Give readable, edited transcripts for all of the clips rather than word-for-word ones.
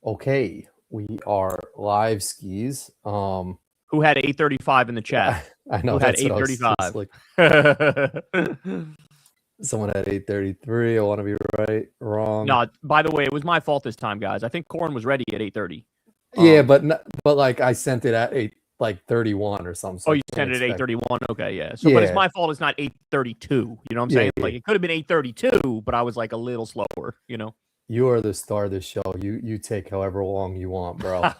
Okay, we are live skis. Who had 835 in the chat? I know Who had that's what I was 835? like. Someone had 833. I want to be right, wrong. No, by the way, it was my fault this time, guys. I think Corin was ready at 830. Yeah, but like I sent it at 31 or something. So you sent it at 831. Okay, yeah. So, yeah. but it's my fault. It's not 832. You know what I'm saying? Like it could have been 832, but I was like a little slower. You know. You are the star of the show. You take however long you want, bro.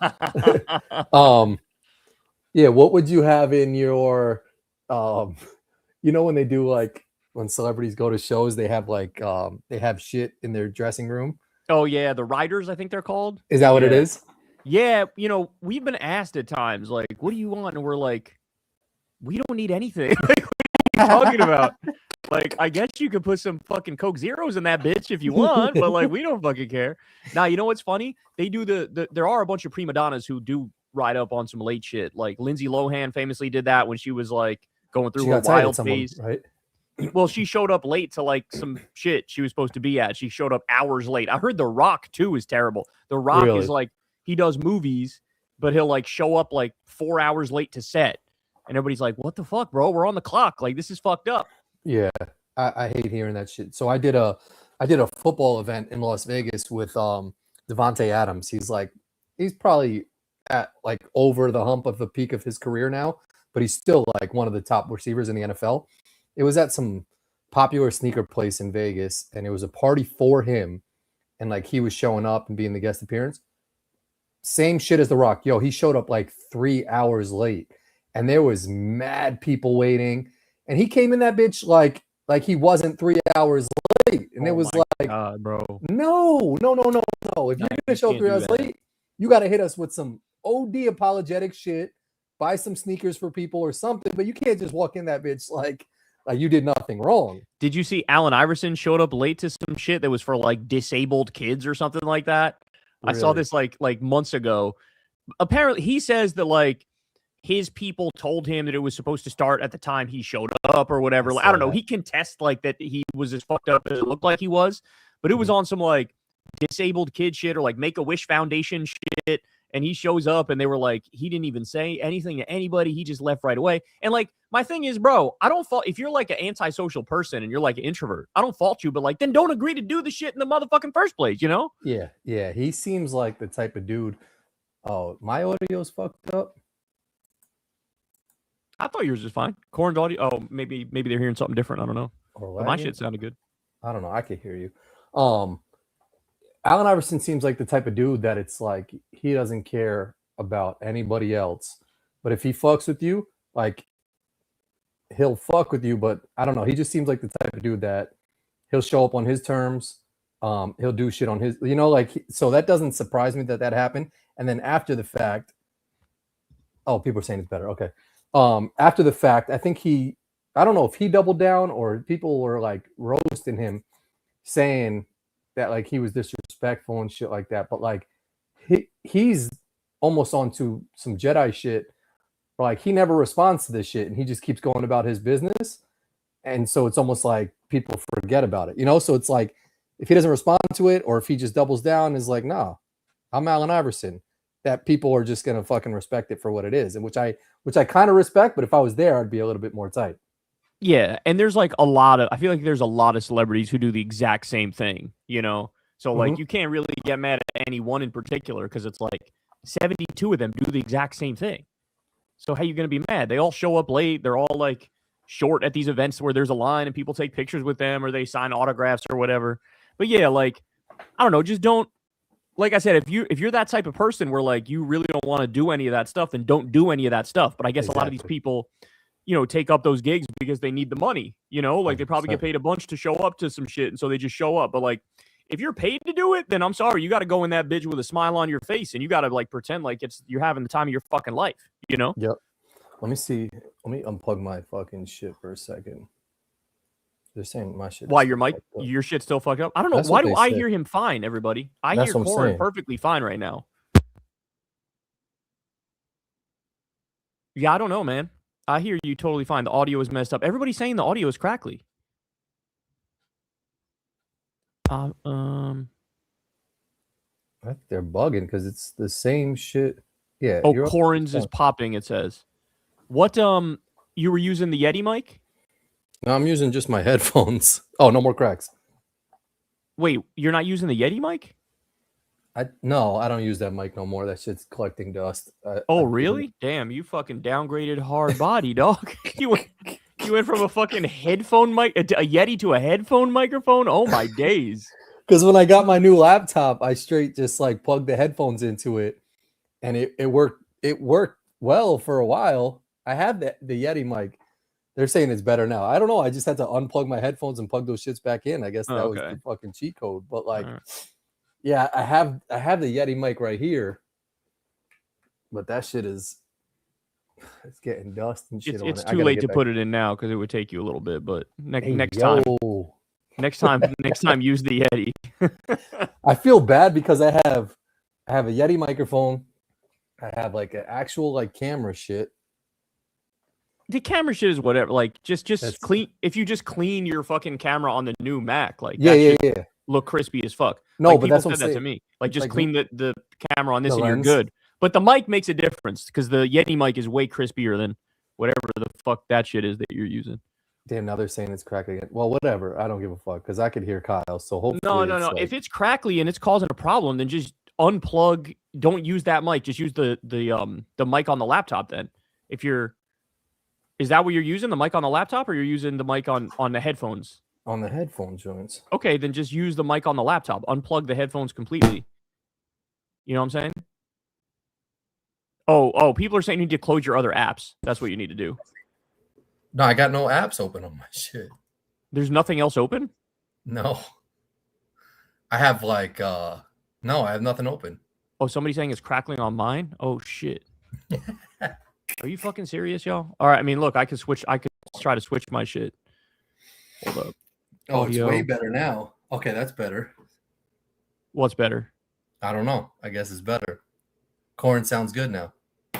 Yeah. What would you have in your, you know, when they do like when celebrities go to shows, they have like they have shit in their dressing room. Oh yeah, the writers, I think they're called. Is that what it is? Yeah, you know, we've been asked at times, like, what do you want? And we're like, we don't need anything. Like, what are you talking about? Like, I guess you could put some fucking Coke Zeros in that bitch if you want, but like, we don't fucking care. Now, you know what's funny? They do there are a bunch of prima donnas who do ride up on some late shit. Like Lindsay Lohan famously did that when she was like going through her wild phase. Right? Well, she showed up late to like some shit she was supposed to be at. She showed up hours late. I heard The Rock too is terrible. The Rock is like, he does movies, but he'll like show up like 4 hours late to set. And everybody's like, what the fuck, bro? We're on the clock. Like, this is fucked up. Yeah. I hate hearing that shit. So I did a football event in Las Vegas with Devontae Adams. He's probably at like over the hump of the peak of his career now, but he's still like one of the top receivers in the NFL. It was at some popular sneaker place in Vegas, and it was a party for him. And like he was showing up and being the guest appearance. Same shit as The Rock. Yo, he showed up like 3 hours late, and there was mad people waiting. And he came in that bitch like he wasn't 3 hours late. And it was like, God, bro. No. If you're gonna show 3 hours late, you gotta hit us with some OD apologetic shit, buy some sneakers for people or something. But you can't just walk in that bitch like you did nothing wrong. Did you see Allen Iverson showed up late to some shit that was for like disabled kids or something like that? Really? I saw this like months ago. Apparently, he says that like his people told him that it was supposed to start at the time he showed up or whatever. I don't know. He contests like that he was as fucked up as it looked like he was, but it was on some like disabled kid shit or like Make-A-Wish Foundation shit. And he shows up and they were like, he didn't even say anything to anybody. He just left right away. And like, my thing is, bro, I don't fault if you're like an antisocial person and you're like an introvert, I don't fault you, but like, then don't agree to do the shit in the motherfucking first place, you know? Yeah. He seems like the type of dude. Oh, my audio's fucked up. I thought yours was fine. Corin's audio. Oh, maybe they're hearing something different. I don't know. But my shit sounded good. I don't know. I can hear you. Allen Iverson seems like the type of dude that it's like he doesn't care about anybody else. But if he fucks with you, like he'll fuck with you. But I don't know. He just seems like the type of dude that he'll show up on his terms. He'll do shit on his, you know, like, so that doesn't surprise me that happened. And then after the fact, oh, people are saying it's better. Okay. After the fact, I think I don't know if he doubled down or people were like roasting him saying that like he was disrespectful and shit like that. But like he's almost onto some Jedi shit. Like he never responds to this shit and he just keeps going about his business. And so it's almost like people forget about it, you know? So it's like if he doesn't respond to it or if he just doubles down is like, nah, I'm Allen Iverson. That people are just gonna fucking respect it for what it is. And which I kind of respect, but if I was there, I'd be a little bit more tight. Yeah, and there's like I feel like there's a lot of celebrities who do the exact same thing, you know? So like you can't really get mad at any one in particular because it's like 72 of them do the exact same thing. So how are you going to be mad? They all show up late. They're all like short at these events where there's a line and people take pictures with them or they sign autographs or whatever. But yeah, like, I don't know, just don't, like I said, if you're that type of person where like you really don't want to do any of that stuff, then don't do any of that stuff. But I guess a lot of these people, you know, take up those gigs because they need the money, you know, like they probably get paid a bunch to show up to some shit. And so they just show up. But like, if you're paid to do it, then I'm sorry, you got to go in that bitch with a smile on your face and you got to like pretend like you're having the time of your fucking life, you know? Yep. Let me see. Let me unplug my fucking shit for a second. They're saying my shit. Why your shit's still fucked up? I don't know. Why do I hear him fine, everybody? I hear Corin perfectly fine right now. Yeah, I don't know, man. I hear you totally fine. The audio is messed up. Everybody's saying the audio is crackly. I think they're bugging because it's the same shit. Yeah. Oh, Corin's is popping, it says. What, you were using the Yeti mic? No, I'm using just my headphones. Oh, no more cracks. Wait, you're not using the Yeti mic? No, I don't use that mic no more. That shit's collecting dust. Really? Damn, you fucking downgraded hard body, dog. You went from a fucking headphone mic, a Yeti to a headphone microphone? Oh my days. Because when I got my new laptop, I straight just like plugged the headphones into it, and it worked. It worked well for a while. I have the Yeti mic. They're saying it's better now. I don't know. I just had to unplug my headphones and plug those shits back in. I guess that was the fucking cheat code. But like, yeah, I have the Yeti mic right here, but that shit it's getting dust and shit. It's too late to put it in now because it would take you a little bit. But next time, use the Yeti. I feel bad because I have a Yeti microphone. I have like an actual like camera shit. The camera shit is whatever. Like just clean. If you just clean your fucking camera on the new Mac, like yeah. Look crispy as fuck. No, like, but that's what said that to me. Like just clean the camera on this and lens. You're good. But the mic makes a difference because the Yeti mic is way crispier than whatever the fuck that shit is that you're using. Damn, now they're saying it's crackly again. Well, whatever. I don't give a fuck because I could hear Kyle. So hopefully, no. Like... If it's crackly and it's causing a problem, then just unplug. Don't use that mic. Just use the mic on the laptop. Then, is that what you're using? The mic on the laptop, or you're using the mic on the headphones? On the headphone joints. Okay, then just use the mic on the laptop. Unplug the headphones completely. You know what I'm saying? Oh, people are saying you need to close your other apps. That's what you need to do. No, I got no apps open on my shit. There's nothing else open? No. I have like no, I have nothing open. Oh, somebody's saying it's crackling on mine? Oh shit. Are you fucking serious, y'all? All right, I mean, look, I could try to switch my shit. Hold up. Oh, it's way better now. Okay, that's better. What's better? I don't know. I guess it's better. Corin sounds good now.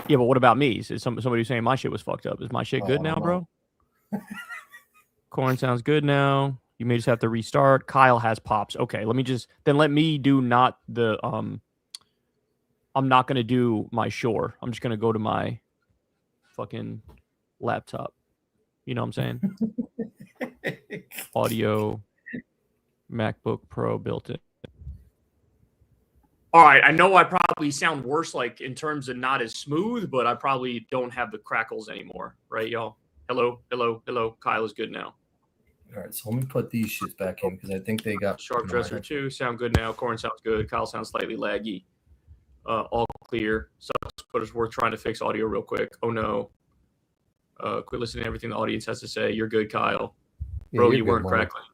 Yeah, but what about me? Is somebody saying my shit was fucked up? Is my shit good now, bro? Corin sounds good now. You may just have to restart. Kyle has pops. Okay, let me do not the I'm not gonna do my Shure. I'm just gonna go to my fucking laptop. You know what I'm saying? Audio, MacBook Pro built in. All right, I know I probably sound worse, like in terms of not as smooth, but I probably don't have the crackles anymore, right, y'all? Hello. Kyle is good now. All right, so let me put these shits back in because I think they got Sharp Dresser 2 sound good now. Corin sounds good. Kyle sounds slightly laggy. All clear. Sucks, but it's worth trying to fix audio real quick. Oh no. Quit listening to everything the audience has to say. You're good, Kyle. Bro, you weren't crackling.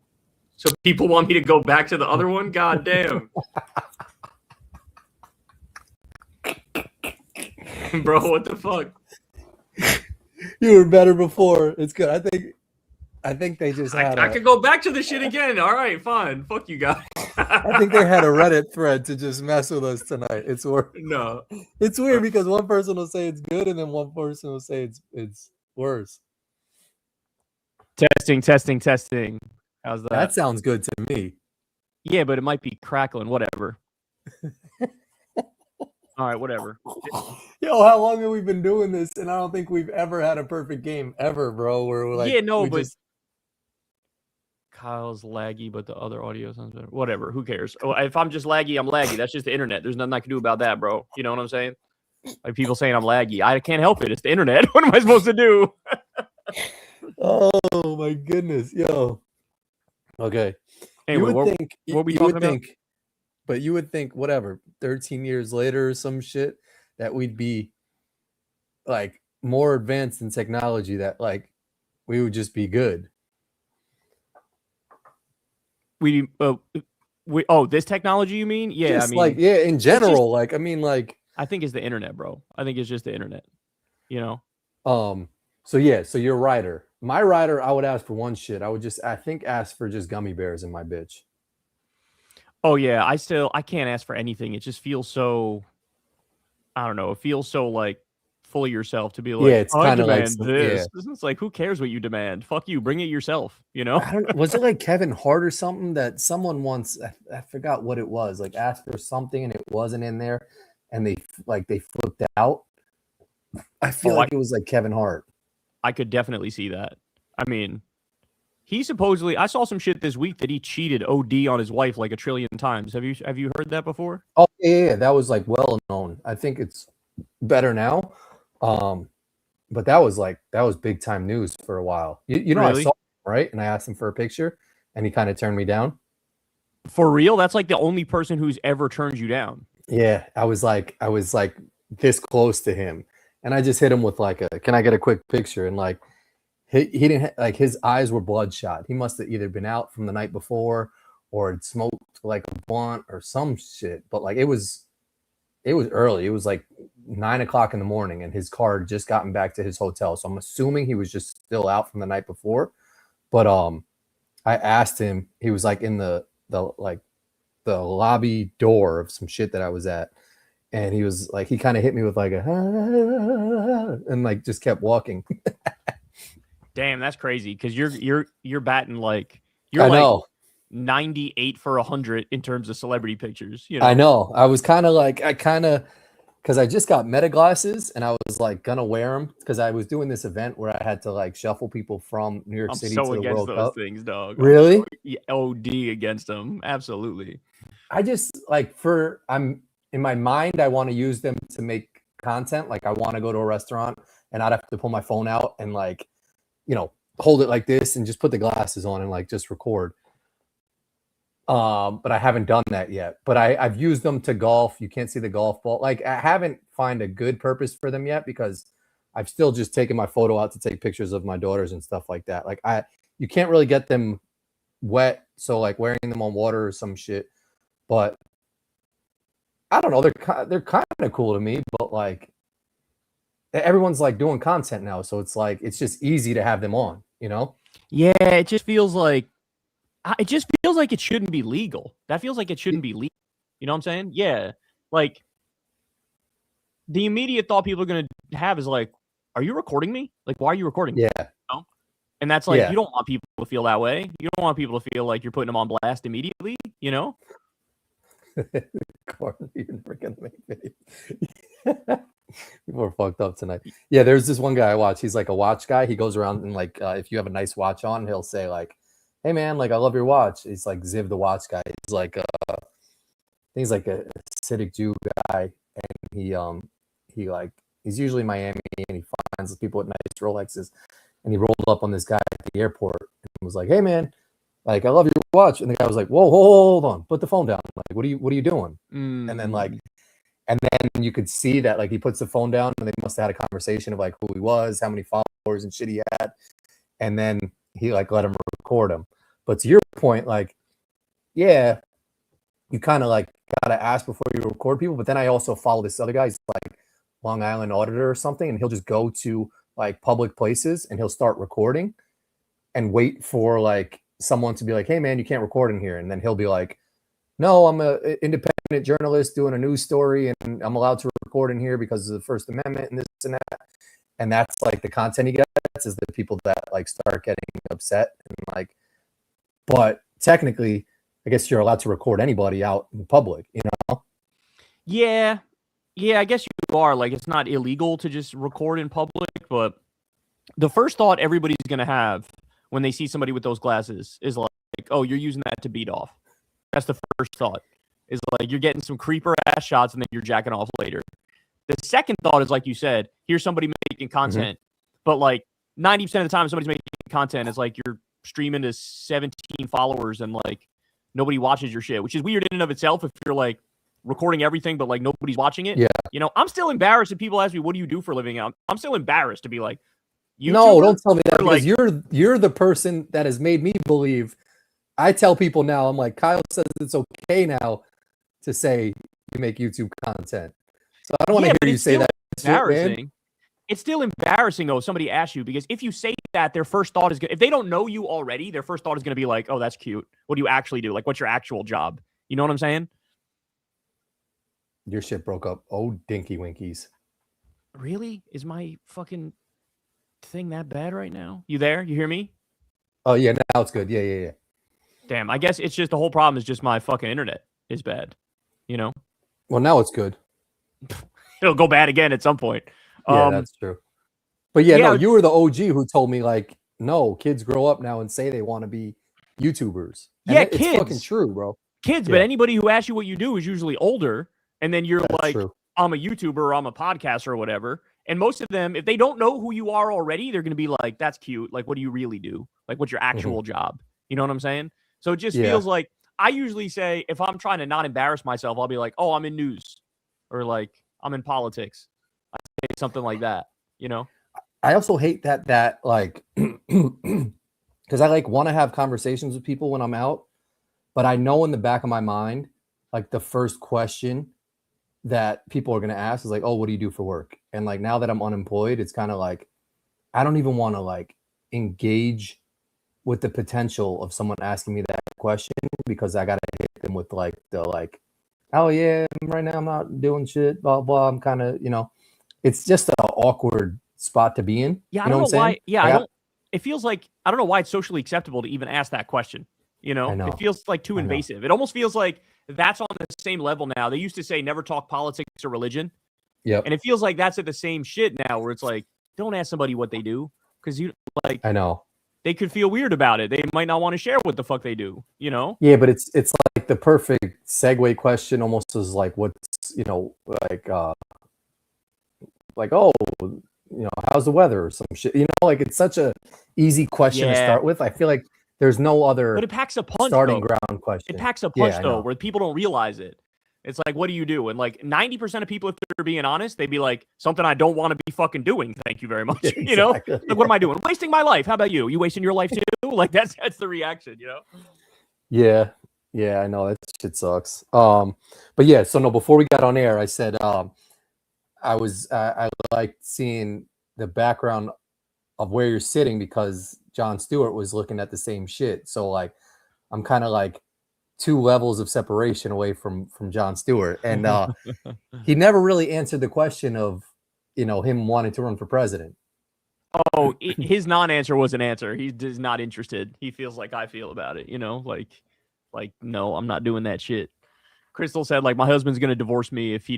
So people want me to go back to the other one? God damn. Bro, what the fuck? You were better before. It's good. I think they just had I could go back to the shit again. All right, fine. Fuck you guys. I think they had a Reddit thread to just mess with us tonight. It's weird. No. It's weird because one person will say it's good and then one person will say it's worse. Testing. How's that? That sounds good to me. Yeah, but it might be crackling. Whatever. All right, whatever. Yo, how long have we been doing this? And I don't think we've ever had a perfect game ever, bro. Where we're like, but Kyle's laggy, but the other audio sounds better. Whatever, who cares? Oh, if I'm just laggy, I'm laggy. That's just the internet. There's nothing I can do about that, bro. You know what I'm saying? Like people saying I'm laggy. I can't help it. It's the internet. What am I supposed to do? Oh my goodness, yo. Okay. Anyway, what we talking about? But you would think, whatever, 13 years later or some shit, that we'd be like more advanced in technology, that like we would just be good. This technology you mean? Yeah, just in general, I think it's the internet, bro. I think it's just the internet. You know. So your rider. My rider, I would ask for one shit. I would ask for just gummy bears in my bitch. Oh yeah, I can't ask for anything. It just feels so, I don't know. It feels so like full of yourself to be like, Yeah, it's I kind of like demand this. It's like, who cares what you demand? Fuck you. Bring it yourself, you know? I don't, was it like Kevin Hart or something that someone once, I forgot what it was, like asked for something and it wasn't in there and they flipped out. I feel like it was like Kevin Hart. I could definitely see that. I mean, he supposedly, I saw some shit this week that he cheated OD on his wife like a trillion times. Have you heard that before? Oh yeah, that was like well known. I think it's better now. But that was big time news for a while. You know, Really? I saw him, right? And I asked him for a picture and he kind of turned me down. For real? That's like the only person who's ever turned you down. Yeah, I was like this close to him. And I just hit him with like can I get a quick picture? And like he didn't like his eyes were bloodshot. He must have either been out from the night before or had smoked like a blunt or some shit. But like it was early. It was like 9 o'clock in the morning, and his car had just gotten back to his hotel. So I'm assuming he was just still out from the night before. But I asked him. He was like in the lobby door of some shit that I was at, and he was like, he kind of hit me with like a and like just kept walking. Damn, that's crazy. Because you're batting like you're I like know. 98 for 100 in terms of celebrity pictures. You know? I know. I was kind of like because I just got Meta glasses and I was like gonna wear them because I was doing this event where I had to like shuffle people from New York City to the against World those Cup. things, dog. Really? OD against them. Absolutely. I just like I'm in my mind, I want to use them to make content. Like I want to go to a restaurant and not have to pull my phone out and like, you know, hold it like this and just put the glasses on and like just record. But I haven't done that yet. But I've used them to golf. You can't see the golf ball. Like I haven't found a good purpose for them yet because I've still just taken my photo out to take pictures of my daughters and stuff like that. Like you can't really get them wet. So like wearing them on water or some shit. But I don't know. They're kind of cool to me. But like everyone's like doing content now, so it's like it's just easy to have them on. You know? Yeah, it just feels like it shouldn't be legal. That feels like it shouldn't be legal. You know what I'm saying? Yeah. Like the immediate thought people are going to have is like, are you recording me? Like, why are you recording me? Yeah. You know? And that's like, you don't want people to feel that way. You don't want people to feel like you're putting them on blast immediately, you know? Corin, you're never going to make videos. People are fucked up tonight. Yeah, there's this one guy I watch. He's like a watch guy. He goes around and like, if you have a nice watch on, he'll say like, hey man, like I love your watch. He's like Ziv the watch guy. He's like I think he's like a Hasidic Jew guy, and he's usually in Miami, and he finds people with nice Rolexes, and he rolled up on this guy at the airport and was like, hey man, like I love your watch, and the guy was like, whoa, hold on, put the phone down. Like what are you doing? And then you could see that like he puts the phone down, and they must have had a conversation of like who he was, how many followers and shit he had, and then he like let him record him. But to your point, like, yeah, you kind of like gotta ask before you record people. But then I also follow this other guy. He's like Long Island auditor or something, and he'll just go to like public places and he'll start recording and wait for like someone to be like, hey man, you can't record in here. And then he'll be like, no, I'm an independent journalist doing a news story and I'm allowed to record in here because of the First Amendment and this and that. And that's like the content he gets is the people that like start getting upset and like, but technically, I guess you're allowed to record anybody out in public, you know? Yeah. Yeah, I guess you are. Like, it's not illegal to just record in public, but the first thought everybody's going to have when they see somebody with those glasses is like, oh, you're using that to beat off. That's the first thought. Is like you're getting some creeper ass shots and then you're jacking off later. The second thought is like you said, here's somebody making content, but like 90% of the time somebody's making content is like you're streaming to 17 followers and like nobody watches your shit, which is weird in and of itself if you're like recording everything but like nobody's watching it. Yeah. You know, I'm still embarrassed if people ask me, what do you do for a living? I'm still embarrassed to be like, YouTuber? No, don't tell me that because like, you're the person that has made me believe. I tell people now, I'm like, Kyle says it's okay now to say you make YouTube content. So I don't want to hear you say that. Embarrassing. It's still embarrassing though if somebody asks you, because if you say that, their first thought is if they don't know you already, their first thought is going to be like, oh, that's cute. What do you actually do? Like, what's your actual job? You know what I'm saying? Your shit broke up. Oh, dinky winkies. Really? Is my fucking thing that bad right now? You there? You hear me? Oh yeah, now it's good. Yeah. Damn, I guess it's just the whole problem is just my fucking internet is bad. You know? Well, now it's good. It'll go bad again at some point. Yeah, that's true. But yeah, Yeah, no, you were the OG who told me like, no, kids grow up now and say they want to be YouTubers. And yeah, it's fucking kids. true, bro. Kids, Yeah. but anybody who asks you what you do is usually older, and then you're That's like, true. I'm a YouTuber or I'm a podcaster or whatever. And most of them, if they don't know who you are already, they're going to be like, that's cute. Like, what do you really do? Like, what's your actual job? You know what I'm saying? So it just Yeah. feels like I usually say, if I'm trying to not embarrass myself, I'll be like, oh, I'm in news or like I'm in politics. I say something like that, you know? I also hate that like, because I like want to have conversations with people when I'm out, but I know in the back of my mind, like the first question that people are going to ask is like, oh, what do you do for work? And like now that I'm unemployed, it's kind of like I don't even want to like engage with the potential of someone asking me that question because I got to hit them with like the like, oh yeah, right now I'm not doing shit, blah blah. I'm kind of, it's just an awkward spot to be in. Yeah, I You know don't what know I'm why. saying? Yeah, Like, I don't. It feels like I don't know why it's socially acceptable to even ask that question. You I know, know. it feels like too I know. invasive. It almost feels like that's on the same level now. They used to say never talk politics or religion, Yep. and it feels like that's at the same shit now, where it's like don't ask somebody what they do because you like I know. they could feel weird about it. They might not want to share what the fuck they do. You know? Yeah, but it's like the perfect segue question, almost as like what's like oh, how's the weather or some shit. Like it's such a easy question to Yeah. start with. I feel like there's no other But it packs a punch. starting Though. ground question. It packs a Yeah, punch I though, know. where people don't realize it. It's like, what do you do? And like 90% of people, if they're being honest, they'd be like, something I don't want to be fucking doing. Thank you very much. Yeah, You know, exactly. like, what am I doing? Wasting my life. How about you? You wasting your life too? Like that's the reaction, you know? Yeah, I know that shit sucks. But yeah, so no, before we got on air, I said I liked seeing the background of where you're sitting because Jon Stewart was looking at the same shit. So like I'm kind of like 2 levels of separation away from Jon Stewart. And he never really answered the question of, him wanting to run for president. Oh, his non-answer was an answer. He is not interested. He feels like I feel about it, you know, like no, I'm not doing that shit. Crystal said like my husband's gonna divorce me if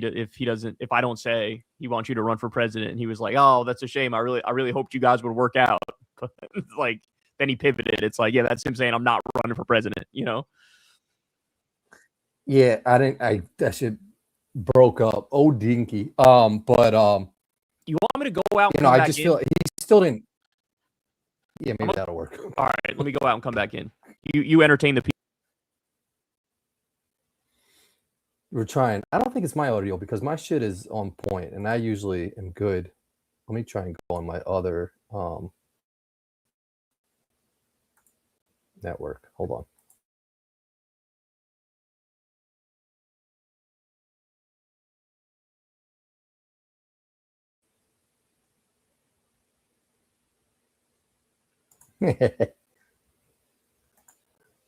I don't say he wants you to run for president. And he was like, oh, that's a shame. I really hoped you guys would work out. But like then he pivoted. It's like, yeah, that's him saying I'm not running for president. You know? Yeah, that shit broke up. Oh, dinky. But you want me to go out? And I back just in? feel he still didn't. Yeah, maybe that'll work. All right, let me go out and come back in. You entertain the people. We're trying. I don't think it's my audio because my shit is on point, and I usually am good. Let me try and go on my other network. Hold on.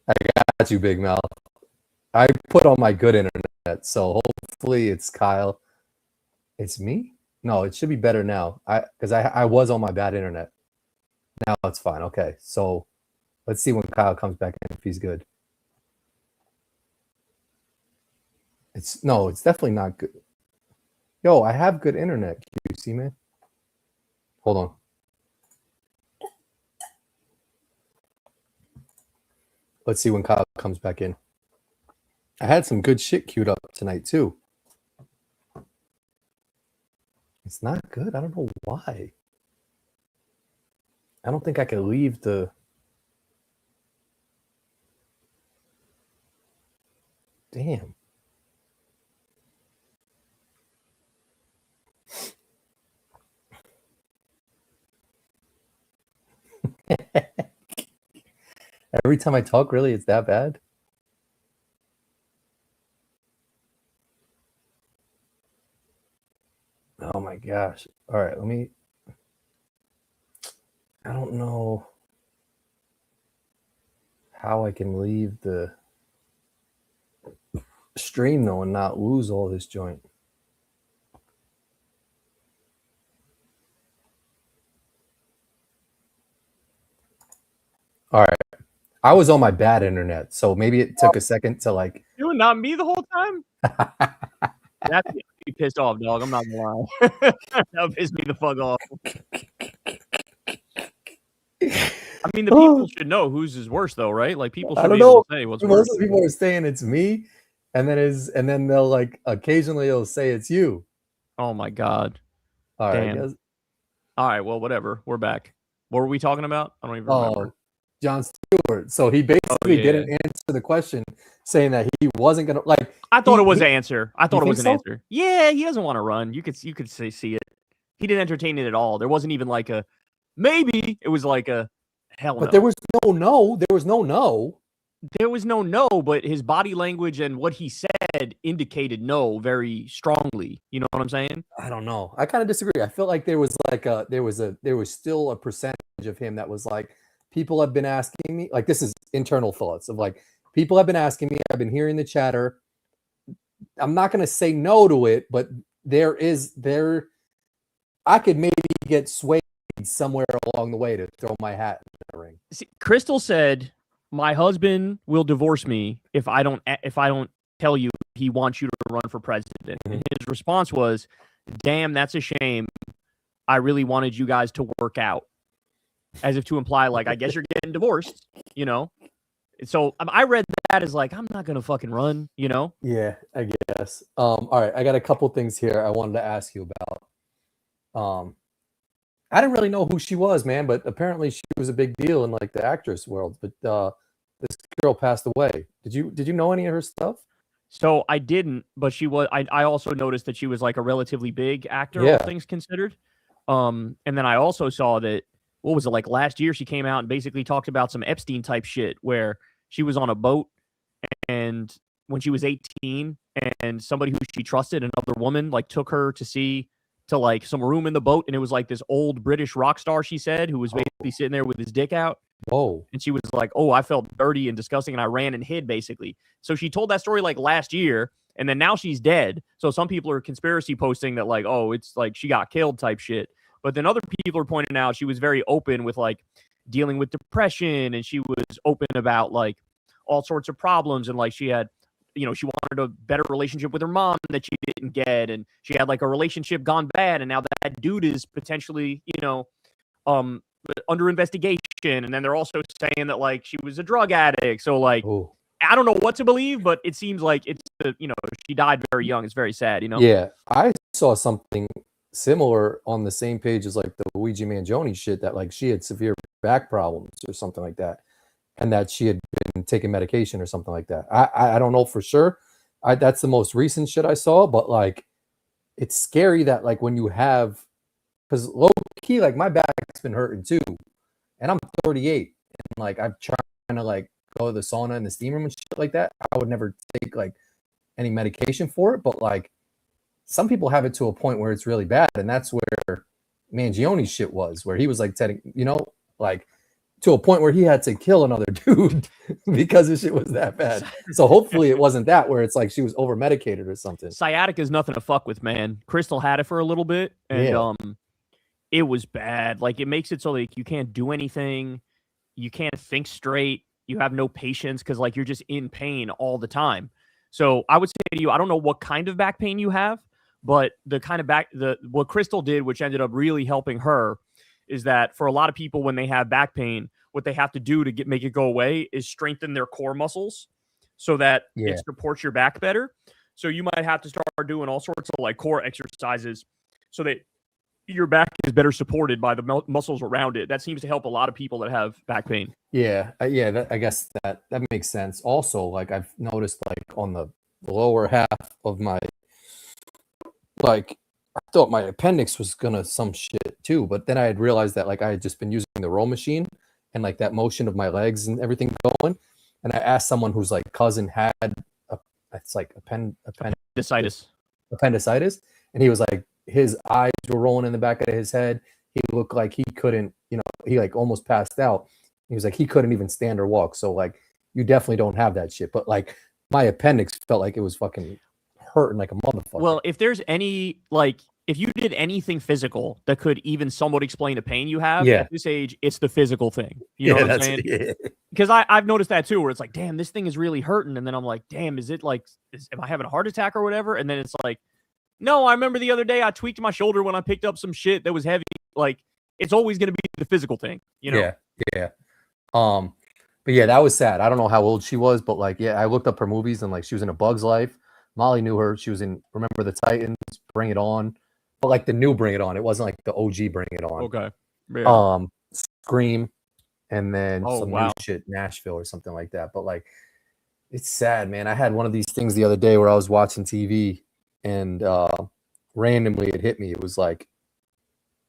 I got you, Big Mouth. I put on my good internet, so hopefully it's Kyle. It's me? No, it should be better now. Because I was on my bad internet. Now it's fine. Okay, so let's see when Kyle comes back in if he's good. It's definitely not good. Yo, I have good internet, QC, man. Hold on. Let's see when Kyle comes back in. I had some good shit queued up tonight, too. It's not good. I don't know why. I don't think I can leave the... Damn. Every time I talk, really, it's that bad? Oh my gosh. All right, let me... I don't know how I can leave the stream, though, and not lose all this joint. All right. I was on my bad internet, so maybe it took a second to like. You and not me the whole time? That's me pissed off, dog. I'm not gonna lie. That pissed me the fuck off. I mean, the people should know whose is worse, though, right? Like, people should be able to say what's worse. Most of the people are saying it's me, and then they'll like occasionally they'll say it's you. Oh my god! All right, guys. All right, well, whatever. We're back. What were we talking about? I don't even remember. John Stewart. So he basically didn't answer the question, saying that he wasn't gonna like. I thought it was an answer. I thought it was an answer. Yeah, he doesn't want to run. You could see it. He didn't entertain it at all. There wasn't even like a maybe. It was like a hell no. But there was no. There was no no. There was no no, but his body language and what he said indicated no very strongly. You know what I'm saying? I don't know. I kind of disagree. I feel like there was still a percentage of him that was like, people have been asking me, like, this is internal thoughts of like, people have been asking me, I've been hearing the chatter. I'm not going to say no to it, but I could maybe get swayed somewhere along the way to throw my hat in the ring. See, Crystal said, my husband will divorce me if I don't tell you he wants you to run for president. And his response was, damn, that's a shame. I really wanted you guys to work out. As if to imply, like, I guess you're getting divorced, you know? So I read that as like, I'm not going to fucking run, you know? Yeah, I guess. All right, I got a couple things here I wanted to ask you about. I didn't really know who she was, man, but apparently she was a big deal in like the actress world. But this girl passed away. Did you know any of her stuff? So I didn't, but she was. I also noticed that she was like a relatively big actor, all things considered. And then I also saw that, what was it, like last year she came out and basically talked about some Epstein type shit where she was on a boat and when she was 18 and somebody who she trusted, another woman, like took her to like some room in the boat, and it was like this old British rock star, she said, who was basically sitting there with his dick out. Whoa. And she was like, oh, I felt dirty and disgusting and I ran and hid, basically. So she told that story like last year, and then now she's dead. So some people are conspiracy posting that like, oh, it's like she got killed type shit. But then other people are pointing out she was very open with like dealing with depression, and she was open about like all sorts of problems, and like she had, you know, she wanted a better relationship with her mom that she didn't get, and she had like a relationship gone bad, and now that dude is potentially, you know, under investigation. And then they're also saying that like she was a drug addict. So like, I don't know what to believe, but it seems like it's, you know, she died very young. It's very sad, you know? Yeah, I saw something similar on the same page as like the Luigi Mangione shit, that like she had severe back problems or something like that, and that she had been taking medication or something like that. I don't know for sure. That's the most recent shit I saw, but like, it's scary that like when you have, because low key, like my back's been hurting too, and I'm 38, and like I'm trying to like go to the sauna and the steam room and shit like that. I would never take like any medication for it, but like some people have it to a point where it's really bad, and that's where Mangione's shit was, where he was like, you know, like to a point where he had to kill another dude because his shit was that bad. So hopefully it wasn't that, where it's like she was over medicated or something. Sciatica is nothing to fuck with, man. Crystal had it for a little bit, and it was bad. Like, it makes it so like you can't do anything, you can't think straight, you have no patience because like you're just in pain all the time. So I would say to you, I don't know what kind of back pain you have, but the kind of what Crystal did, which ended up really helping her, is that for a lot of people when they have back pain, what they have to do to make it go away is strengthen their core muscles so that it supports your back better. So you might have to start doing all sorts of like core exercises so that your back is better supported by the muscles around it. That seems to help a lot of people that have back pain. Yeah. I guess that makes sense. Also, like I've noticed like on the lower half of my, like, I thought my appendix was gonna some shit too, but then I had realized that like I had just been using the row machine and like that motion of my legs and everything going. And I asked someone whose like cousin had it's like appendicitis, and he was like, his eyes were rolling in the back of his head. He looked like he couldn't, you know, he like almost passed out. He was like, he couldn't even stand or walk. So like, you definitely don't have that shit. But like, my appendix felt like it was fucking hurting like a motherfucker. Well, if there's any like if you did anything physical that could even somewhat explain the pain you have Yeah. at this age, it's the physical thing. You know what I'm saying? Yeah. Because I've noticed that too, where it's like, damn, this thing is really hurting. And then I'm like, damn, is it like, am I having a heart attack or whatever? And then it's like, no, I remember the other day I tweaked my shoulder when I picked up some shit that was heavy. Like, it's always going to be the physical thing, you know? Yeah. But yeah, that was sad. I don't know how old she was, but like, yeah, I looked up her movies and like she was in A Bug's Life. Molly knew her. She was in Remember the Titans, Bring It On. But like the new Bring It On. It wasn't like the OG Bring It On. Okay. Yeah. Scream, and then some wow. new shit, Nashville or something like that. But like, it's sad, man. I had one of these things the other day where I was watching TV and randomly it hit me. It was like,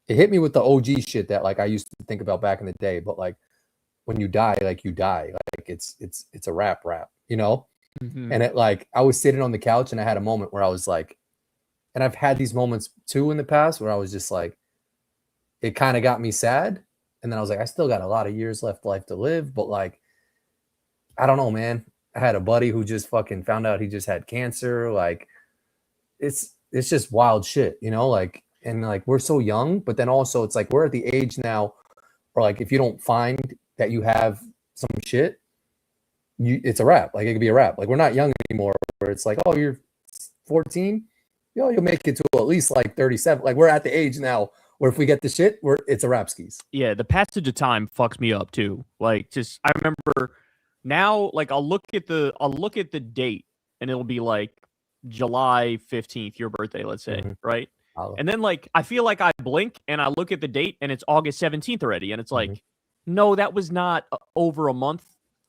it hit me with the OG shit that like I used to think about back in the day. But like, when you die, like you die. Like it's a rap, you know? Mm-hmm. And it like, I was sitting on the couch and I had a moment where I was like, and I've had these moments too in the past where I was just like, it kind of got me sad. And then I was like, I still got a lot of years left life to live. But like, I don't know, man. I had a buddy who just fucking found out he just had cancer. Like, it's just wild shit, you know? Like, and like, we're so young, but then also it's like, we're at the age now where like, if you don't find that you have some shit, it's a wrap. Like, it could be a wrap. Like, we're not young anymore where it's like, oh, you're 14, you'll make it to at least like 37. Like, we're at the age now where if we get the shit, it's a rap skis. Yeah, the passage of time fucks me up too. Like, just I remember now, like I'll look at the date and it'll be like July 15th, your birthday, let's say, right? And then like I feel like I blink and I look at the date and it's August 17th already, and it's like, no, that was not over a month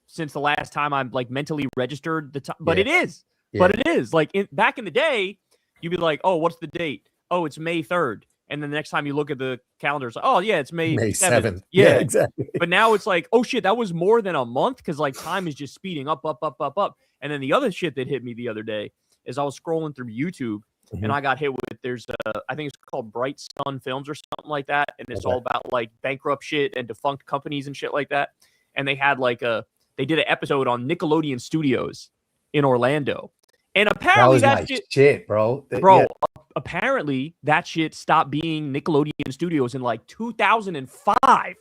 since the last time I'm like mentally registered the time, but it is. But it is like back in the day, you'd be like, oh, what's the date? Oh, it's May 3rd. And then the next time you look at the calendar, it's like, oh, yeah, it's May 7th. Yeah, exactly. But now it's like, oh, shit, that was more than a month because, like, time is just speeding up. And then the other shit that hit me the other day is I was scrolling through YouTube and I got hit with, I think it's called Bright Sun Films or something like that. And it's all about, like, bankrupt shit and defunct companies and shit like that. And they had, like, they did an episode on Nickelodeon Studios in Orlando. And apparently that shit, bro. Apparently that shit stopped being Nickelodeon Studios in like 2005.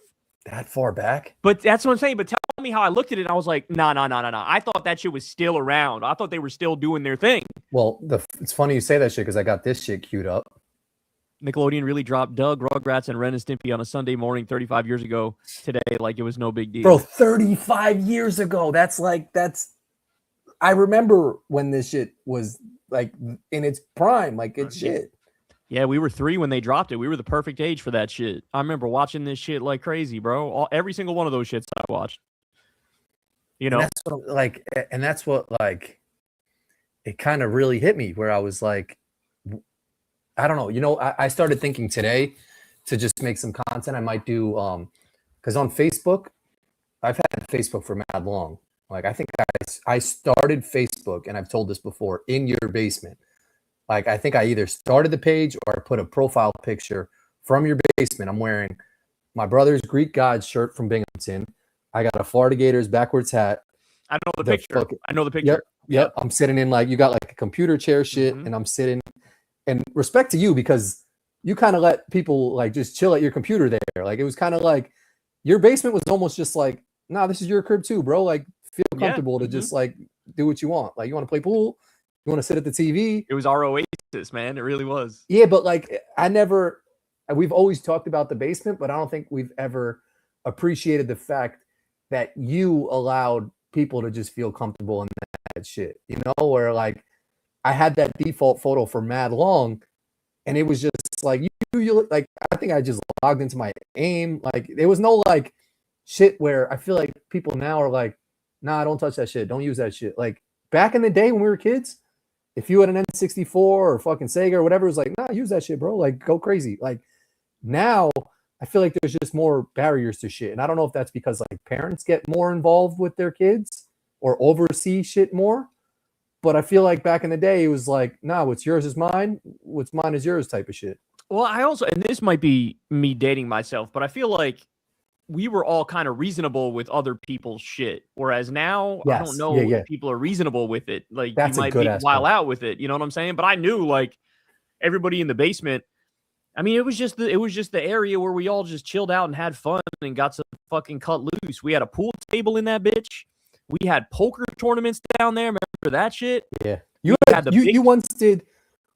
That far back? But that's what I'm saying. But tell me how I looked at it and I was like, no. I thought that shit was still around. I thought they were still doing their thing. Well, it's funny you say that shit because I got this shit queued up. Nickelodeon really dropped Doug, Rugrats, and Ren and Stimpy on a Sunday morning 35 years ago today like it was no big deal. Bro, 35 years ago. I remember when this shit was like in its prime, like it's shit. Yeah, we were 3 when they dropped it. We were the perfect age for that shit. I remember watching this shit like crazy, bro. Every single one of those shits I watched. You know? And that's what it kind of really hit me where I was like, I don't know. You know, I started thinking today to just make some content. I might do, because on Facebook, I've had Facebook for mad long. Like, I think I started Facebook, and I've told this before, in your basement. Like, I think I either started the page or I put a profile picture from your basement. I'm wearing my brother's Greek Gods shirt from Binghamton. I got a Florida Gators backwards hat. I know the picture. I know the picture. Yep. I'm sitting in you got like a computer chair shit, and I'm sitting. And respect to you because you kind of let people like just chill at your computer there. Like, it was kind of like your basement was almost just like, nah, this is your crib too, bro. Like, feel comfortable to just like do what you want. Like, you want to play pool, you want to sit at the TV. It was our oasis, man. It really was. Yeah, but like we've always talked about the basement, but I don't think we've ever appreciated the fact that you allowed people to just feel comfortable in that shit. You know, where like I had that default photo for mad long, and it was just like you like I think I just logged into my AIM. Like, there was no like shit where I feel like people now are like, nah, don't touch that shit. Don't use that shit. Like, back in the day when we were kids, if you had an N64 or fucking Sega or whatever, it was like, nah, use that shit, bro. Like, go crazy. Like, now I feel like there's just more barriers to shit. And I don't know if that's because like parents get more involved with their kids or oversee shit more. But I feel like back in the day, it was like, nah, what's yours is mine. What's mine is yours type of shit. Well, I also, and this might be me dating myself, but I feel like we were all kind of reasonable with other people's shit. Whereas now, I don't know if people are reasonable with it. Like, you might be wild out with it. You know what I'm saying? But I knew like everybody in the basement, I mean, it was just the area where we all just chilled out and had fun and got some fucking cut loose. We had a pool table in that bitch. We had poker tournaments down there. Remember that shit? Yeah. You once did.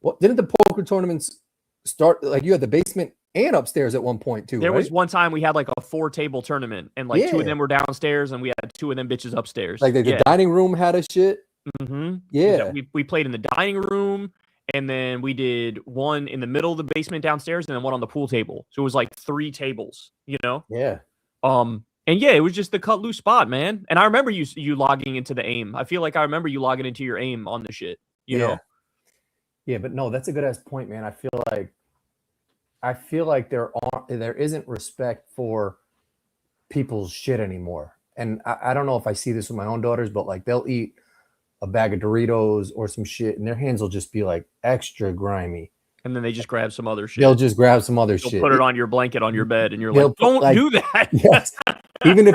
Well, didn't the poker tournaments start like you had the basement and upstairs at one point too? There right? was one time we had like a 4-table tournament, and like 2 of them were downstairs, and we had 2 of them bitches upstairs. Like the dining room had a shit. Mm-hmm. Yeah. We played in the dining room, and then we did one in the middle of the basement downstairs, and then one on the pool table. So it was like 3 tables, you know? Yeah. And yeah, it was just the cut loose spot, man. And I remember you logging into the AIM. I feel like I remember you logging into your AIM on the shit, you know? Yeah, but no, that's a good ass point, man. I feel like there isn't respect for people's shit anymore. And I don't know if I see this with my own daughters, but like they'll eat a bag of Doritos or some shit, and their hands will just be like extra grimy. And then they just grab some other shit. They'll just grab some other shit. Put it on your blanket on your bed, and you're like, don't do that. Yes. even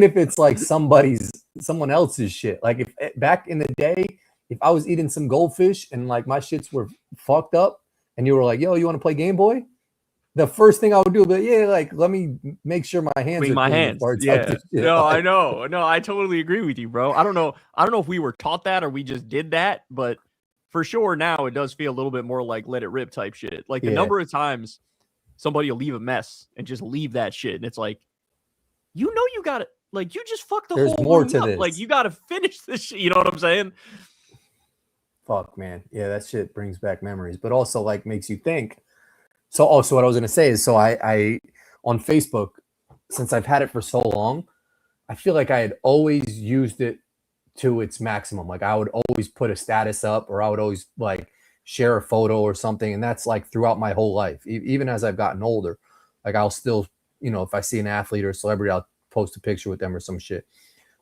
if it's like someone else's shit. Like if back in the day, if I was eating some goldfish and like my shits were fucked up, and you were like, "Yo, you want to play Game Boy?" The first thing I would do would be, yeah, like let me make sure my hands clean my hands. Yeah. No, I know. No, I totally agree with you, bro. I don't know if we were taught that or we just did that, but for sure now it does feel a little bit more like let it rip type shit. Like the number of times somebody will leave a mess and just leave that shit, and it's like, you know, you got to like you just fucked the whole more room to up. this. Like you got to finish this shit. You know what I'm saying? Fuck, man. Yeah, that shit brings back memories, but also like makes you think. So what I was gonna say is, so I on Facebook, since I've had it for so long, I feel like I had always used it to its maximum. Like I would always put a status up, or I would always like share a photo or something, and that's like throughout my whole life. Even as I've gotten older, like I'll still, you know, if I see an athlete or a celebrity, I'll post a picture with them or some shit.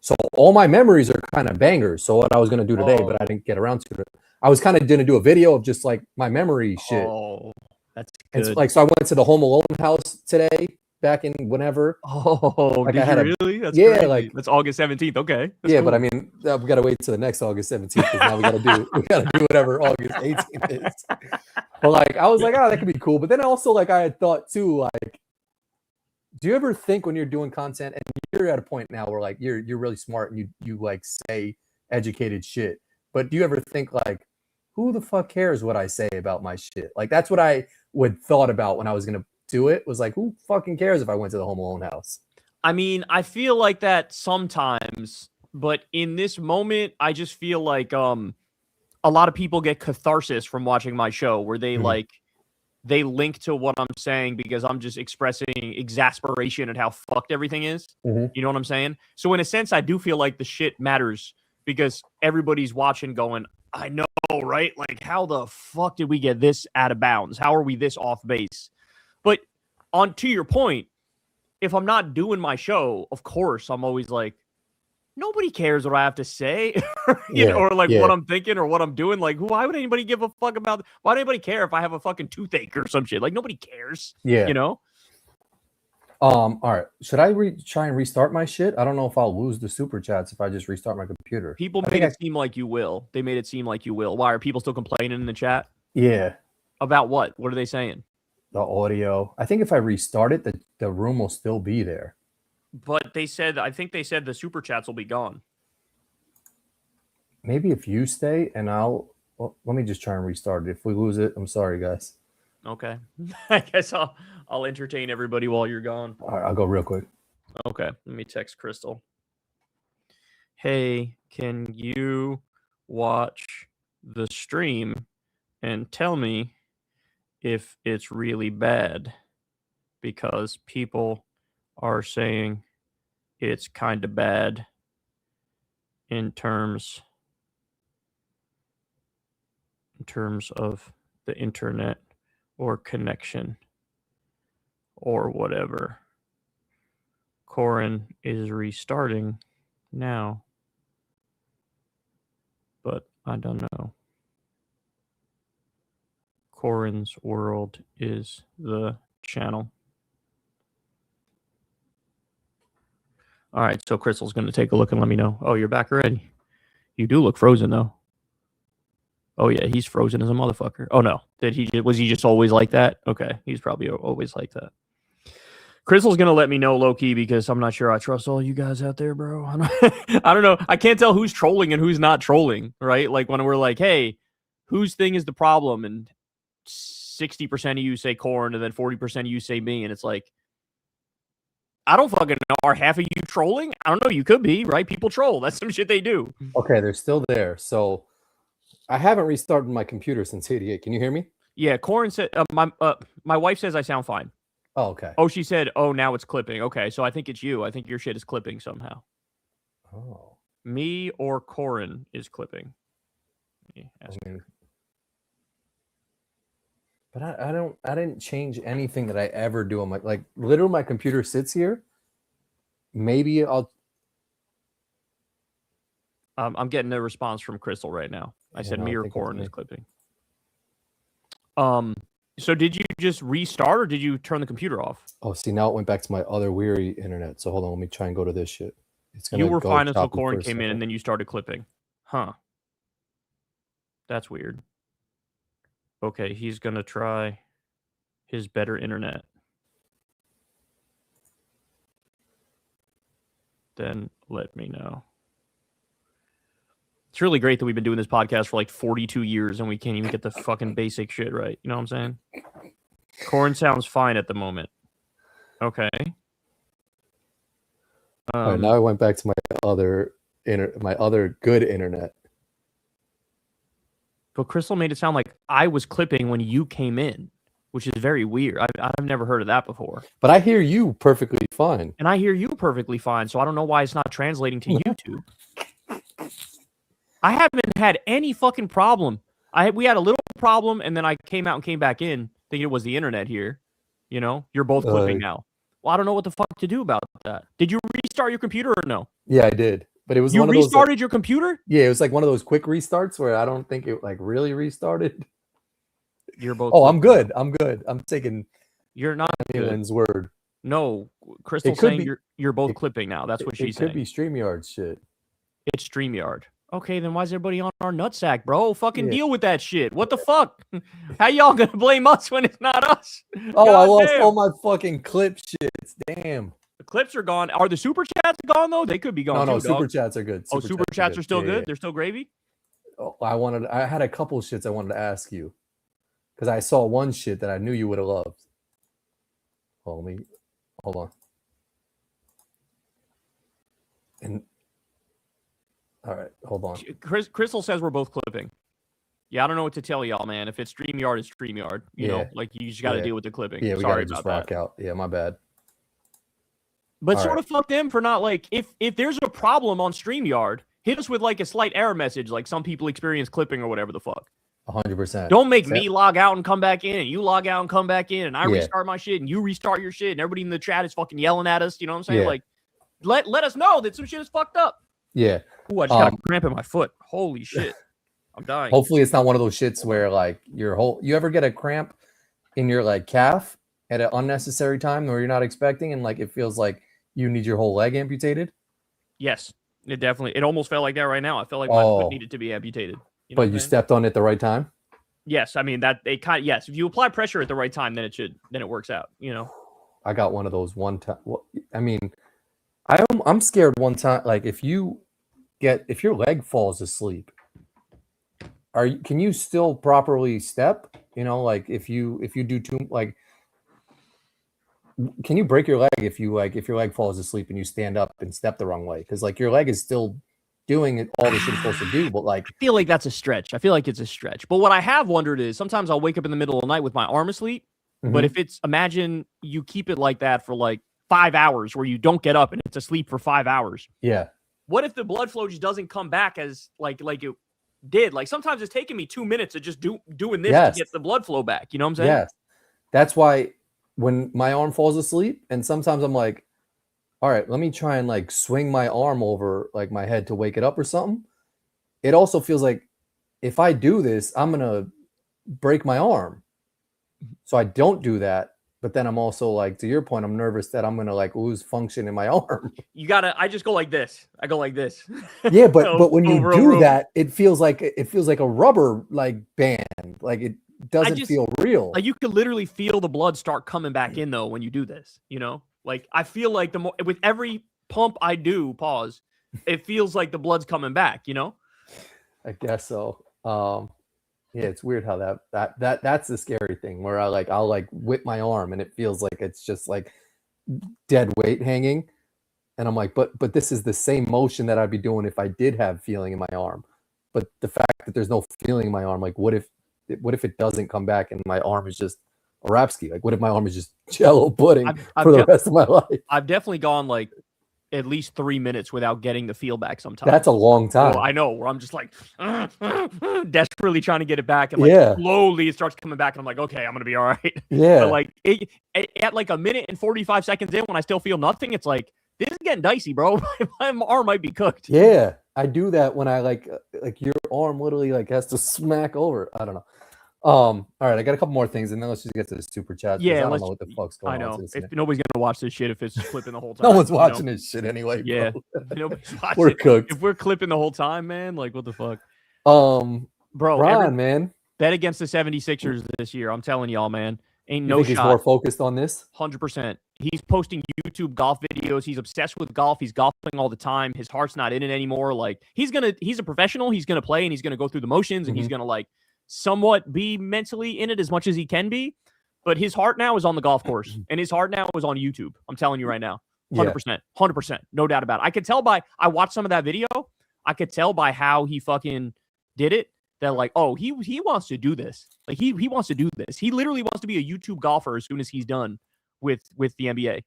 So all my memories are kind of bangers. So what I was gonna do today, but I didn't get around to it. I was kind of gonna do a video of just like my memory shit. Oh, that's good. And like, so I went to the Home Alone house today, back in whenever. Oh, like did you really? That's yeah, crazy. like that's August 17th. Okay. That's yeah, cool. but I mean, we gotta wait till the next August 17th because now we gotta do whatever August 18th is. But like, I was like, oh, that could be cool. But then also, like, I had thought too, like, do you ever think when you're doing content, and you're at a point now where like you're really smart and you like say educated shit, but do you ever think like, who the fuck cares what I say about my shit? Like that's what I would thought about when I was gonna do it, was like, who fucking cares if I went to the Home Alone house? I mean, I feel like that sometimes, but in this moment, I just feel like a lot of people get catharsis from watching my show, where they like they link to what I'm saying because I'm just expressing exasperation at how fucked everything is. You know what I'm saying? So in a sense, I do feel like the shit matters because everybody's watching going, I know, right? Like, how the fuck did we get this out of bounds? How are we this off base? But on to your point, if I'm not doing my show, of course, I'm always like, nobody cares what I have to say, you know, or like what I'm thinking or what I'm doing. Like, why would anybody give a fuck about? Why would anybody care if I have a fucking toothache or some shit? Like, nobody cares. Yeah, you know. All right. Should I try and restart my shit? I don't know if I'll lose the super chats if I just restart my computer. People made it seem like you will. They made it seem like you will. Why are people still complaining in the chat? Yeah. About what? What are they saying? The audio. I think if I restart it, the room will still be there. But I think they said the super chats will be gone. Maybe if you stay and let me just try and restart it. If we lose it, I'm sorry, guys. Okay. I guess I'll entertain everybody while you're gone. All right, I'll go real quick. Okay. Let me text Crystal. Hey, can you watch the stream and tell me if it's really bad? Because people are saying it's kind of bad in terms of the internet or connection or whatever. Corin is restarting now, but I don't know. Corin's World is the channel. All right, so Crystal's going to take a look and let me know. Oh, you're back already. You do look frozen, though. Oh yeah, he's frozen as a motherfucker. Oh no, was he just always like that? Okay, he's probably always like that. Crystal's gonna let me know low key because I'm not sure I trust all you guys out there, bro. I don't know. I can't tell who's trolling and who's not trolling, right? Like when we're like, hey, whose thing is the problem? And 60% of you say Corin, and then 40% of you say me, and it's like, I don't fucking know. Are half of you trolling? I don't know. You could be, right? People troll. That's some shit they do. Okay, they're still there. So I haven't restarted my computer since 88. Can you hear me? Yeah, Corin said, my wife says I sound fine. Oh, okay. Oh, she said, oh, now it's clipping. Okay, so I think it's you. I think your shit is clipping somehow. Oh. Me or Corin is clipping. But I didn't change anything that I ever do on my, like, literally my computer sits here. Maybe I'm getting a response from Crystal right now. I said me or Corin is clipping. So did you just restart or did you turn the computer off? Oh, see, now it went back to my other weary internet. So hold on, let me try and go to this shit. It's gonna you were fine until Corin came in and then you started clipping. Huh. That's weird. Okay, he's gonna try his better internet. Then let me know. It's really great that we've been doing this podcast for like 42 years and we can't even get the fucking basic shit right. You know what I'm saying? Corin sounds fine at the moment. Okay. All right, now I went back to my other good internet. But Crystal made it sound like I was clipping when you came in, which is very weird. I've never heard of that before. But I hear you perfectly fine. And I hear you perfectly fine, so I don't know why it's not translating to YouTube. I haven't had any fucking problem. We had a little problem, and then I came out and came back in, thinking it was the internet here. You know, you're both clipping now. Well, I don't know what the fuck to do about that. Did you restart your computer or no? Yeah, I did. But it was you one of those, restarted your computer? Yeah, it was like one of those quick restarts where I don't think it like really restarted. You're both. Oh, I'm good. I'm good. I'm taking. You're not anyone's word. No, Crystal's saying you're both clipping now. That's what she's saying. It could be StreamYard shit. It's StreamYard. Okay, then why is everybody on our nutsack, bro? Fucking deal with that shit. What the fuck? How y'all gonna blame us when it's not us? Oh, I lost all my fucking clip shits. Damn. The clips are gone. Are the super chats gone though? They could be gone. No, super chats are good. Super chats are still good. They're still gravy. Oh, I had a couple shits I wanted to ask you because I saw one shit that I knew you would have loved. Hold on. And all right, hold on. Crystal says we're both clipping. Yeah, I don't know what to tell y'all, man. If it's StreamYard, it's StreamYard. You know, like you just got to deal with the clipping. Yeah, we got to just rock out. Yeah, my bad. But sort of fuck them for not like if there's a problem on StreamYard, hit us with like a slight error message, like some people experience clipping or whatever the fuck. 100%. Don't make me log out and come back in, and you log out and come back in, and I restart my shit, and you restart your shit, and everybody in the chat is fucking yelling at us. You know what I'm saying? Like, let us know that some shit is fucked up. Yeah. Ooh, I just got a cramp in my foot. Holy shit. I'm dying. Hopefully it's not one of those shits where like you ever get a cramp in your like calf at an unnecessary time where you're not expecting and like it feels like you need your whole leg amputated? Yes. It almost felt like that right now. I felt like my foot needed to be amputated. You know but you stepped on it at the right time? Yes. I mean yes. If you apply pressure at the right time, then it works out, you know. I got one of those one time. Well, I mean, I'm scared one time. Like if your leg falls asleep, can you still properly step? You know, like if you do too like, can you break your leg if your leg falls asleep and you stand up and step the wrong way? Because like your leg is still doing all the shit it's supposed to do, but like I feel like that's a stretch. I feel like it's a stretch. But what I have wondered is sometimes I'll wake up in the middle of the night with my arm asleep. Mm-hmm. But if imagine you keep it like that for like 5 hours where you don't get up and it's asleep for 5 hours. Yeah. What if the blood flow just doesn't come back as like it did? Like sometimes it's taking me 2 minutes of just doing this to get the blood flow back. You know what I'm saying? Yes. That's why when my arm falls asleep and sometimes I'm like, all right, let me try and like swing my arm over like my head to wake it up or something. It also feels like if I do this, I'm going to break my arm. So I don't do that. But then I'm also like, to your point, I'm nervous that I'm gonna like lose function in my arm. I just go like this. I go like this. Yeah, but when you do over. that, it feels like a rubber like band. Like it doesn't feel real. Like you could literally feel the blood start coming back in though when you do this, you know? Like I feel like the more with every pump I do, it feels like the blood's coming back, you know? I guess so. Yeah, it's weird how that's the scary thing where I'll like whip my arm and it feels like it's just like dead weight hanging. And I'm like, but this is the same motion that I'd be doing if I did have feeling in my arm. But the fact that there's no feeling in my arm, like what if it doesn't come back and my arm is just a Rapsky? Like what if my arm is just Jello pudding for the rest of my life? I've definitely gone like at least 3 minutes without getting the feel back sometimes. That's a long time. So I know, where I'm just like desperately trying to get it back, and like slowly it starts coming back, and I'm like, okay, I'm gonna be all right. Yeah. But like at like a minute and 45 seconds in, when I still feel nothing, it's like this is getting dicey, bro. My arm might be cooked. Yeah, I do that when I like your arm literally like has to smack over. I don't know. All right, I got a couple more things, and then let's just get to the super chat. Yeah, I don't know what the fuck's going on. I know. If nobody's gonna watch this shit, if it's flipping the whole time, no one's watching this shit anyway. Bro. Yeah, nobody's watching. We're cooked. If we're clipping the whole time, man, like what the fuck? Bro, Ron, man, bet against the 76ers this year. I'm telling y'all, man, ain't no shot. He's more focused on this. 100%. He's posting YouTube golf videos. He's obsessed with golf. He's golfing all the time. His heart's not in it anymore. Like he's a professional. He's gonna play and he's gonna go through the motions and he's gonna like somewhat be mentally in it as much as he can be, but his heart now is on the golf course and his heart now is on YouTube. I'm telling you right now, 100%, no doubt about it. I could tell I watched some of that video. I could tell by how he fucking did it that like, oh, he wants to do this. Like he wants to do this. He literally wants to be a YouTube golfer as soon as he's done with the NBA.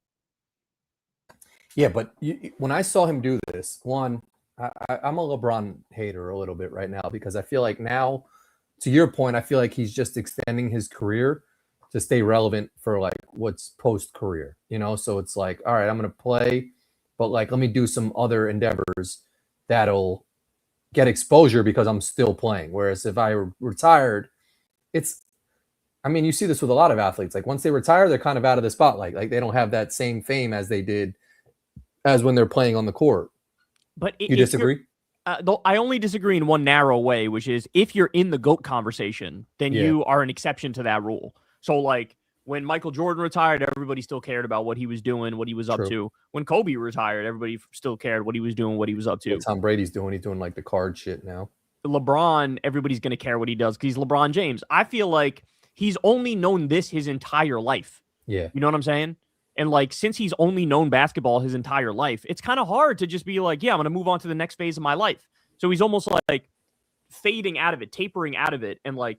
Yeah, but when I saw him do this, I'm a LeBron hater a little bit right now because I feel like now, to your point, I feel like he's just extending his career to stay relevant for like what's post-career, you know? So it's like, all right, I'm going to play, but like, let me do some other endeavors that'll get exposure because I'm still playing. Whereas if I retired, you see this with a lot of athletes. Like once they retire, they're kind of out of the spotlight. Like they don't have that same fame as they did as when they're playing on the court. But you disagree? I only disagree in one narrow way, which is if you're in the GOAT conversation, then you are an exception to that rule. So like when Michael Jordan retired, everybody still cared about what he was doing, what he was up to. When Kobe retired, everybody still cared what he was doing, what he was up to. What Tom Brady's doing, he's doing like the card shit now. LeBron, everybody's going to care what he does because he's LeBron James. I feel like he's only known this his entire life. Yeah. You know what I'm saying? And like, since he's only known basketball his entire life, it's kind of hard to just be like, yeah, I'm going to move on to the next phase of my life. So he's almost like fading out of it, tapering out of it. And like,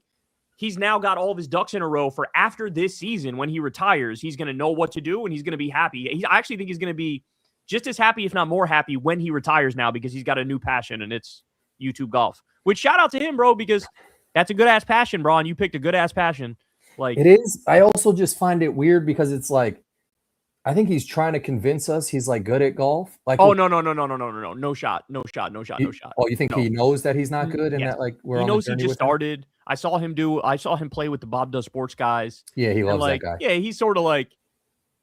he's now got all of his ducks in a row for after this season. When he retires, he's going to know what to do and he's going to be happy. I actually think he's going to be just as happy, if not more happy, when he retires now because he's got a new passion and it's YouTube golf. Which shout out to him, bro, because that's a good ass passion, bro. And you picked a good ass passion. Like it is. I also just find it weird because it's like, I think he's trying to convince us he's like good at golf. Like, oh no shot. Oh, you think he knows that he's not good and that like he knows he just started. I saw him play with the Bob Does Sports guys. Yeah, he loves like, that guy. Yeah, he's sort of like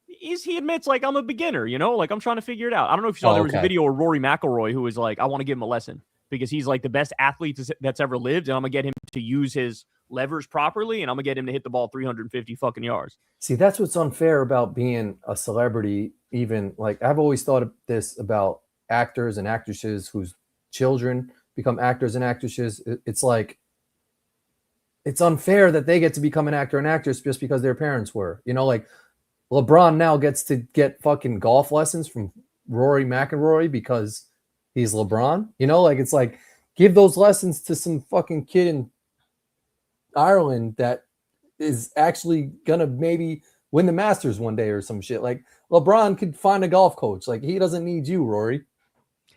he admits like I'm a beginner, you know, like I'm trying to figure it out. I don't know if you saw there was a video of Rory McIlroy who was like, I want to give him a lesson because he's like the best athlete that's ever lived, and I'm gonna get him to use his levers properly, and I'm gonna get him to hit the ball 350 fucking yards. See, that's what's unfair about being a celebrity. Even like I've always thought of this about actors and actresses whose children become actors and actresses. It's like it's unfair that they get to become an actor and actress just because their parents were. You know, like LeBron now gets to get fucking golf lessons from Rory McIlroy because he's LeBron. You know, like it's like give those lessons to some fucking kid in Ireland that is actually gonna maybe win the Masters one day or some shit. Like LeBron could find a golf coach. Like he doesn't need you, Rory.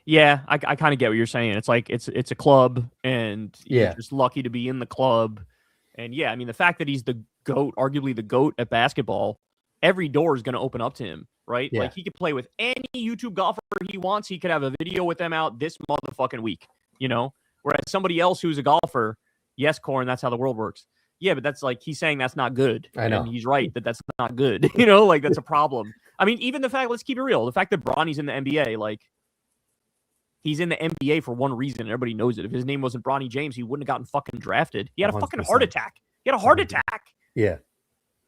Yeah, I kind of get what you're saying. It's like it's a club, and you're just lucky to be in the club. And yeah, I mean the fact that he's the GOAT, arguably the GOAT at basketball, every door is going to open up to him, right? Yeah. Like he could play with any YouTube golfer he wants. He could have a video with them out this motherfucking week, you know. Whereas somebody else who's a golfer, yes, Corin, that's how the world works. yeah, but that's like he's saying that's not good. I know. And he's right that that's not good. You know, like that's a problem. I mean, even the fact, let's keep it real. The fact that Bronny's in the NBA, like he's in the NBA for one reason. Everybody knows it. If his name wasn't Bronny James, he wouldn't have gotten fucking drafted. He had a fucking heart attack. He had a heart attack. Yeah.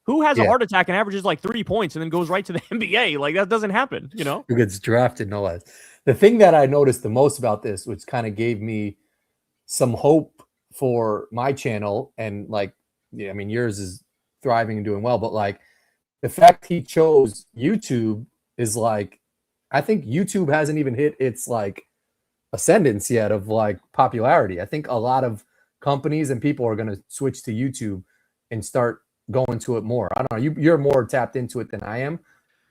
Who has a heart attack and averages like 3 points and then goes right to the NBA? Like that doesn't happen, you know? Who gets drafted, no less. The thing that I noticed the most about this, which kind of gave me some hope for my channel, and like, yeah, I mean, yours is thriving and doing well, but like the fact he chose YouTube is like, I think YouTube hasn't even hit its like ascendance yet of like popularity. I think a lot of companies and people are going to switch to YouTube and start going to it more. I don't know. You're more tapped into it than I am,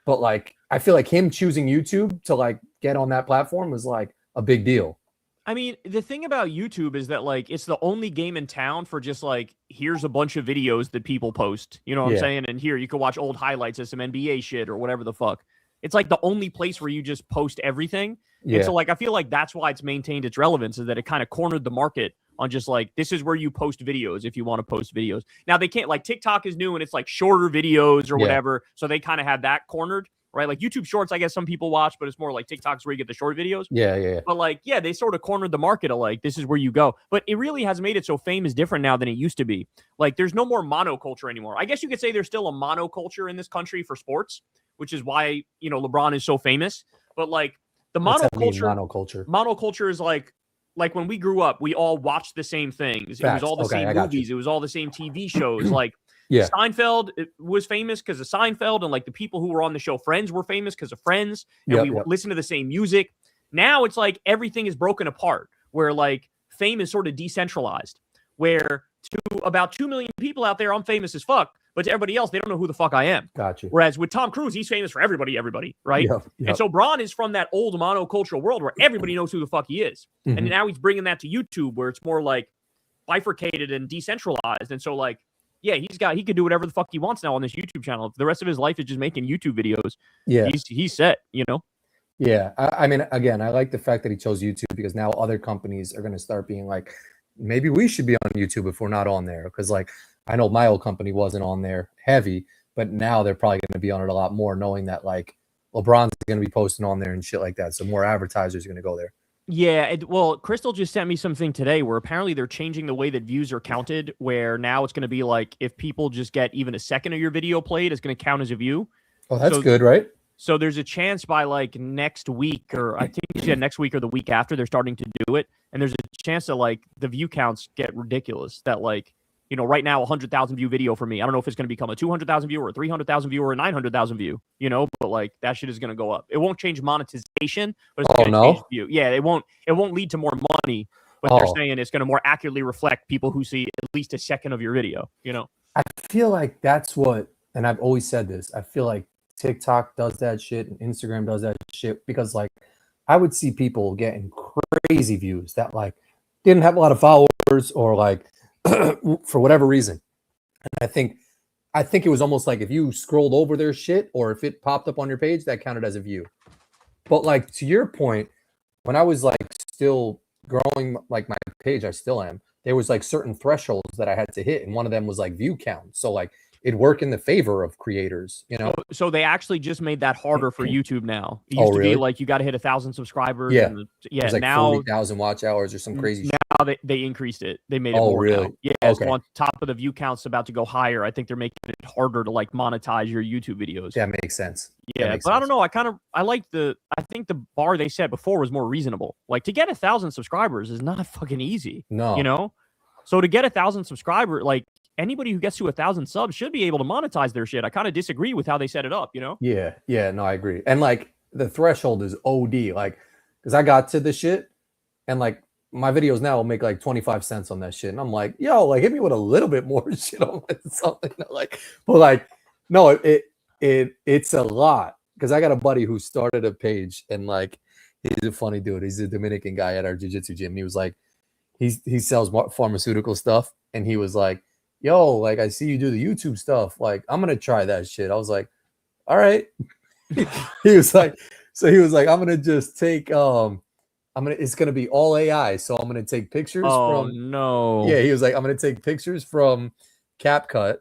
but like, I feel like him choosing YouTube to like get on that platform was like a big deal. I mean, the thing about YouTube is that like it's the only game in town for just like here's a bunch of videos that people post. You know what I'm saying? And here you can watch old highlights of some NBA shit or whatever the fuck. It's like the only place where you just post everything. Yeah. And so like I feel like that's why it's maintained its relevance, is that it kind of cornered the market on just like this is where you post videos if you want to post videos. Now they can't, like TikTok is new and it's like shorter videos or whatever. So they kind of have that cornered. Right, like YouTube Shorts, I guess some people watch, but it's more like TikToks where you get the short videos. Yeah. But like, yeah, they sort of cornered the market of like, this is where you go. But it really has made it so fame is different now than it used to be. Like, there's no more monoculture anymore. I guess you could say there's still a monoculture in this country for sports, which is why, you know, LeBron is so famous. But like the monoculture is like when we grew up, we all watched the same things. It was all the same movies. It was all the same TV shows. Like, yeah. Seinfeld was famous because of Seinfeld, and like the people who were on the show Friends were famous because of Friends, and we listened to the same music. Now it's like everything is broken apart, where like fame is sort of decentralized, where to about 2 million people out there, I'm famous as fuck, but to everybody else, they don't know who the fuck I am. Gotcha. Whereas with Tom Cruise, he's famous for everybody, right? Yep. And so Bron is from that old monocultural world where everybody knows who the fuck he is. Mm-hmm. And now he's bringing that to YouTube, where it's more like bifurcated and decentralized. And so like, yeah, he could do whatever the fuck he wants now on this YouTube channel. If the rest of his life is just making YouTube videos, he's set, you know? Yeah. I mean, again, I like the fact that he chose YouTube, because now other companies are going to start being like, maybe we should be on YouTube if we're not on there. Because like, I know my old company wasn't on there heavy, but now they're probably going to be on it a lot more, knowing that like LeBron's going to be posting on there and shit like that. So more advertisers are going to go there. Yeah, well, Crystal just sent me something today where apparently they're changing the way that views are counted, where now it's going to be like if people just get even a second of your video played, it's going to count as a view. Oh, that's good, right? So there's a chance by like next week, or I think next week or the week after, they're starting to do it. And there's a chance that like the view counts get ridiculous. That like, you know, right now, 100,000 view video for me, I don't know if it's going to become a 200,000 view or a 300,000 view or a 900,000 view, you know, but like that shit is going to go up. It won't change monetization, but it's going to change view. Yeah, it won't lead to more money, but they're saying it's going to more accurately reflect people who see at least a second of your video, you know? I feel like that's what, and I've always said this, I feel like TikTok does that shit and Instagram does that shit, because like I would see people getting crazy views that like didn't have a lot of followers, or like, for whatever reason. And I think it was almost like if you scrolled over their shit, or if it popped up on your page, that counted as a view. But like, to your point, when I was like still growing like my page, I still am, there was like certain thresholds that I had to hit, and one of them was like view count. So like it'd work in the favor of creators, you know? So they actually just made that harder for YouTube now. It used to be like you got to hit 1,000 subscribers. Yeah. And like now 40,000 watch hours or some crazy shit. Now they increased it. They made it more. Really? Now. Yeah. So on top of the view counts about to go higher, I think they're making it harder to like monetize your YouTube videos. That makes sense. Yeah. But I don't know. I think the bar they set before was more reasonable. Like to get 1,000 subscribers is not fucking easy. No. You know? So to get 1,000 subscribers, like anybody who gets to 1,000 subs should be able to monetize their shit. I kind of disagree with how they set it up, you know? Yeah, no, I agree. And like the threshold is OD, like, because I got to the shit, and like my videos now will make like 25 cents on that shit, and I'm like, yo, like hit me with a little bit more shit on something, like, but like, no, it's a lot, because I got a buddy who started a page, and like he's a funny dude. He's a Dominican guy at our jiu-jitsu gym, and he was like, he sells pharmaceutical stuff, and he was like, yo, like I see you do the YouTube stuff, like I'm gonna try that shit. I was like, all right. he was like, I'm gonna just take it's gonna be all AI, so I'm gonna take pictures from no. Yeah, he was like, I'm gonna take pictures from CapCut,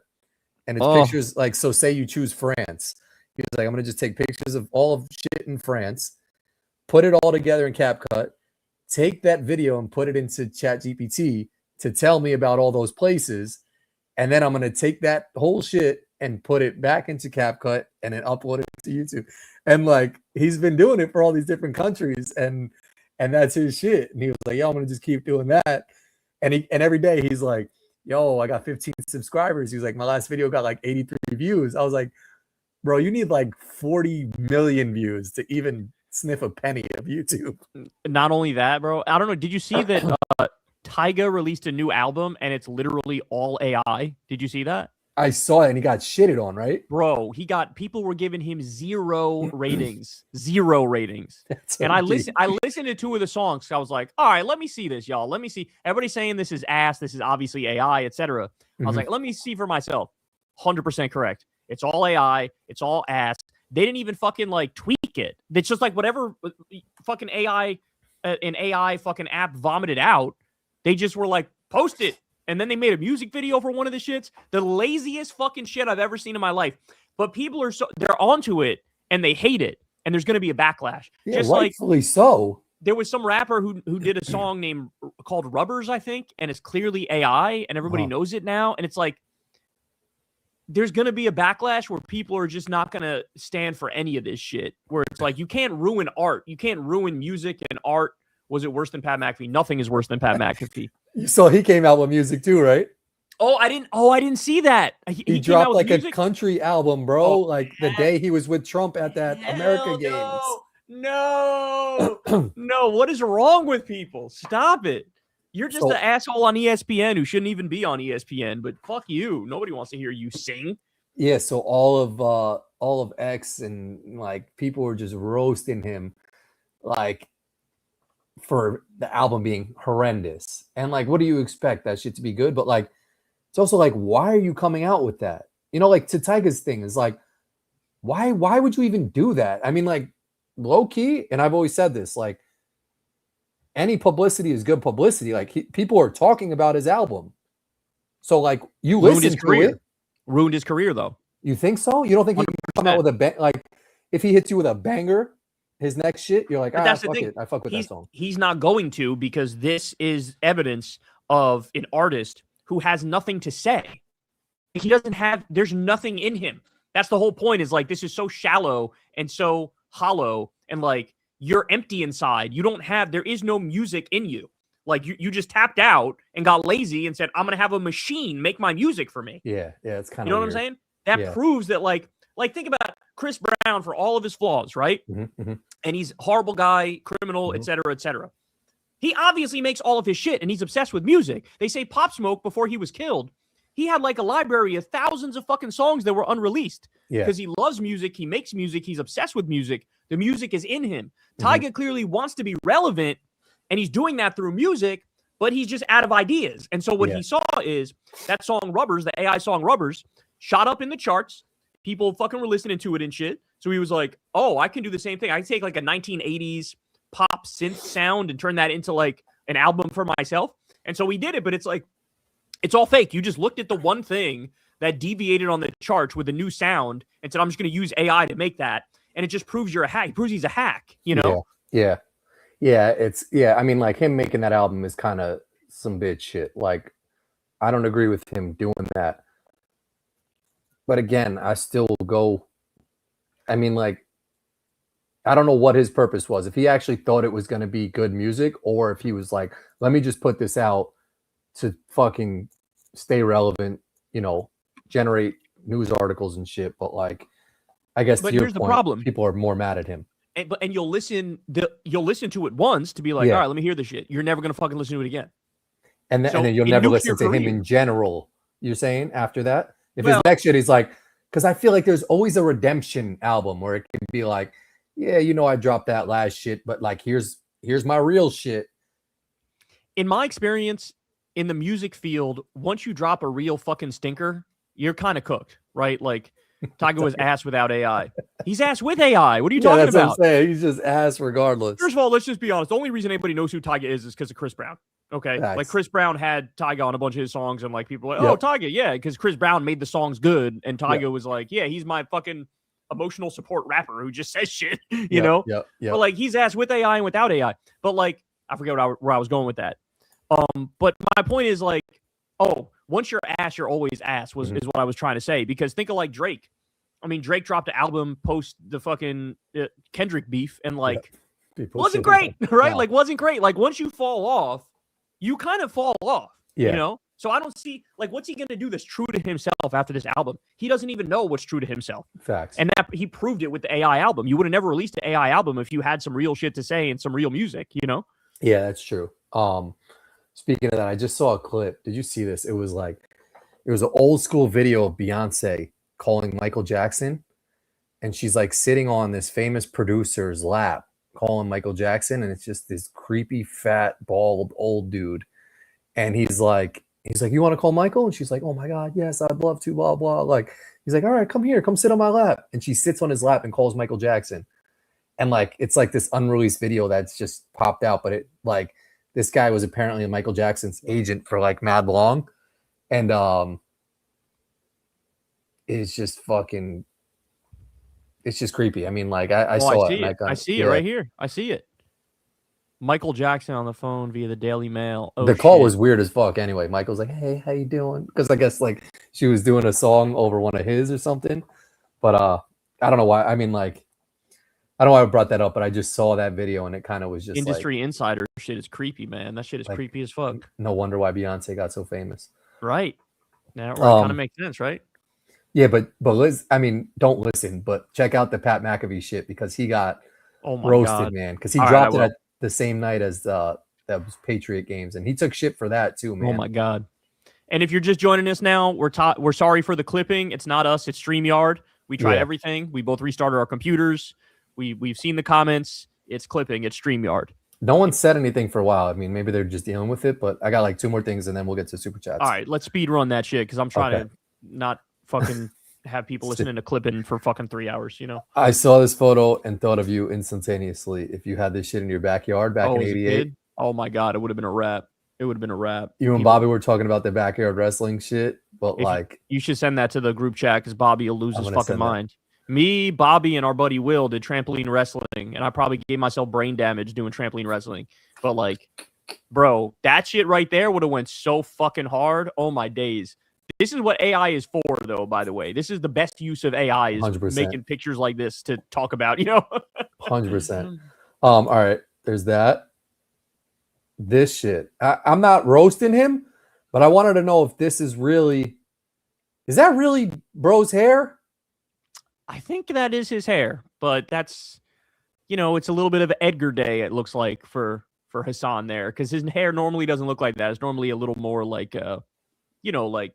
and it's pictures like, so say you choose France. He was like, I'm gonna just take pictures of all of shit in France, put it all together in CapCut, take that video and put it into ChatGPT to tell me about all those places, and then I'm gonna take that whole shit and put it back into CapCut and then upload it to YouTube. And like, he's been doing it for all these different countries, and that's his shit. And he was like, yo, I'm gonna just keep doing that. And every day he's like, yo, I got 15 subscribers. He was like, my last video got like 83 views. I was like, bro, you need like 40 million views to even sniff a penny of YouTube. Not only that, bro. I don't know. Did you see that Tyga released a new album and it's literally all AI? Did you see that? I saw it, and he got shitted on, right? Bro, people were giving him 0 ratings. 0 ratings. So and I listened to 2 of the songs. I was like, all right, let me see this, y'all. Let me see. Everybody's saying this is ass. This is obviously AI, etc. I was like, let me see for myself. 100% correct. It's all AI. It's all ass. They didn't even fucking like tweak it. It's just like whatever fucking AI, an AI fucking app vomited out. They just were like, post it. And then they made a music video for one of the shits. The laziest fucking shit I've ever seen in my life. But people are they're onto it and they hate it. And there's going to be a backlash. Yeah, just rightfully like, so. There was some rapper who did a song called Rubbers, I think. And it's clearly AI and everybody knows it now. And it's like, there's going to be a backlash where people are just not going to stand for any of this shit. Where it's like, you can't ruin art. You can't ruin music and art. Was it worse than Pat McAfee? Nothing is worse than Pat McAfee. So he came out with music too, right? I didn't see that. He dropped like music? A country album, bro. Like the day he was with Trump at that America Games. No. No, what is wrong with people? Stop it. You're just an asshole on ESPN who shouldn't even be on ESPN, but fuck you. Nobody wants to hear you sing. Yeah, so all of X and like people were just roasting him like for the album being horrendous. And like, what do you expect? That shit to be good? But like, it's also like, why are you coming out with that? You know, like to Tyga's thing is like, why would you even do that? I mean, like low key, and I've always said this, like any publicity is good publicity. Like people are talking about his album. So like you listen to it. Ruined his career though. You think so? You don't think he can come out with like if he hits you with a banger, his next shit, you're like, that's the thing. I fuck with that song. He's not going to, because this is evidence of an artist who has nothing to say. He doesn't have, there's nothing in him. That's the whole point, is like, this is so shallow and so hollow, and like, you're empty inside. You don't have, there is no music in you. Like you just tapped out and got lazy and said, I'm going to have a machine make my music for me. Yeah. It's kind of, you know what I'm saying? That proves that like think about Chris Brown for all of his flaws, right? Mm-hmm. And he's a horrible guy, criminal, et cetera, et cetera. He obviously makes all of his shit, and he's obsessed with music. They say Pop Smoke, before he was killed, he had like a library of thousands of fucking songs that were unreleased. Yeah. Because he loves music, he makes music, he's obsessed with music. The music is in him. Tyga clearly wants to be relevant, and he's doing that through music, but he's just out of ideas. And so what he saw is that song Rubbers, the AI song Rubbers, shot up in the charts. People fucking were listening to it and shit. So he was like, oh, I can do the same thing. I can take like a 1980s pop synth sound and turn that into like an album for myself. And so we did it, but it's like, it's all fake. You just looked at the one thing that deviated on the charts with a new sound and said, I'm just going to use AI to make that. And it just proves you're a hack. It proves he's a hack, you know? Yeah. I mean, like him making that album is kind of some bitch shit. Like, I don't agree with him doing that. But again, I still go, I mean, like, I don't know what his purpose was. If he actually thought it was going to be good music, or if he was like, let me just put this out to fucking stay relevant, you know, generate news articles and shit. But like, I guess but to your here's point, the problem. People are more mad at him. And you'll listen to it once to be like, all right, let me hear this shit. You're never going to fucking listen to it again. And then you'll never listen to him in general. You're saying after that? If his next shit is like, because I feel like there's always a redemption album where it can be like, yeah, you know, I dropped that last shit, but like, here's my real shit. In my experience in the music field, once you drop a real fucking stinker, you're kind of cooked, right? Like, Tyga was ass without AI. He's ass with AI. What are you Yeah, talking that's about? what I'm saying. He's just ass regardless. First of all, let's just be honest. The only reason anybody knows who Tyga is because of Chris Brown. Okay, Facts. like Chris Brown had Tyga on a bunch of his songs, and like people were like, oh, Tyga, yeah, because Chris Brown made the songs good, and Tyga was like, yeah, he's my fucking emotional support rapper who just says shit, you know? Yeah. But like he's ass with AI and without AI. But like I forget where I was going with that. But my point is like, once you're ass, you're always ass is what I was trying to say. Because think of like Drake. I mean, Drake dropped an album post the fucking Kendrick beef, and like wasn't great, right? No. Like wasn't great. Like once you fall off, you kind of fall off, you know? So I don't see, like, what's he going to do that's true to himself after this album? He doesn't even know what's true to himself. Facts. And that he proved it with the AI album. You would have never released an AI album if you had some real shit to say and some real music, you know? Yeah, that's true. Speaking of that, I just saw a clip. Did you see this? It was an old school video of Beyonce calling Michael Jackson. And she's like sitting on this famous producer's lap calling Michael Jackson. And it's just this creepy, fat, bald, old dude. And he's like, you want to call Michael? And she's like, oh my God, yes, I'd love to, blah, blah. Like, he's like, all right, come here, come sit on my lap. And she sits on his lap and calls Michael Jackson. And like, it's like this unreleased video that's just popped out. But it like, this guy was apparently Michael Jackson's agent for like mad long. And it's just fucking, it's just creepy. I mean, like I saw it. I see it right here. I see it. Michael Jackson on the phone via the Daily Mail. The call was weird as fuck. Anyway, Michael's like, "Hey, how you doing?" Because I guess like she was doing a song over one of his or something. But I don't know why. I mean, like, I don't know why I brought that up, but I just saw that video and it kind of was just industry insider shit is creepy, man. That shit is like, creepy as fuck. No wonder why Beyonce got so famous. Right. Now it kind of makes sense, right? Yeah, but Liz, I mean, don't listen, but check out the Pat McAfee shit because he got roasted, man. Because he dropped it at the same night as that was Patriot games, and he took shit for that too, man. Oh my God. And if you're just joining us now, we're sorry for the clipping. It's not us, it's StreamYard. We tried everything. We both restarted our computers. We've seen the comments. It's clipping. It's StreamYard. No one said anything for a while. I mean, maybe they're just dealing with it, but I got like 2 more things and then we'll get to super chats. All right, let's speed run that shit because I'm trying to not fucking have people listening to clipping for fucking 3 hours, you know? I saw this photo and thought of you instantaneously. If you had this shit in your backyard back in '88. Oh my God, it would have been a wrap. It would have been a wrap. You and Bobby were talking about the backyard wrestling shit, but like... You should send that to the group chat because Bobby will lose his fucking mind. Me, Bobby, and our buddy Will did trampoline wrestling, and I probably gave myself brain damage doing trampoline wrestling. But like, bro, that shit right there would have went so fucking hard. Oh my days. This is what AI is for, though, by the way. This is the best use of AI is 100%. Making pictures like this to talk about, you know? 100%. All right, there's that. This shit. I'm not roasting him, but I wanted to know if this is really... Is that really bro's hair? I think that is his hair, but that's, you know, it's a little bit of Edgar Day, it looks like, for Hassan there, because his hair normally doesn't look like that. It's normally a little more like, you know, like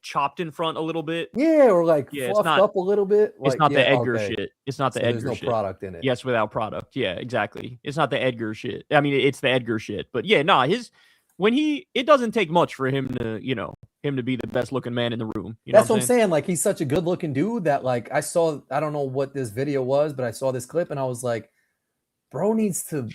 chopped in front a little bit. Yeah, or like fluffed up a little bit. It's not the Edgar shit. It's not the Edgar shit. There's no product in it. Yes, without product. Yeah, exactly. It's not the Edgar shit. I mean, it's the Edgar shit. But yeah, it doesn't take much for him to, you know, him to be the best looking man in the room. You know That's what I'm saying. Like, he's such a good looking dude that like I don't know what this video was, but I saw this clip and I was like, bro needs to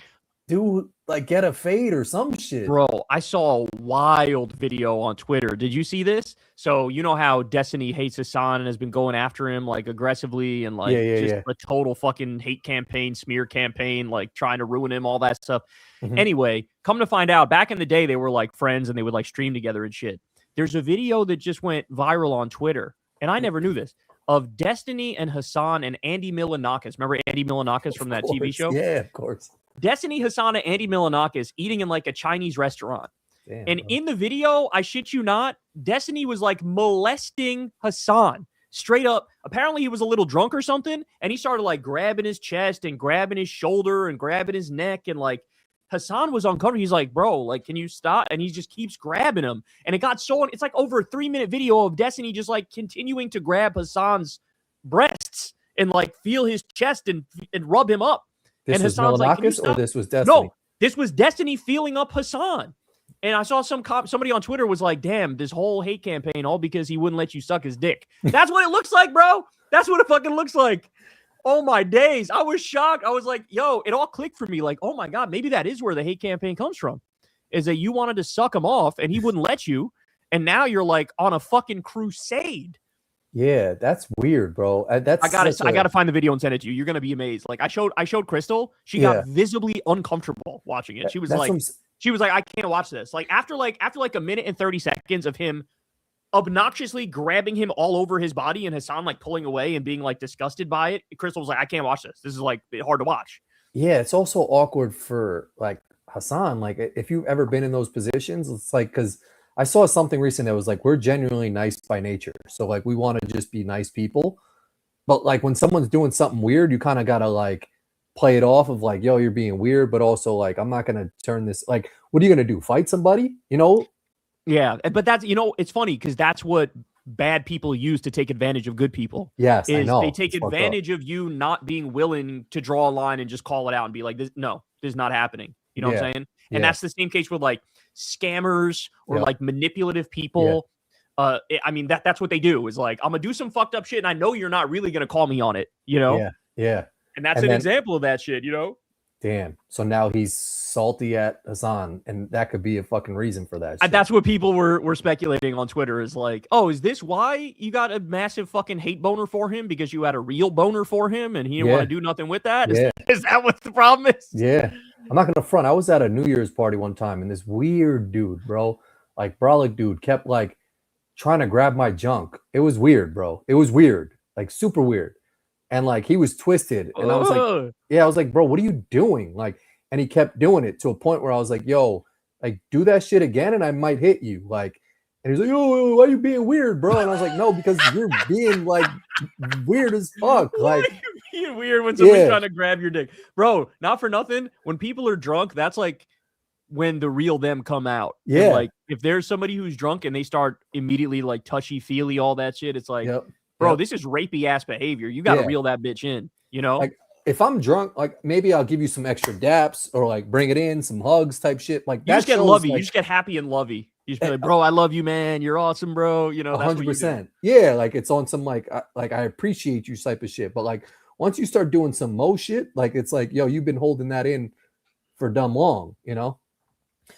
get a fade or some shit. Bro, I saw a wild video on Twitter. Did you see this? So you know how Destiny hates Hassan and has been going after him like aggressively and like a total fucking hate campaign, smear campaign, like trying to ruin him, all that stuff. Mm-hmm. Anyway, come to find out, back in the day they were like friends and they would like stream together and shit. There's a video that just went viral on Twitter, and I never knew this, of Destiny and Hassan and Andy Milonakis. Remember Andy Milonakis from that TV show? Yeah, of course. Destiny, Hassan, and Andy Milonakis eating in like a Chinese restaurant. Damn, and in the video, I shit you not, Destiny was like molesting Hassan. Straight up. Apparently he was a little drunk or something, and he started like grabbing his chest and grabbing his shoulder and grabbing his neck, and like Hassan was uncomfortable. He's like, bro, like, can you stop? And he just keeps grabbing him. And it got so, it's like over a 3-minute video of Destiny just like continuing to grab Hassan's breasts and like feel his chest and rub him up. This and was Hassan's Milonakis, like, or this was Destiny? No, this was Destiny feeling up Hassan. And I saw somebody on Twitter was like, damn, this whole hate campaign, all because he wouldn't let you suck his dick. That's what it looks like, bro. That's what it fucking looks like. Oh my days. I was shocked. I was like, yo, it all clicked for me. Like, oh my God, maybe that is where the hate campaign comes from. Is that you wanted to suck him off and he wouldn't let you. And now you're like on a fucking crusade. Yeah, that's weird, bro. I gotta find the video and send it to you. You're gonna be amazed. Like I showed Crystal. She got visibly uncomfortable watching it. She was like, I can't watch this. Like after a minute and 30 seconds of him obnoxiously grabbing him all over his body and Hassan like pulling away and being like disgusted by it, Crystal was like, I can't watch this. This is like hard to watch. Yeah, it's also awkward for like Hassan. Like if you've ever been in those positions, it's like because I saw something recent that was like, we're genuinely nice by nature. So like we want to just be nice people. But like when someone's doing something weird, you kind of gotta like play it off of like, yo, you're being weird, but also like, I'm not gonna turn this like, what are you gonna do? Fight somebody? You know? Yeah, but that's, you know, it's funny because that's what bad people use to take advantage of good people. Yes, I know. They take advantage of you not being willing to draw a line and just call it out and be like, this is not happening. You know what I'm saying? And that's the same case with like scammers or like manipulative people. I mean, that's what they do is like, I'm gonna do some fucked up shit and I know you're not really gonna call me on it, you know? Yeah. And that's an example of that shit, you know? Damn. So now he's salty at Hassan, and that could be a fucking reason for that shit. That's what people were speculating on Twitter is like, oh, is this why you got a massive fucking hate boner for him? Because you had a real boner for him and he didn't want to do nothing with that? Is that what the problem is? Yeah. I'm not gonna front. I was at a New Year's party one time, and this weird dude, bro, like brolic dude, kept like trying to grab my junk. It was weird, bro. It was weird, like super weird. And like he was twisted, and I was like, bro, what are you doing? Like, and he kept doing it to a point where I was like, yo, like do that shit again, and I might hit you. Like, and he's like, oh, why are you being weird, bro? And I was like, no, because you're being like weird as fuck. Like, why are you being weird when somebody's trying to grab your dick, bro? Not for nothing. When people are drunk, that's like when the real them come out. Yeah. And like if there's somebody who's drunk and they start immediately like touchy feely, all that shit, it's like. Bro, this is rapey ass behavior. You got to reel that bitch in, you know? Like if I'm drunk, like maybe I'll give you some extra daps or like bring it in, some hugs type shit. Like you just get lovey. Like, you just get happy and lovey. You just be like, bro, I love you, man. You're awesome, bro. You know, that's 100%. Yeah, like it's on some like I appreciate you type of shit. But like once you start doing some mo shit, like it's like, yo, you've been holding that in for dumb long, you know?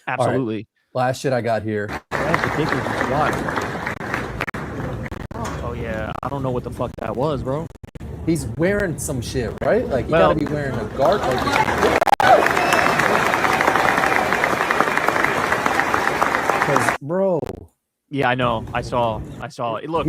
Absolutely. Right. Last shit I got here. I don't know what the fuck that was, bro. He's wearing some shit, right? Like, you gotta be wearing a guard. Because, bro. Yeah, I know. I saw it. Look.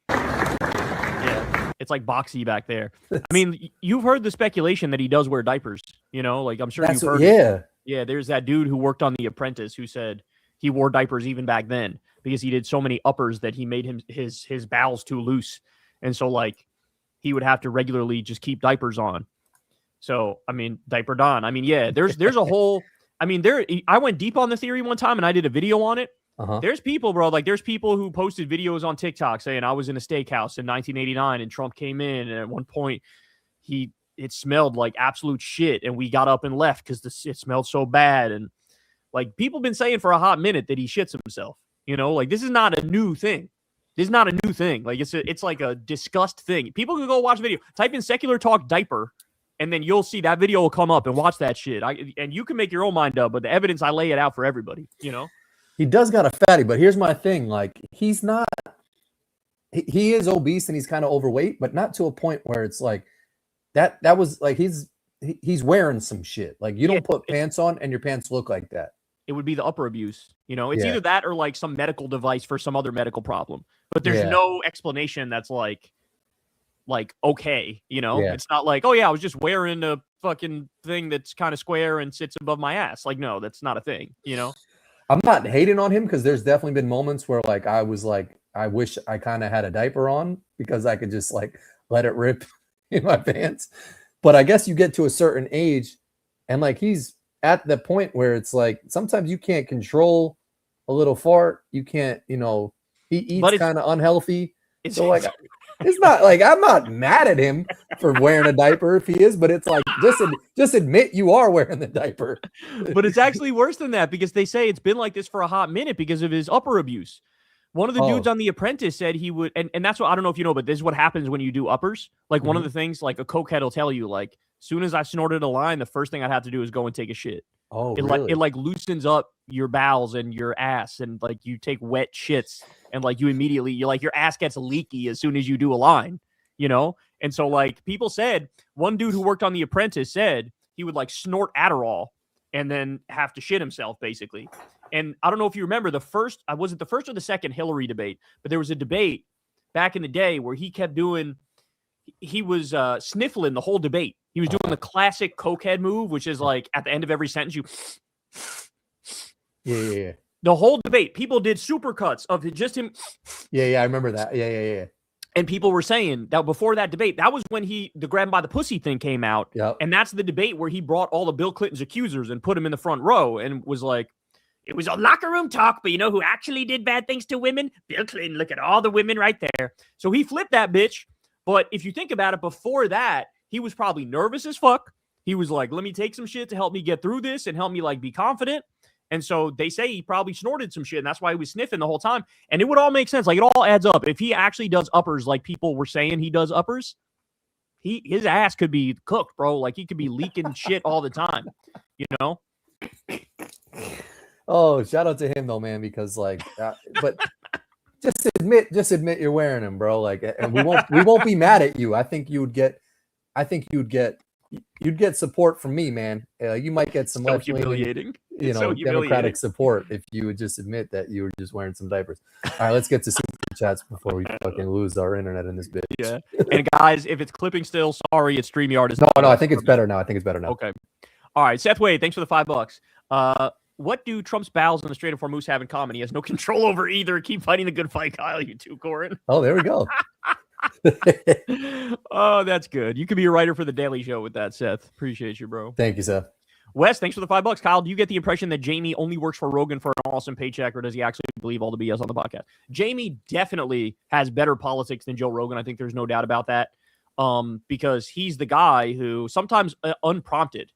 Yeah, it's like boxy back there. I mean, you've heard the speculation that he does wear diapers, you know? Like, I'm sure you've heard it. Yeah, there's that dude who worked on The Apprentice who said he wore diapers even back then because he did so many uppers that he made his bowels too loose. And so like he would have to regularly just keep diapers on. So, I mean, diaper don. I mean, yeah, there's a whole, I mean, I went deep on the theory one time and I did a video on it. There's people, bro, like there's people who posted videos on TikTok saying I was in a steakhouse in 1989 and Trump came in. And at one point it smelled like absolute shit. And we got up and left because it smelled so bad. And like people been saying for a hot minute that he shits himself. You know, like this is not a new thing. This is not a new thing. Like it's like a disgust thing. People can go watch the video. Type in secular talk diaper, and then you'll see that video will come up and watch that shit. And you can make your own mind up, but the evidence I lay it out for everybody. You know, he does got a fatty, but here's my thing: like he's not. He is obese and he's kind of overweight, but not to a point where it's like that. That was like he's wearing some shit. Like you don't put pants on and your pants look like that. It would be the upper abuse. You know, it's either that or like some medical device for some other medical problem. But there's no explanation that's like okay, you know? It's not like, oh yeah, I was just wearing a fucking thing that's kind of square and sits above my ass. Like, no, that's not a thing, you know? I'm not hating on him because there's definitely been moments where like I was like, I wish I kind of had a diaper on because I could just like let it rip in my pants. But I guess you get to a certain age and like he's at the point where it's like sometimes you can't control a little fart. You can't, you know, he eats kind of unhealthy. So like It's not like I'm not mad at him for wearing a diaper if he is, but it's like just admit you are wearing the diaper. But it's actually worse than that because they say it's been like this for a hot minute because of his upper abuse. One of the dudes on The Apprentice said he would, and that's what, I don't know if you know, but this is what happens when you do uppers. Like one of the things, like a cokehead will tell you, like, soon as I snorted a line, the first thing I'd have to do is go and take a shit. Oh, really? It like loosens up your bowels and your ass, and like you take wet shits, and like you're like your ass gets leaky as soon as you do a line, you know? And so like people said, one dude who worked on The Apprentice said he would like snort Adderall and then have to shit himself basically. And I don't know if you remember was it the first or the second Hillary debate, but there was a debate back in the day where he was sniffling the whole debate. He was doing the classic cokehead move, which is like at the end of every sentence, you. Yeah. The whole debate, people did supercuts of just him. Yeah, I remember that. Yeah. And people were saying that before that debate, that was when the grab by the pussy thing came out. Yep. And that's the debate where he brought all of Bill Clinton's accusers and put them in the front row and was like, it was a locker room talk, but you know who actually did bad things to women? Bill Clinton. Look at all the women right there. So he flipped that bitch. But if you think about it, before that, he was probably nervous as fuck. He was like, let me take some shit to help me get through this and help me like be confident. And so they say he probably snorted some shit, and that's why he was sniffing the whole time. And it would all make sense. Like, it all adds up. If he actually does uppers like people were saying he does uppers, his ass could be cooked, bro. Like, he could be leaking shit all the time, you know? Oh, shout out to him, though, man, because, like, but just admit you're wearing them, bro. Like, and we won't be mad at you. I think you'd get support from me, man. You might get some humiliating. Democratic support if you would just admit that you were just wearing some diapers. All right, let's get to super chats before we fucking lose our internet in this bitch. Yeah. And guys, if it's clipping still, sorry, it's StreamYard. No, I think it's better now. Okay. All right, Seth Wade, thanks for the $5. What do Trump's bowels and the Strait of Hormuz have in common? He has no control over either. Keep fighting the good fight, Kyle. You too, Corin. Oh, there we go. Oh, that's good. You could be a writer for The Daily Show with that, Seth. Appreciate you, bro. Thank you, Seth. Wes, thanks for the $5. Kyle, do you get the impression that Jamie only works for Rogan for an awesome paycheck, or does he actually believe all the BS on the podcast? Jamie definitely has better politics than Joe Rogan. I think there's no doubt about that. Because he's the guy who sometimes unprompted,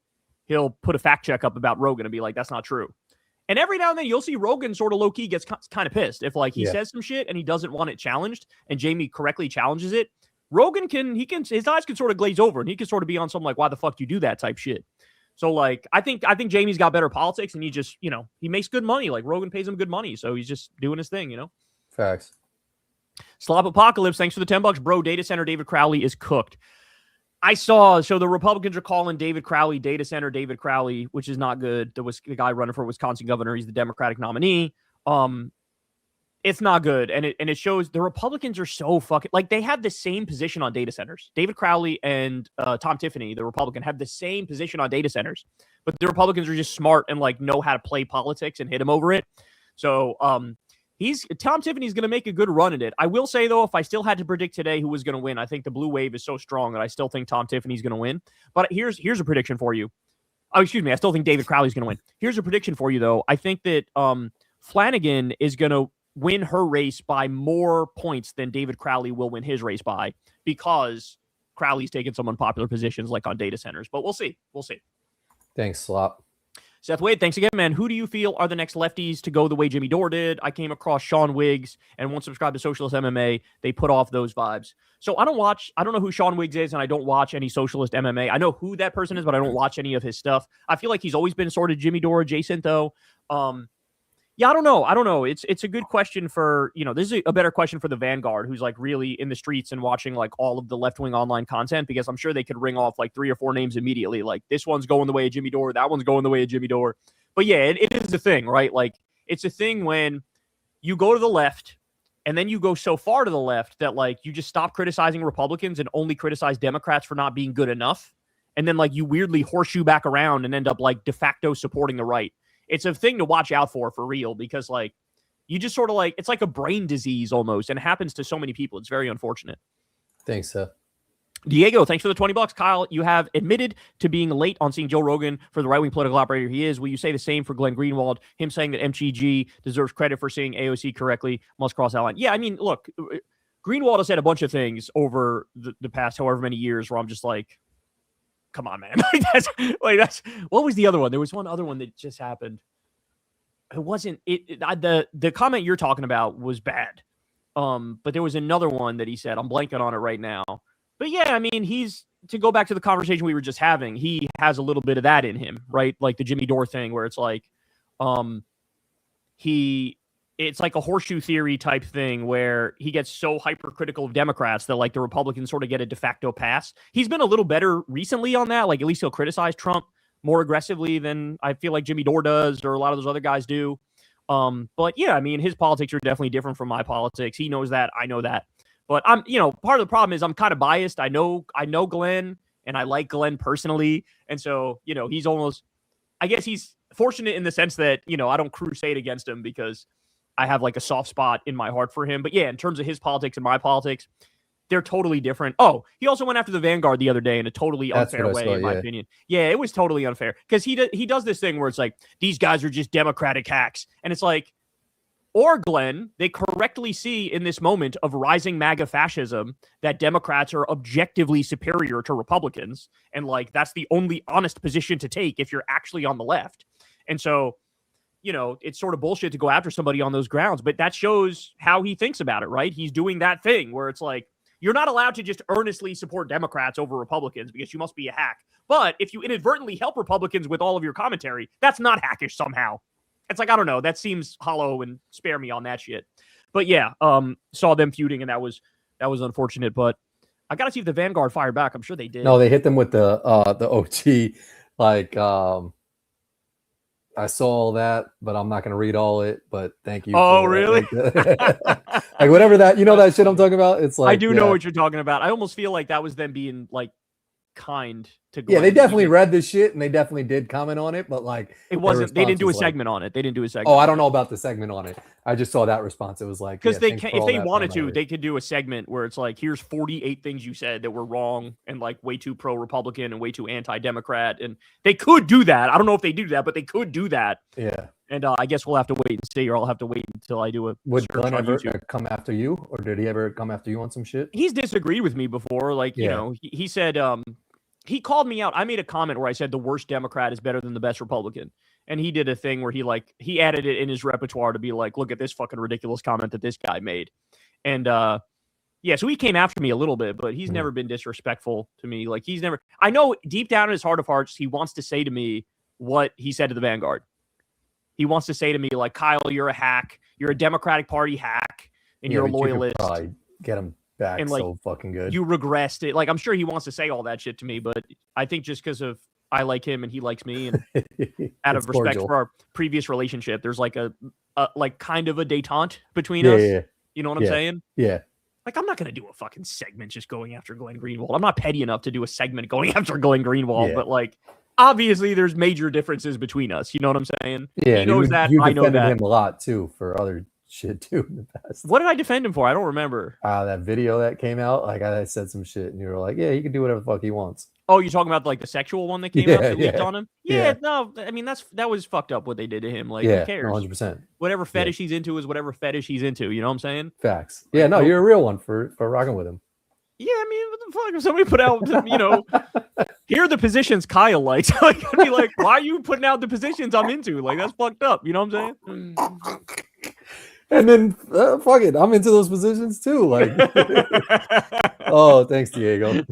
he'll put a fact check up about Rogan and be like, that's not true. And every now and then you'll see Rogan sort of low-key gets kind of pissed. If like he says some shit and he doesn't want it challenged and Jamie correctly challenges it, Rogan his eyes can sort of glaze over and he can sort of be on some like, why the fuck do you do that type shit. So like, I think Jamie's got better politics and he just, he makes good money. Like Rogan pays him good money. So he's just doing his thing, Facts. Slop Apocalypse, thanks for the $10. Bro, data center David Crowley is cooked. I saw, so the Republicans are calling David Crowley data center David Crowley, which is not good. There was the guy running for Wisconsin governor. He's the Democratic nominee. It's not good. And it shows the Republicans are so fucking, like they have the same position on data centers. David Crowley and Tom Tiffany, the Republican, have the same position on data centers, but the Republicans are just smart and like know how to play politics and hit him over it. So Tom Tiffany's going to make a good run at it. I will say, though, if I still had to predict today who was going to win, I think the blue wave is so strong that I still think Tom Tiffany's going to win. But here's a prediction for you. Oh, excuse me. I still think David Crowley's going to win. Here's a prediction for you, though. I think that Flanagan is going to win her race by more points than David Crowley will win his race by because Crowley's taken some unpopular positions like on data centers. But we'll see. Thanks, Slop. Seth Wade, thanks again, man. Who do you feel are the next lefties to go the way Jimmy Dore did? I came across Sean Wiggs and won't subscribe to Socialist MMA. They put off those vibes. So I don't know who Sean Wiggs is, and I don't watch any Socialist MMA. I know who that person is, but I don't watch any of his stuff. I feel like he's always been sort of Jimmy Dore adjacent, though. Yeah, I don't know. It's a good question for, this is a better question for the Vanguard, who's like really in the streets and watching like all of the left-wing online content, because I'm sure they could ring off like 3 or 4 names immediately. Like this one's going the way of Jimmy Dore. That one's going the way of Jimmy Dore. But yeah, it is a thing, right? Like it's a thing when you go to the left and then you go so far to the left that like you just stop criticizing Republicans and only criticize Democrats for not being good enough. And then like you weirdly horseshoe back around and end up like de facto supporting the right. It's a thing to watch out for real, because like you just sort of like, it's like a brain disease almost, and it happens to so many people. It's very unfortunate. Thanks, Seth. Diego, thanks for the $20. Kyle, you have admitted to being late on seeing Joe Rogan for the right-wing political operator he is. Will you say the same for Glenn Greenwald? Him saying that MTG deserves credit for seeing AOC correctly must cross that line. Yeah, I mean, look, Greenwald has said a bunch of things over the past however many years where I'm just like, come on, man. that's what was the other one? There was one other one that just happened. It wasn't the comment you're talking about was bad. But there was another one that he said. I'm blanking on it right now. But yeah, I mean, to go back to the conversation we were just having, he has a little bit of that in him, right? Like the Jimmy Dore thing where it's like, it's like a horseshoe theory type thing where he gets so hypercritical of Democrats that like the Republicans sort of get a de facto pass. He's been a little better recently on that. Like at least he'll criticize Trump more aggressively than I feel like Jimmy Dore does or a lot of those other guys do. But yeah, I mean, his politics are definitely different from my politics. He knows that. I know that. But I'm, part of the problem is I'm kind of biased. I know Glenn and I like Glenn personally. And so, he's almost, I guess he's fortunate in the sense that, I don't crusade against him because I have like a soft spot in my heart for him. But yeah, in terms of his politics and my politics, they're totally different. Oh, he also went after the Vanguard the other day in a totally unfair way, in my opinion. Yeah, it was totally unfair because he does this thing where it's like, these guys are just Democratic hacks. And it's like, or Glenn, they correctly see in this moment of rising MAGA fascism that Democrats are objectively superior to Republicans. And like, that's the only honest position to take if you're actually on the left. And so, it's sort of bullshit to go after somebody on those grounds, but that shows how he thinks about it, right? He's doing that thing where it's like, you're not allowed to just earnestly support Democrats over Republicans because you must be a hack. But if you inadvertently help Republicans with all of your commentary, that's not hackish somehow. It's like, I don't know. That seems hollow and spare me on that shit. But yeah, saw them feuding and that was unfortunate. But I got to see if the Vanguard fired back. I'm sure they did. No, they hit them with the OT. Like, I saw all that, but I'm not going to read all it. But thank you. Oh, really? Like whatever that, that shit I'm talking about. It's like I do know what you're talking about. I almost feel like that was them being like kind to Glenn. Yeah, they definitely read this shit and they definitely did comment on it, but like it wasn't. They didn't do a segment on it. They didn't do a segment. Oh, I don't know about the segment on it. I just saw that response. It was like because if they wanted to, they could do a segment where it's like, here's 48 things you said that were wrong and like way too pro-Republican and way too anti-Democrat, and they could do that. I don't know if they do that, but they could do that. Yeah. And I guess we'll have to wait and see, or I'll have to wait until I do a. Would Glenn ever come after you, or did he ever come after you on some shit? He's disagreed with me before. Like, he said, he called me out. I made a comment where I said the worst Democrat is better than the best Republican. And he did a thing where he added it in his repertoire to be like, look at this fucking ridiculous comment that this guy made. And so he came after me a little bit, but he's never been disrespectful to me. Like I know deep down in his heart of hearts, he wants to say to me what he said to the Vanguard. He wants to say to me like, Kyle, you're a hack. You're a Democratic Party hack. And you're a loyalist. You could probably get him back and so fucking good. You regressed it. Like, I'm sure he wants to say all that shit to me, but I think just because of I like him and he likes me, and out of respect for our previous relationship, there's like a like kind of a detente between us. Yeah. You know what I'm saying? Yeah. Like, I'm not gonna do a fucking segment just going after Glenn Greenwald. I'm not petty enough to do a segment going after Glenn Greenwald, but like, obviously there's major differences between us. You know what I'm saying? Yeah. He knows that. You I know that. him a lot too for other shit too in the past. What did I defend him for? I don't remember. That video that came out, like I said some shit and you were like, yeah, he can do whatever the fuck he wants. Oh, you're talking about like the sexual one that came out that leaked on him? Yeah, no, I mean that was fucked up what they did to him. Like, who cares? 100%. Whatever fetish he's into is whatever fetish he's into. You know what I'm saying? Facts. Yeah, no, you're a real one for rocking with him. Yeah, I mean, what the fuck? If somebody put out, here are the positions Kyle likes. Like, I'd be like, why are you putting out the positions I'm into? Like, that's fucked up. You know what I'm saying? And then, fuck it, I'm into those positions too. Like, oh, thanks, Diego.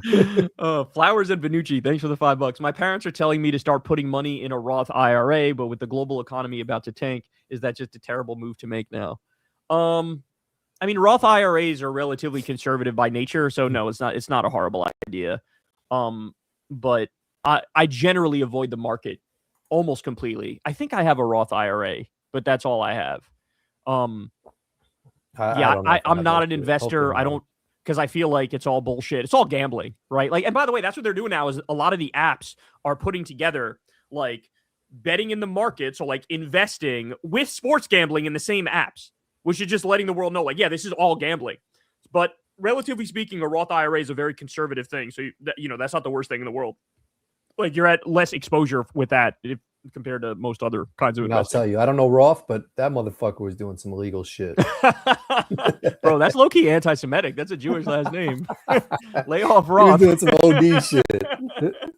Flowers and Benucci, thanks for the $5. My parents are telling me to start putting money in a Roth IRA, but with the global economy about to tank, is that just a terrible move to make now? I mean, Roth IRAs are relatively conservative by nature, so no, it's not a horrible idea. But I generally avoid the market almost completely. I think I have a Roth IRA, but that's all I have. I'm not an investor. I don't, because I feel like it's all bullshit. It's all gambling, right? Like, and by the way, that's what they're doing now is a lot of the apps are putting together like betting in the market. So like investing with sports gambling in the same apps, which is just letting the world know like, yeah, this is all gambling. But relatively speaking, a Roth IRA is a very conservative thing. So, that's not the worst thing in the world. Like, you're at less exposure with that. compared to most other kinds of And I'll investing. tell you, I don't know Roth, but that motherfucker was doing some illegal shit. Bro, that's low-key anti-Semitic. That's a Jewish last name. Lay off He was Roth. doing some OD shit.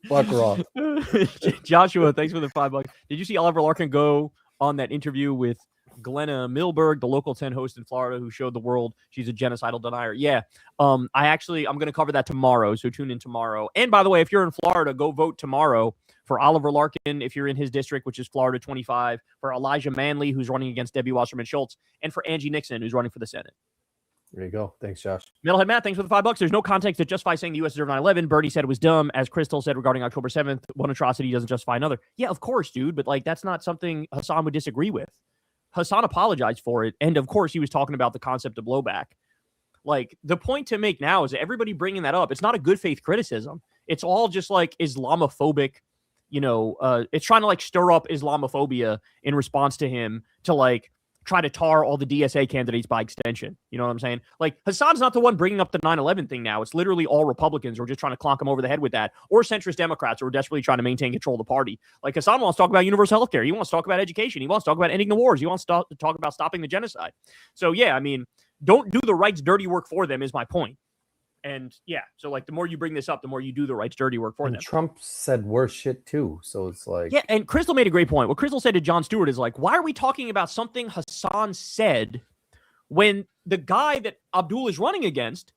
Fuck Roth. Joshua, thanks for the $5. Did you see Oliver Larkin go on that interview with Glenna Milberg, the local 10 host in Florida, who showed the world she's a genocidal denier? Yeah. I'm going to cover that tomorrow, so tune in tomorrow. And by the way, if you're in Florida, go vote tomorrow for Oliver Larkin, if you're in his district, which is Florida 25, for Elijah Manley, who's running against Debbie Wasserman Schultz, and for Angie Nixon, who's running for the Senate. There you go. Thanks, Josh. Metalhead Matt, thanks for the $5. There's no context to justify saying the U.S. deserved 9/11. Bernie said it was dumb, as Crystal said regarding October 7th. One atrocity doesn't justify another. Yeah, of course, dude, but like that's not something Hassan would disagree with. Hassan apologized for it, and of course he was talking about the concept of blowback. Like, the point to make now is that everybody bringing that up, it's not a good faith criticism. It's all just like Islamophobic, it's trying to like stir up Islamophobia in response to him to like try to tar all the DSA candidates by extension. You know what I'm saying? Like, Hassan's not the one bringing up the 9/11 thing now. It's literally all Republicans who are just trying to clonk him over the head with that, or centrist Democrats who are desperately trying to maintain control of the party. Like, Hassan wants to talk about universal health care. He wants to talk about education. He wants to talk about ending the wars. He wants to talk about stopping the genocide. So, yeah, I mean, don't do the right's dirty work for them is my point. And yeah, so like the more you bring this up, the more you do the right's dirty work for them. Trump said worse shit too. So it's like, yeah. And Crystal made a great point. What Crystal said to Jon Stewart is like, why are we talking about something Hassan said when the guy that Abdul is running against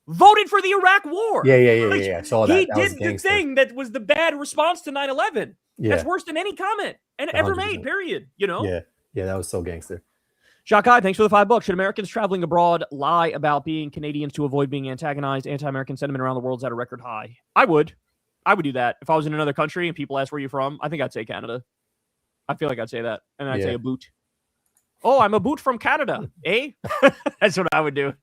voted for the Iraq war? Yeah. I saw that. He that did the thing that was the bad response to 9/11. Yeah. That's worse than any comment ever made, period. Yeah, that was so gangster. Shakai, thanks for the $5. Should Americans traveling abroad lie about being Canadians to avoid being antagonized? Anti-American sentiment around the world is at a record high. I would do that. If I was in another country and people asked where you're from, I think I'd say Canada. I feel like I'd say that. And I'd say a boot. Oh, I'm a boot from Canada, eh? That's what I would do.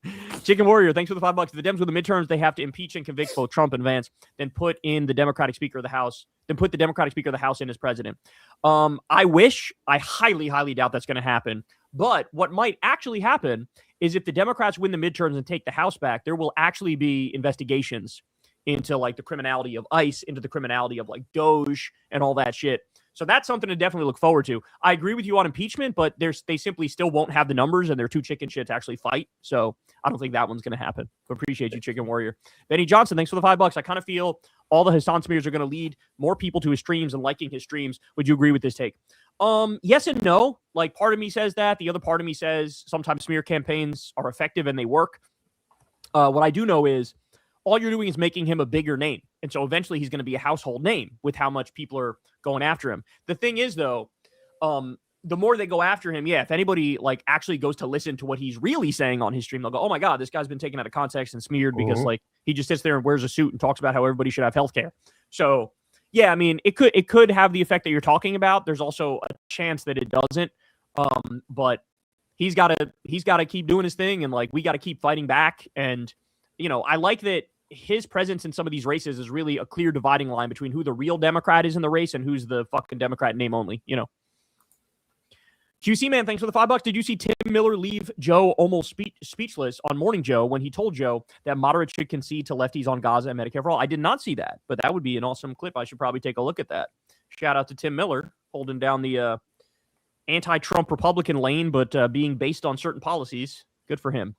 Chicken Warrior, thanks for the $5. If the Dems with the midterms, they have to impeach and convict both Trump and Vance, then put in the Democratic Speaker of the House, in as president. I wish. I highly, highly doubt that's going to happen. But what might actually happen is if the Democrats win the midterms and take the House back, there will actually be investigations into like the criminality of ICE, into the criminality of like Doge and all that shit. So that's something to definitely look forward to. I agree with you on impeachment, but they simply still won't have the numbers and they're too chicken shit to actually fight. So I don't think that one's going to happen. But appreciate you, Chicken Warrior. Benny Johnson, thanks for the $5. I kind of feel all the Hassan smears are going to lead more people to his streams and liking his streams. Would you agree with this take? Yes and no. Like, part of me says that. The other part of me says sometimes smear campaigns are effective and they work. What I do know is all you're doing is making him a bigger name. And so eventually he's going to be a household name with how much people are going after him. The thing is, though, the more they go after him, if anybody like actually goes to listen to what he's really saying on his stream, they'll go, oh my God, this guy's been taken out of context and smeared because like he just sits there and wears a suit and talks about how everybody should have healthcare. So yeah, I mean, it could have the effect that you're talking about. There's also a chance that it doesn't. But he's got to keep doing his thing, and like we got to keep fighting back. And I like that his presence in some of these races is really a clear dividing line between who the real Democrat is in the race and who's the fucking Democrat name only. QC man, thanks for the $5. Did you see Tim Miller leave Joe almost speechless on Morning Joe when he told Joe that moderates should concede to lefties on Gaza and Medicare for all? I did not see that, but that would be an awesome clip. I should probably take a look at that. Shout out to Tim Miller holding down the anti-Trump Republican lane, but being based on certain policies. Good for him.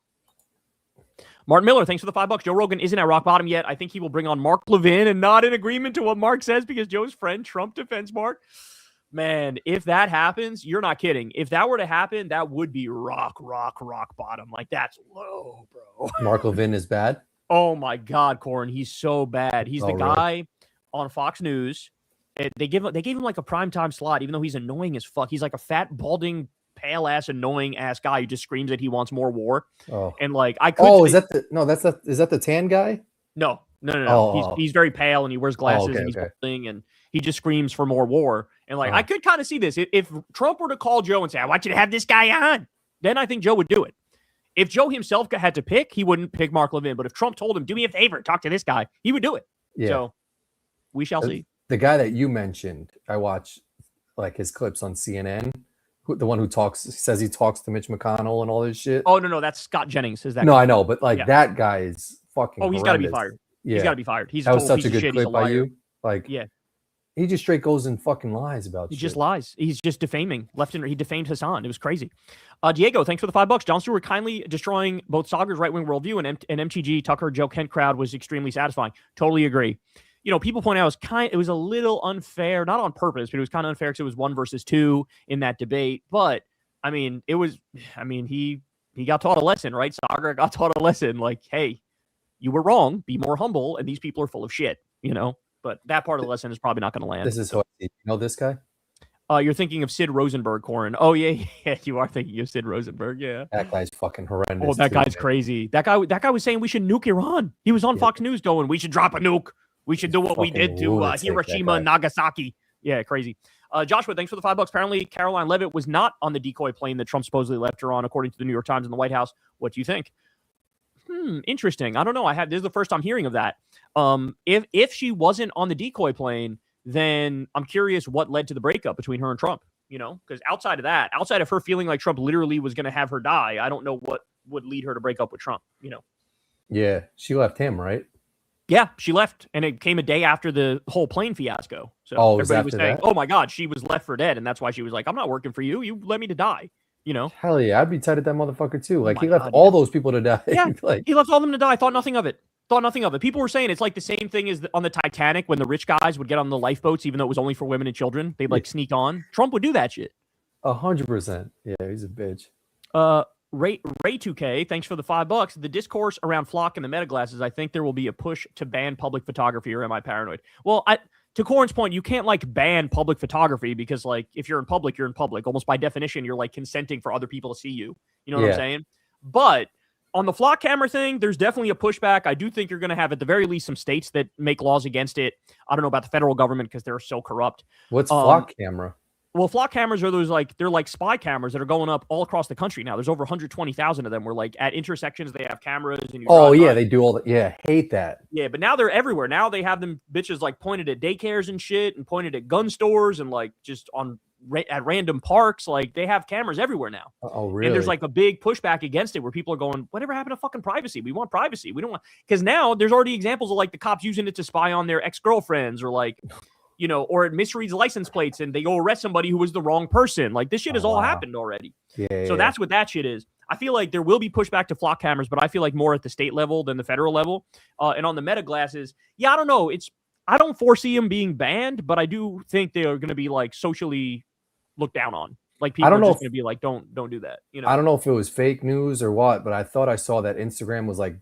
Martin Miller, thanks for the $5. Joe Rogan isn't at rock bottom yet. I think he will bring on Mark Levin and not in agreement to what Mark says because Joe's friend Trump defends Mark. Man, if that happens, you're not kidding. If that were to happen, that would be rock bottom. Like, that's low, bro. Mark Levin is bad? Oh, my God, Corin. He's so bad. He's the guy on Fox News. They gave him like a primetime slot, even though he's annoying as fuck. He's like a fat, balding, pale-ass, annoying-ass guy who just screams that he wants more war. Oh. And, like, I could... Oh, is that the tan guy? No. He's very pale, and he wears glasses, and he's balding, and he just screams for more war. And like, I could kind of see this. If Trump were to call Joe and say, I want you to have this guy on, then I think Joe would do it. If Joe himself had to pick, he wouldn't pick Mark Levin. But if Trump told him, do me a favor, talk to this guy, he would do it. Yeah. So we shall see. The guy that you mentioned, I watch like his clips on CNN. The one who says he talks to Mitch McConnell and all this shit. Oh, no, that's Scott Jennings. Is that guy. I know, but like that guy is fucking he's got to be fired. Yeah. He's got to be fired. He's that was such a good clip by you. Like, yeah. He just straight goes and fucking lies about He shit. just lies. He's just defaming left and right. He defamed Hassan. It was crazy. Diego, thanks for the $5. Jon Stewart kindly destroying both Saagar's right-wing worldview and MTG Tucker Joe Kent crowd was extremely satisfying. Totally agree. You know, people point out it was a little unfair, not on purpose, but it was kind of unfair because it was 1 versus 2 in that debate. But I mean, he got taught a lesson, right? Saagar got taught a lesson, like, hey, you were wrong. Be more humble, and these people are full of shit. You know. But that part of the lesson is probably not going to land. This is who I see. You know this guy? You're thinking of Sid Rosenberg, Corin. Oh, yeah, you are thinking of Sid Rosenberg, yeah. That guy's fucking horrendous. Oh, that guy's crazy. That guy was saying we should nuke Iran. He was on Fox News going, we should drop a nuke. We should do what we did to Hiroshima and Nagasaki. Yeah, crazy. Joshua, thanks for the $5. Apparently, Caroline Leavitt was not on the decoy plane that Trump supposedly left her on, according to the New York Times and the White House. What do you think? Interesting. I don't know. This is the first time hearing of that. If she wasn't on the decoy plane, then I'm curious what led to the breakup between her and Trump, you know, because outside of her feeling like Trump literally was going to have her die, I don't know what would lead her to break up with Trump, you know? Yeah. She left him, right? Yeah, she left, and it came a day after the whole plane fiasco. So everybody was saying, oh my God, she was left for dead. And that's why she was like, I'm not working for you. You led me to die. You know? Hell yeah, I'd be tight at that motherfucker too. Like, he left all those people to die. Yeah, like, he left all of them to die. Thought nothing of it. People were saying it's like the same thing as on the Titanic when the rich guys would get on the lifeboats, even though it was only for women and children. They'd like sneak on. Trump would do that shit. 100%. Yeah, he's a bitch. Ray 2K, thanks for the $5. The discourse around Flock and the meta glasses, I think there will be a push to ban public photography, or am I paranoid? Well, to Corin's point, you can't like ban public photography because like if you're in public, you're in public. Almost by definition, you're like consenting for other people to see you. You know what I'm saying? But on the Flock camera thing, there's definitely a pushback. I do think you're going to have at the very least some states that make laws against it. I don't know about the federal government because they're so corrupt. What's Flock camera? Well, Flock cameras are they're like spy cameras that are going up all across the country now. There's over 120,000 of them. Where like at intersections they have cameras. And they do all that. Yeah, hate that. Yeah, but now they're everywhere. Now they have them bitches like pointed at daycares and shit, and pointed at gun stores, and like just at random parks. Like they have cameras everywhere now. Oh, really? And there's like a big pushback against it, where people are going, "Whatever happened to fucking privacy? We want privacy. We don't want," because now there's already examples of like the cops using it to spy on their ex-girlfriends, or like. You know, or it misreads license plates and they go arrest somebody who was the wrong person. Like this shit has all happened already. So that's what that shit is. I feel like there will be pushback to Flock cameras, but I feel like more at the state level than the federal level. And on the meta glasses, I don't know. I don't foresee them being banned, but I do think they are going to be like socially looked down on. Like people are just going to be like, don't do that. You know, I don't know if it was fake news or what, but I thought I saw that Instagram was like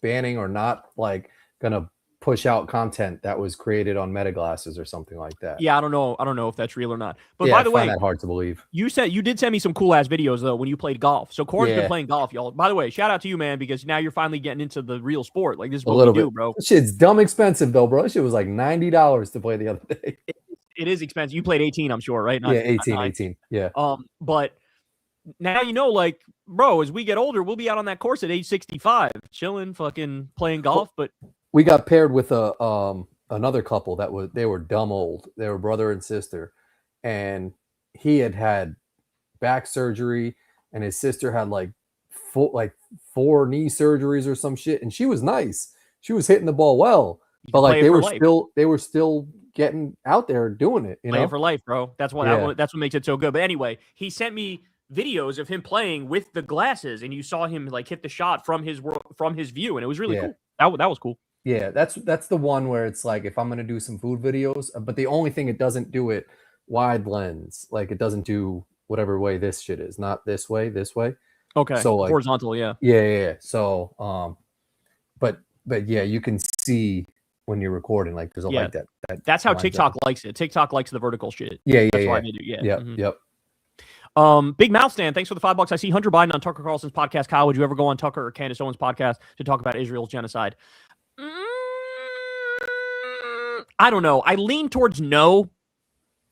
banning or not like going to push out content that was created on meta glasses or something like that. Yeah, I don't know if that's real or not. But by the way, I find that hard to believe. You did send me some cool ass videos though when you played golf. So Corin's been playing golf, y'all. By the way, shout out to you, man, because now you're finally getting into the real sport. Like this is what we do, bro. This shit's dumb expensive though, bro. This shit was like $90 to play the other day. It is expensive. You played 18, I'm sure, right? Not 18. Yeah. But now you know, like, bro, as we get older, we'll be out on that course at age 65, chilling, fucking playing golf. But we got paired with another couple they were dumb old. They were brother and sister, and he had back surgery, and his sister had like 4 knee surgeries or some shit. And she was nice. She was hitting the ball well, but like they were still getting out there doing it. Playing for life, bro. That's what makes it so good. But anyway, he sent me videos of him playing with the glasses, and you saw him like hit the shot from his view, and it was really cool. That was cool. Yeah, that's the one where it's like if I'm gonna do some food videos, but the only thing it doesn't do it wide lens, like it doesn't do whatever way this shit is, not this way. Okay, so like horizontal, yeah. So, but yeah, you can see when you're recording, like there's a like that. That's how TikTok likes it. TikTok likes the vertical shit. That's why they do. Yep. Big Mouth Stand, thanks for the $5. I see Hunter Biden on Tucker Carlson's podcast. Kyle, would you ever go on Tucker or Candace Owens' podcast to talk about Israel's genocide? I don't know. I lean towards no,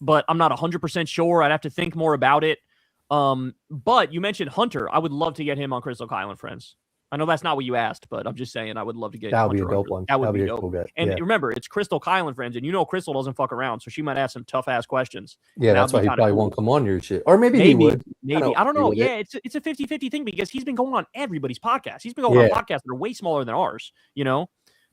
but I'm not 100% sure. I'd have to think more about it. But you mentioned Hunter. I would love to get him on Crystal Kyle and Friends. I know that's not what you asked, but I'm just saying I would love to get. That would be a dope one. That would be dope. Cool. And remember, it's Crystal Kyle and Friends, and you know Crystal doesn't fuck around, so she might ask some tough ass questions. Yeah, that's why he probably won't come on your shit, or maybe he would. Maybe I don't know. Yeah, it's a 50-50 thing because he's been going on everybody's podcast. He's been going on podcasts that are way smaller than ours. You know.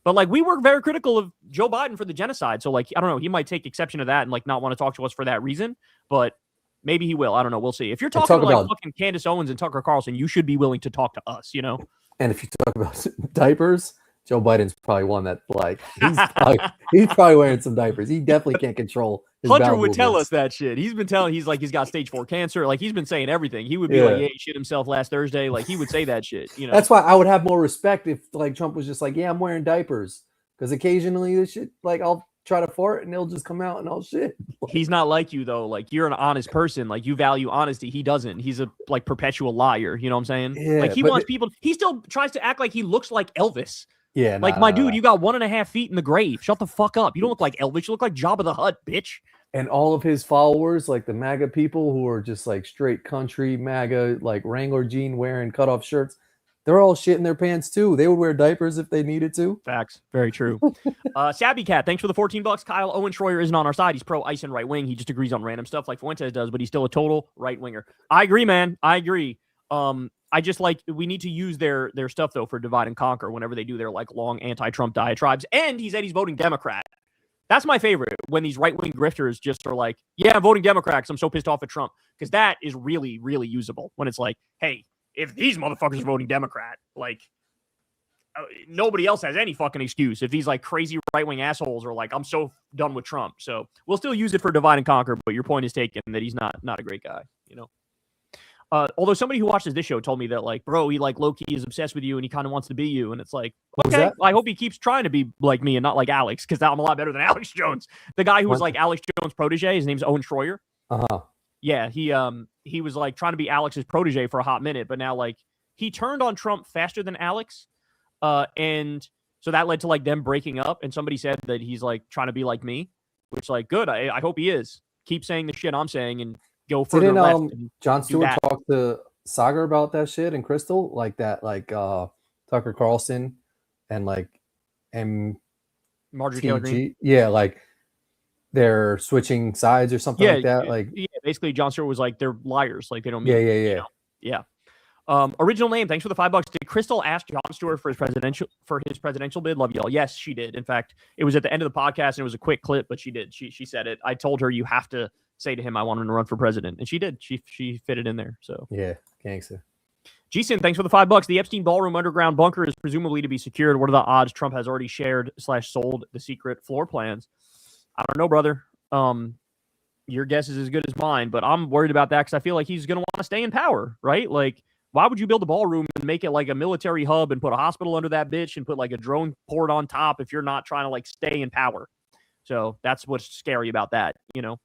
But like we were very critical of Joe Biden for the genocide. So like, I don't know, he might take exception to that and like not want to talk to us for that reason, but maybe he will. I don't know. We'll see. If you're talking to like fucking Candace Owens and Tucker Carlson, you should be willing to talk to us, you know? And if you talk about diapers, Joe Biden's probably one that like he's probably wearing some diapers. He definitely can't control his Hunter would movements. tell us that shit. He's been telling he's got stage 4 cancer. Like he's been saying everything. He would be like, yeah, he shit himself last Thursday. Like he would say that shit. You know, that's why I would have more respect if like Trump was just like, yeah, I'm wearing diapers. Because occasionally this shit, like I'll try to fart and it'll just come out and all shit. He's not like you though. Like you're an honest person. Like you value honesty. He doesn't. He's a like perpetual liar. You know what I'm saying? Yeah, like he wants people. He still tries to act like he looks like Elvis. Yeah. Like my dude, you got 1.5 feet in the grave. Shut the fuck up. You don't look like Elvis. You look like Jabba the Hutt, bitch. And all of his followers, like the MAGA people who are just like straight country MAGA, like Wrangler jean wearing cutoff shirts, they're all shitting their pants too. They would wear diapers if they needed to. Facts. Very true. Sabby Cat, thanks for the $14. Kyle, Owen Schroyer isn't on our side. He's pro ice and right wing. He just agrees on random stuff like Fuentes does, but he's still a total right winger. I agree, man. I agree. I just like we need to use their stuff though for divide and conquer whenever they do their like long anti-Trump diatribes. And he said he's voting Democrat. That's my favorite when these right-wing grifters just are like, yeah, I'm voting Democrat because I'm so pissed off at Trump. Because that is really, really usable when it's like, hey, if these motherfuckers are voting Democrat, like nobody else has any fucking excuse. If these like crazy right-wing assholes are like, I'm so done with Trump. So we'll still use it for divide and conquer, but your point is taken that he's not a great guy, you know? Although somebody who watches this show told me that like, bro, he like low-key is obsessed with you and he kind of wants to be you. And it's like, okay, I hope he keeps trying to be like me and not like Alex, because I'm a lot better than Alex Jones. The guy who was like Alex Jones' protege, his name's Owen Schroyer. Uh-huh. Yeah, he was like trying to be Alex's protege for a hot minute, but now like he turned on Trump faster than Alex. And so that led to like them breaking up. And somebody said that he's like trying to be like me, which like good. I hope he is. Keep saying the shit I'm saying and go further left. John Stewart talk to Sagar about that shit and Crystal like that, like Tucker Carlson and like Marjorie Taylor Greene. Yeah, like they're switching sides or something like that. Like basically John Stewart was like they're liars, like they don't mean yeah. You know? Original name, thanks for the $5. Did Crystal ask John Stewart for his presidential bid? Love y'all. Yes, she did. In fact, it was at the end of the podcast and it was a quick clip, but she did. She said it. I told her you have to say to him, I want him to run for president. And she did. She fit it in there. So yeah, gangster. G-Sin, thanks for the $5. The Epstein Ballroom underground bunker is presumably to be secured. What are the odds Trump has already shared / sold the secret floor plans? I don't know, brother. Your guess is as good as mine, but I'm worried about that because I feel like he's going to want to stay in power, right? Like, why would you build a ballroom and make it like a military hub and put a hospital under that bitch and put like a drone port on top if you're not trying to like stay in power? So that's what's scary about that, you know?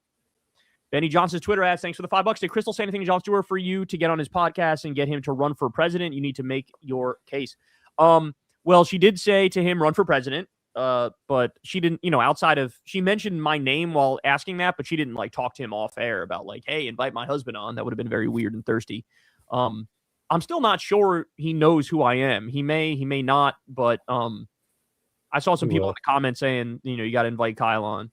Benny Johnson's Twitter ads, thanks for the $5. Did Crystal say anything to Jon Stewart for you to get on his podcast and get him to run for president? You need to make your case. Well, she did say to him, run for president, but she didn't, you know, outside of, she mentioned my name while asking that, but she didn't like talk to him off air about like, hey, invite my husband on. That would have been very weird and thirsty. I'm still not sure he knows who I am. He may not, but I saw some people in the comments saying, you know, you got to invite Kyle on.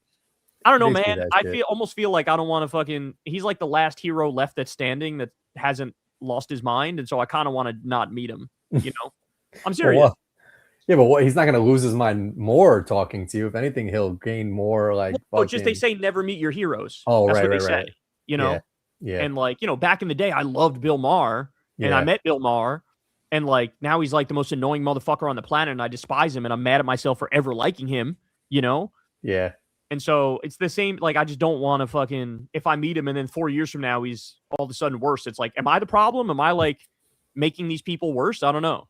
I don't know, man. I almost feel like I don't want to fucking. He's like the last hero left that's standing that hasn't lost his mind, and so I kind of want to not meet him. You know, I'm serious. Well, yeah, but he's not going to lose his mind more talking to you. If anything, he'll gain more like. Oh, just they say never meet your heroes. Oh, that's right, what they say. You know, yeah. And like, you know, back in the day, I loved Bill Maher, and I met Bill Maher, and like now he's like the most annoying motherfucker on the planet, and I despise him, and I'm mad at myself for ever liking him. You know. Yeah. And so it's the same, like, I just don't want to fucking, if I meet him and then 4 years from now, he's all of a sudden worse. It's like, am I the problem? Am I like making these people worse? I don't know.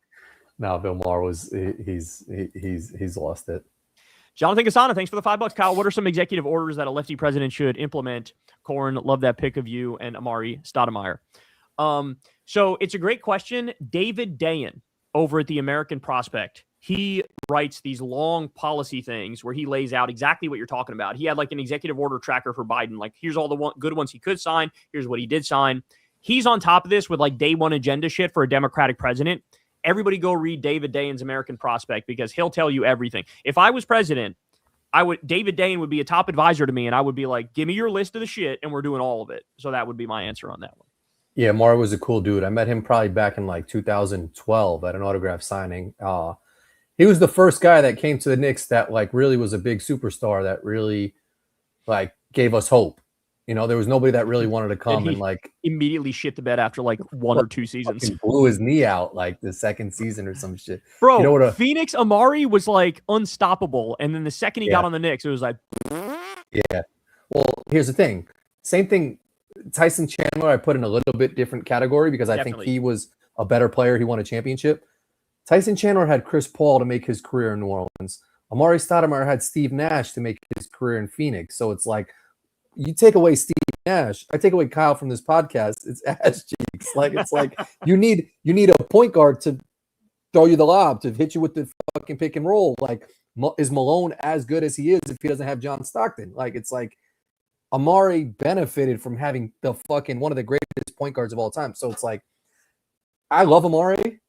No, Bill Maher he's lost it. Jonathan Casana, thanks for the $5. Kyle, what are some executive orders that a lefty president should implement? Corin, love that pic of you and Amari Stoudemire. So it's a great question. David Dayen over at the American Prospect, he writes these long policy things where he lays out exactly what you're talking about. He had like an executive order tracker for Biden. Like, here's all the good ones he could sign. Here's what he did sign. He's on top of this with like day one agenda shit for a Democratic president. Everybody go read David Dayen's American Prospect because he'll tell you everything. If I was president, David Dayen would be a top advisor to me, and I would be like, give me your list of the shit, and we're doing all of it. So that would be my answer on that one. Yeah, Maher was a cool dude. I met him probably back in like 2012 at an autograph signing. He was the first guy that came to the Knicks that like really was a big superstar that really like gave us hope. You know, there was nobody that really wanted to come and like immediately shit the bed after like 1 or 2 seasons. Blew his knee out like the second season or some shit. Bro, you know what Phoenix Amari was like unstoppable, and then the second he got on the Knicks, it was like, yeah. Well, here's the thing. Same thing. Tyson Chandler, I put in a little bit different category because I think he was a better player. He won a championship. Tyson Chandler had Chris Paul to make his career in New Orleans. Amari Stoudemire had Steve Nash to make his career in Phoenix. So it's like, you take away Steve Nash, I take away Kyle from this podcast, it's ass cheeks. Like it's like you need a point guard to throw you the lob, to hit you with the fucking pick and roll. Like, is Malone as good as he is if he doesn't have John Stockton? Like, it's like Amari benefited from having the fucking one of the greatest point guards of all time. So it's like, I love Amari.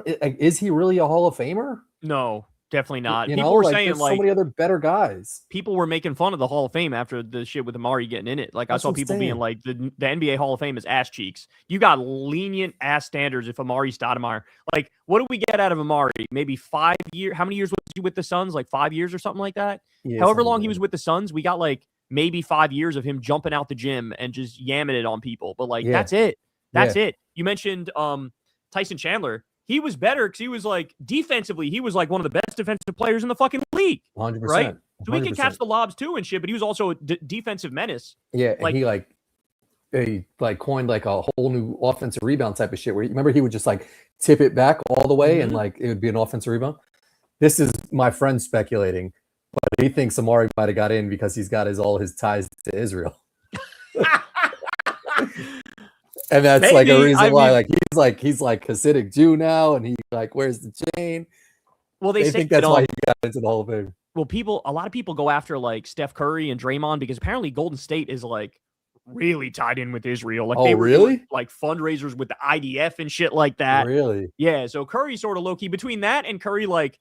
Is he really a Hall of Famer? No, definitely not. You people know, were like, saying there's like so many other better guys. People were making fun of the Hall of Fame after the shit with Amari getting in it. Like, That's I saw people being like, the NBA Hall of Fame is ass cheeks. You got lenient ass standards if Amari Stoudemire. Like, what do we get out of Amari? Maybe 5 years. How many years was he with the Suns? Like 5 years or something like that? Yeah, however long he was with the Suns, we got like maybe 5 years of him jumping out the gym and just yamming it on people. But like, that's it. That's it. You mentioned Tyson Chandler. He was better because he was like defensively, he was like one of the best defensive players in the fucking league. 100%. Right? So he 100%. could catch the lobs too and shit, but he was also a defensive menace. Yeah, like, and he coined like a whole new offensive rebound type of shit where remember he would just like tip it back all the way and like it would be an offensive rebound. This is my friend speculating, but he thinks Amari might have got in because he's got all his ties to Israel. And that's maybe, like a reason why he's like Hasidic Jew now, and he like wears the chain. Well, they think that's why he got into the Hall of Fame. Well, a lot of people go after like Steph Curry and Draymond because apparently Golden State is like really tied in with Israel. Like they were doing, like fundraisers with the IDF and shit like that. Really? Yeah. So Curry sort of low key between that and Curry like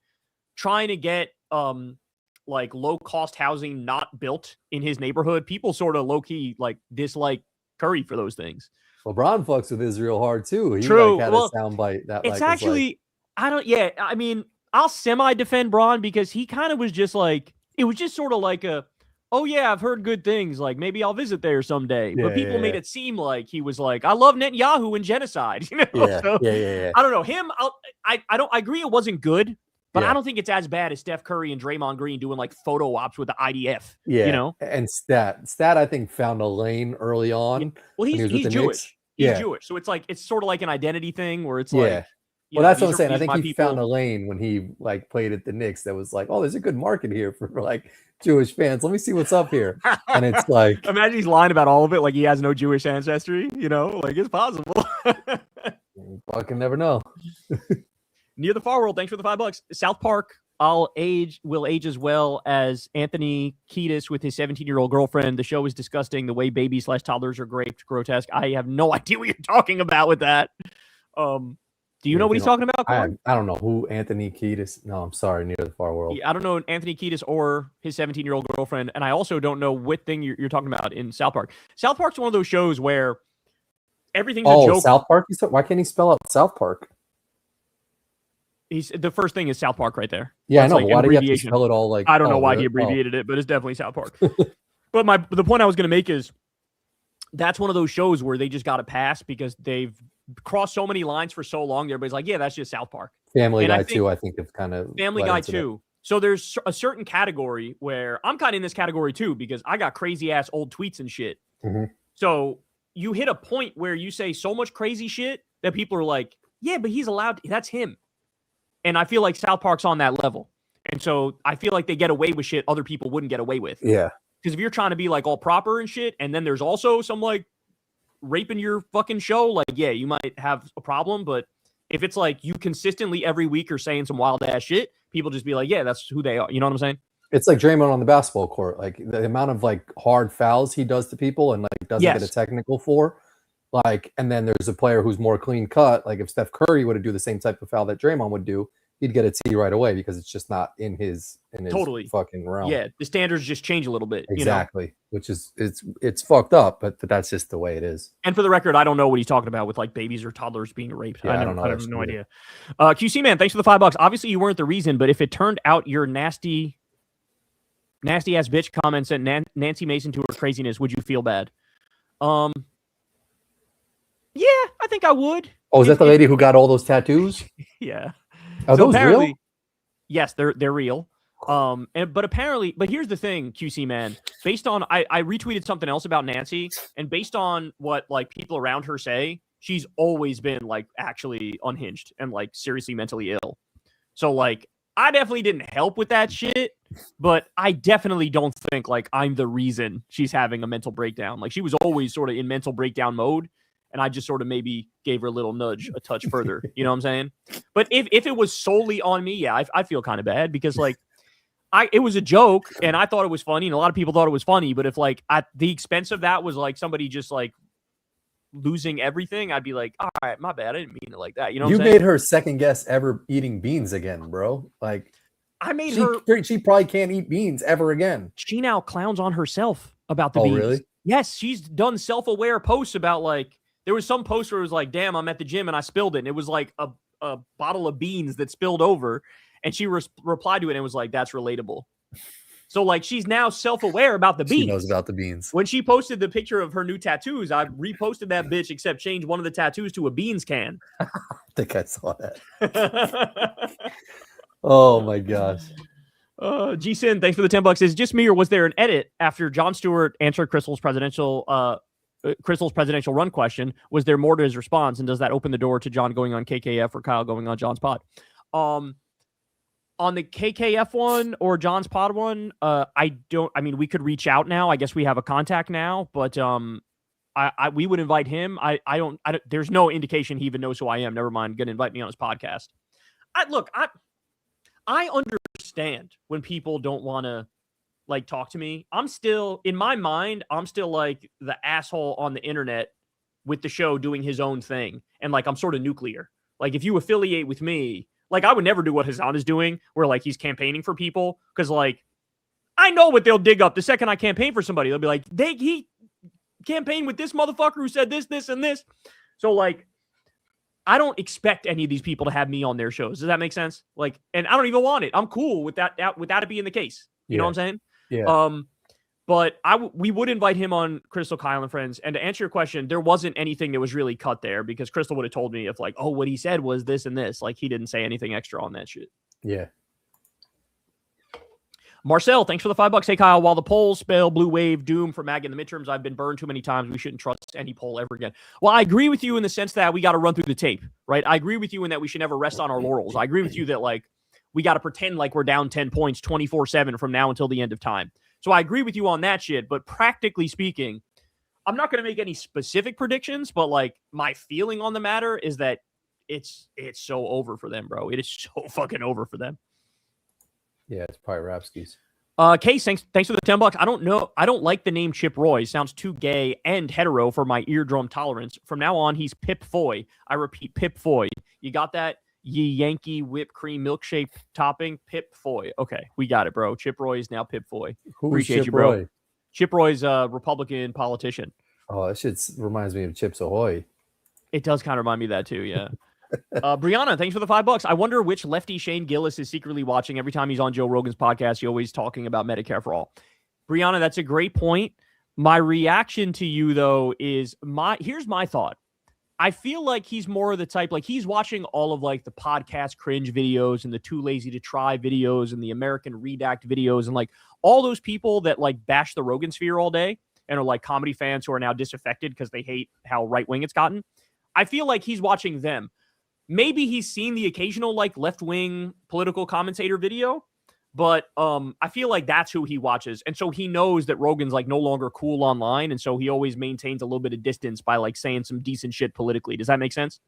trying to get like low cost housing not built in his neighborhood. People sort of low key like dislike Curry for those things. LeBron fucks with Israel hard too. He True. Like, had a soundbite that it's like actually I don't. Yeah, I mean, I'll semi defend Bron because he kind of was just like it was just sort of like a, oh yeah, I've heard good things. Like maybe I'll visit there someday. But people made it seem like he was like, I love Netanyahu and genocide. You know? Yeah. I don't know him. I agree it wasn't good. But I don't think it's as bad as Steph Curry and Draymond Green doing like photo ops with the IDF. Yeah, you know. And Stat I think found a lane early on. Yeah. Well, he's Jewish. He's Jewish, so it's like it's sort of like an identity thing where it's like. Well, that's what I'm saying. I think he found a lane when he like played at the Knicks that was like, oh, there's a good market here for like Jewish fans. Let me see what's up here. And it's like, imagine he's lying about all of it, like he has no Jewish ancestry. You know, like it's possible. You fucking never know. Near the Far World, thanks for the $5. South Park will age as well as Anthony Kiedis with his 17-year-old girlfriend. The show is disgusting. The way babies/toddlers are grotesque. I have no idea what you're talking about with that. Do you know what he's talking about, Corin? I don't know who Anthony Kiedis. No, I'm sorry, Near the Far World. Yeah, I don't know Anthony Kiedis or his 17-year-old girlfriend, and I also don't know what thing you're talking about in South Park. South Park's one of those shows where everything's a joke. South Park? Why can't he spell out South Park? The first thing is South Park right there. Yeah, I know. Like, why do you have to spell it all like? I don't know why he abbreviated it, but it's definitely South Park. But the point I was going to make is that's one of those shows where they just got to pass because they've crossed so many lines for so long. Everybody's like, yeah, that's just South Park. Family Guy too, I think, have kind of Family Guy too. So there's a certain category where I'm kind of in this category too because I got crazy ass old tweets and shit. Mm-hmm. So you hit a point where you say so much crazy shit that people are like, yeah, but he's allowed. That's him. And I feel like South Park's on that level. And so I feel like they get away with shit other people wouldn't get away with. Yeah. Because if you're trying to be like all proper and shit, and then there's also some like raping your fucking show, like, yeah, you might have a problem. But if it's like you consistently every week are saying some wild ass shit, people just be like, yeah, that's who they are. You know what I'm saying? It's like Draymond on the basketball court. Like the amount of like hard fouls he does to people and like doesn't get a technical for. Like, and then there's a player who's more clean cut. Like if Steph Curry would do the same type of foul that Draymond would do, he'd get a T right away because it's just not in his Totally. fucking realm. Yeah, the standards just change a little bit. Exactly. You know? Which is it's fucked up, but that's just the way it is. And for the record, I don't know what he's talking about with like babies or toddlers being raped. Yeah, I have no idea. QC man, thanks for the $5. Obviously, you weren't the reason, but if it turned out your nasty ass bitch comments sent Nancy Mason to her craziness, would you feel bad? Yeah, I think I would. Oh, is that the lady who got all those tattoos? Yeah. Are those real? Yes, they're real. But here's the thing, QC man. Based on I retweeted something else about Nancy, and based on what like people around her say, she's always been like actually unhinged and like seriously mentally ill. So like I definitely didn't help with that shit, but I definitely don't think like I'm the reason she's having a mental breakdown. Like she was always sort of in mental breakdown mode, and I just sort of maybe gave her a little nudge a touch further. You know what I'm saying? But if it was solely on me, yeah, I feel kind of bad because like it was a joke and I thought it was funny and a lot of people thought it was funny. But if like at the expense of that was like somebody just like losing everything, I'd be like, all right, my bad. I didn't mean it like that. You know, you made her second guess ever eating beans again, bro. Like I made she probably can't eat beans ever again. She now clowns on herself about the beans. Really? Yes, she's done self-aware posts about like there was some post where it was like, damn, I'm at the gym and I spilled it. And it was like a bottle of beans that spilled over. And she replied to it and was like, that's relatable. So like she's now self-aware about the beans. She knows about the beans. When she posted the picture of her new tattoos, I reposted that bitch except changed one of the tattoos to a beans can. I think I saw that. Oh my gosh. G-Sin, thanks for the $10. Is it just me or was there an edit after Jon Stewart answered Crystal's presidential run question? Was there more to his response? And does that open the door to John going on KKF or Kyle going on John's pod? On the KKF one or John's pod one, we could reach out now. I guess we have a contact now, but we would invite him. I don't, there's no indication he even knows who I am. Never mind. Going to invite me on his podcast. I understand when people don't want to like talk to me. I'm still in my mind. I'm still like the asshole on the internet with the show doing his own thing. And like, I'm sort of nuclear. Like if you affiliate with me, like I would never do what Hassan is doing where like he's campaigning for people. Cause like, I know what they'll dig up the second I campaign for somebody. They'll be like, he campaigned with this motherfucker who said this, this, and this. So like, I don't expect any of these people to have me on their shows. Does that make sense? Like, and I don't even want it. I'm cool with that without it being the case. You know what I'm saying? Yeah. But we would invite him on Crystal, Kyle, and Friends. And to answer your question, there wasn't anything that was really cut there because Crystal would have told me if like, oh, what he said was this and this. Like he didn't say anything extra on that shit. Yeah. Marcel, thanks for the $5. Hey, Kyle, while the polls spell blue wave doom for MAGA in the midterms, I've been burned too many times. We shouldn't trust any poll ever again. Well, I agree with you in the sense that we got to run through the tape, right? I agree with you in that we should never rest on our laurels. I agree with you that like we got to pretend like we're down 10 points 24/7 from now until the end of time. So I agree with you on that shit. But practically speaking, I'm not going to make any specific predictions, but like my feeling on the matter is that it's so over for them, bro. It is so fucking over for them. Yeah, it's probably Rapskis. Case, thanks for the $10. I don't know. I don't like the name Chip Roy. Sounds too gay and hetero for my eardrum tolerance. From now on, he's Pip Foy. I repeat, Pip Foy. You got that? Ye Yankee whipped cream milkshake topping, Pip Foy. Okay, we got it, bro. Chip Roy is now Pip Foy. Appreciate you, bro. Roy? Chip Roy's a Republican politician. Oh, that shit reminds me of Chips Ahoy. It does kind of remind me of that too, yeah. Brianna, thanks for the $5. I wonder which lefty Shane Gillis is secretly watching every time he's on Joe Rogan's podcast. He's always talking about Medicare for all. Brianna, that's a great point. My reaction to you though is here's my thought. I feel like he's more of the type, like he's watching all of like the podcast cringe videos and the Too Lazy to Try videos and the American Redact videos and like all those people that like bash the Rogan sphere all day and are like comedy fans who are now disaffected because they hate how right wing it's gotten. I feel like he's watching them. Maybe he's seen the occasional like left-wing political commentator video, but I feel like that's who he watches. And so he knows that Rogan's like no longer cool online. And so he always maintains a little bit of distance by like saying some decent shit politically. Does that make sense?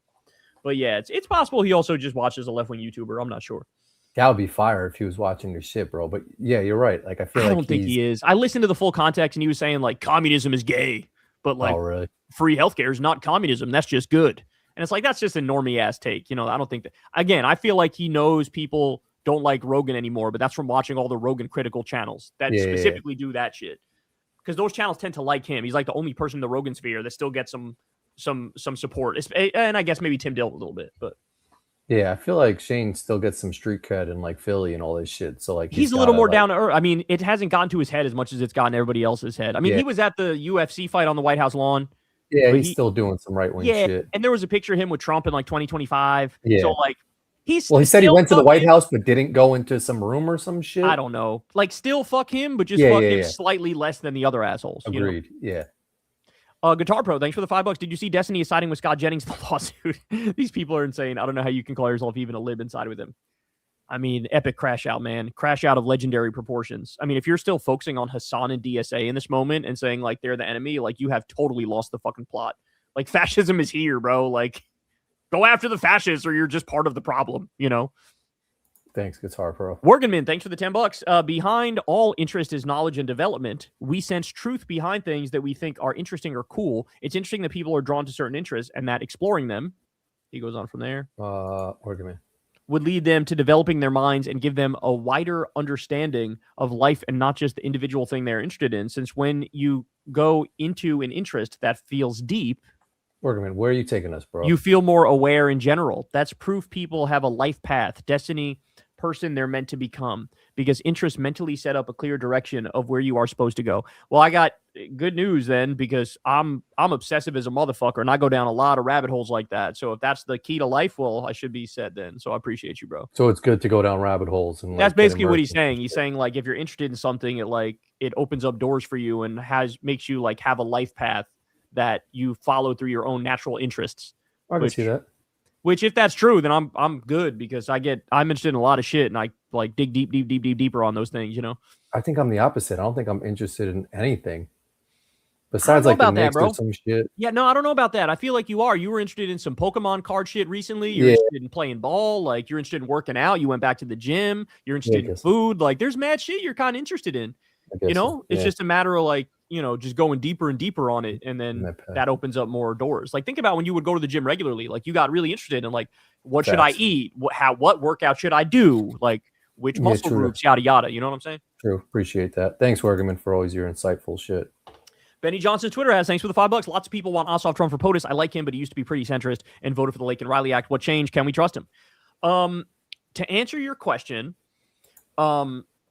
But yeah, it's possible he also just watches a left-wing YouTuber. I'm not sure. That would be fire if he was watching your shit, bro. But yeah, you're right. Like I don't think he is. I listened to the full context and he was saying like communism is gay, but like really? Free healthcare is not communism. That's just good. And it's like, that's just a normie ass take. You know, I don't think that, again, I feel like he knows people don't like Rogan anymore, but that's from watching all the Rogan critical channels that specifically do that shit. Because those channels tend to like him. He's like the only person in the Rogan sphere that still gets some support. And I guess maybe Tim Dill a little bit, but yeah, I feel like Shane still gets some street cred in like Philly and all this shit. So like he's a little more down to earth. I mean, it hasn't gotten to his head as much as it's gotten everybody else's head. I mean, he was at the UFC fight on the White House lawn. Yeah, he's still doing some right wing shit. And there was a picture of him with Trump in like 2025. Yeah. So like he said he went to the White House but didn't go into some room or some shit. I don't know. Like still fuck him, but just fuck him slightly less than the other assholes. Agreed. You know? Yeah. Guitar Pro, thanks for the $5. Did you see Destiny is siding with Scott Jennings in the lawsuit? These people are insane. I don't know how you can call yourself even a lib and side with him. I mean, epic crash out, man. Crash out of legendary proportions. I mean, if you're still focusing on Hassan and DSA in this moment and saying like they're the enemy, like you have totally lost the fucking plot. Like fascism is here, bro. Like go after the fascists or you're just part of the problem, you know? Thanks, Guitar Pro. Worgenman, thanks for the $10. Behind all interest is knowledge and development. We sense truth behind things that we think are interesting or cool. It's interesting that people are drawn to certain interests and that exploring them, he goes on from there, Worgenman, would lead them to developing their minds and give them a wider understanding of life and not just the individual thing they're interested in. Since when you go into an interest that feels deep, Worgenman, where are you taking us, bro? You feel more aware in general. That's proof people have a life path, destiny, person they're meant to become, because interests mentally set up a clear direction of where you are supposed to go. Well, I got good news then, because I'm obsessive as a motherfucker and I go down a lot of rabbit holes like that. So if that's the key to life, well, I should be set then. So I appreciate you, bro. So it's good to go down rabbit holes. And that's basically what he's saying. He's saying like, if you're interested in something, it opens up doors for you and makes you like have a life path that you follow through your own natural interests. I can see that. Which, if that's true, then I'm good, because I'm interested in a lot of shit and I like dig deeper on those things, you know. I think I'm the opposite. I don't think I'm interested in anything besides like the Knicks or some shit. Yeah, no, I don't know about that. I feel like you are. You were interested in some Pokemon card shit recently. You're interested in playing ball. Like you're interested in working out. You went back to the gym. You're interested in food. Like there's mad shit you're kind of interested in. You know, it's just a matter of like, you know, just going deeper and deeper on it. And then that opens up more doors. Like think about when you would go to the gym regularly, like you got really interested in like, what should I eat? What workout should I do? Like which muscle groups, yada, yada. You know what I'm saying? True. Appreciate that. Thanks, Wergerman, for always your insightful shit. Benny Johnson's Twitter has thanks for the $5. Lots of people want Ossoff Trump for POTUS. I like him, but he used to be pretty centrist and voted for the Lake and Riley Act. What changed? Can we trust him? To answer your question,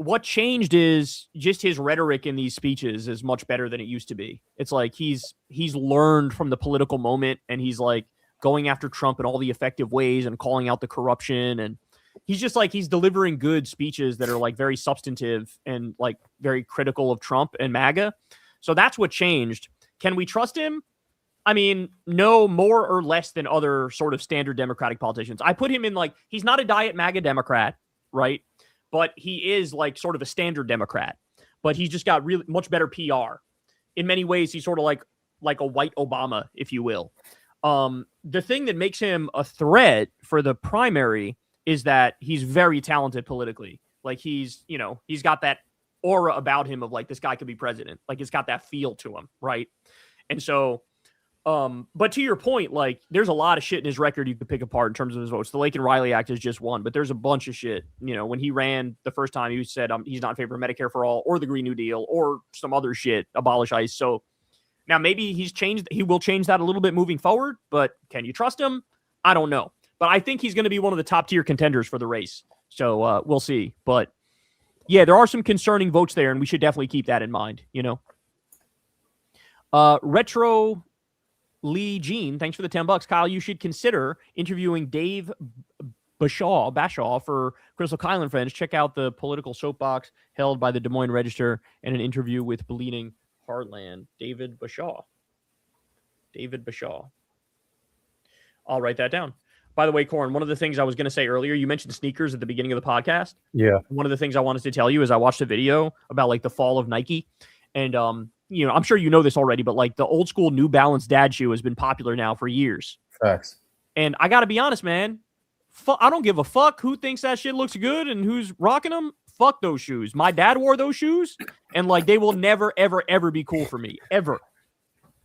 what changed is just his rhetoric in these speeches is much better than it used to be. It's like he's learned from the political moment and he's like going after Trump in all the effective ways and calling out the corruption. And he's just like, he's delivering good speeches that are like very substantive and like very critical of Trump and MAGA. So that's what changed. Can we trust him? I mean, no more or less than other sort of standard Democratic politicians. I put him in like, he's not a diet MAGA Democrat, right? But he is like sort of a standard Democrat, but he's just got really much better PR. In many ways, he's sort of like a white Obama, if you will. The thing that makes him a threat for the primary is that he's very talented politically. Like he's got that aura about him of like, this guy could be president. Like it's got that feel to him. Right. And so, but to your point, like there's a lot of shit in his record you could pick apart in terms of his votes. The Lake and Riley Act is just one, but there's a bunch of shit. You know, when he ran the first time, he said he's not in favor of Medicare for all or the Green New Deal or some other shit, abolish ICE. So now maybe he will change that a little bit moving forward, but can you trust him? I don't know. But I think he's going to be one of the top tier contenders for the race. So we'll see. But yeah, there are some concerning votes there, and we should definitely keep that in mind, you know. Retro Lee Jean, thanks for the $10. Kyle, you should consider interviewing Dave Bashaw for Crystal Kyle and Friends. Check out the political soapbox held by the Des Moines Register and an interview with Bleeding Heartland. David Bashaw. I'll write that down. By the way, Corin, one of the things I was going to say earlier, you mentioned sneakers at the beginning of the podcast. Yeah. One of the things I wanted to tell you is I watched a video about like the fall of Nike. And, you know, I'm sure you know this already, but like the old school New Balance dad shoe has been popular now for years. Facts. And I got to be honest, man, I don't give a fuck who thinks that shit looks good and who's rocking them. Fuck those shoes. My dad wore those shoes and like they will never, ever, ever be cool for me. Ever.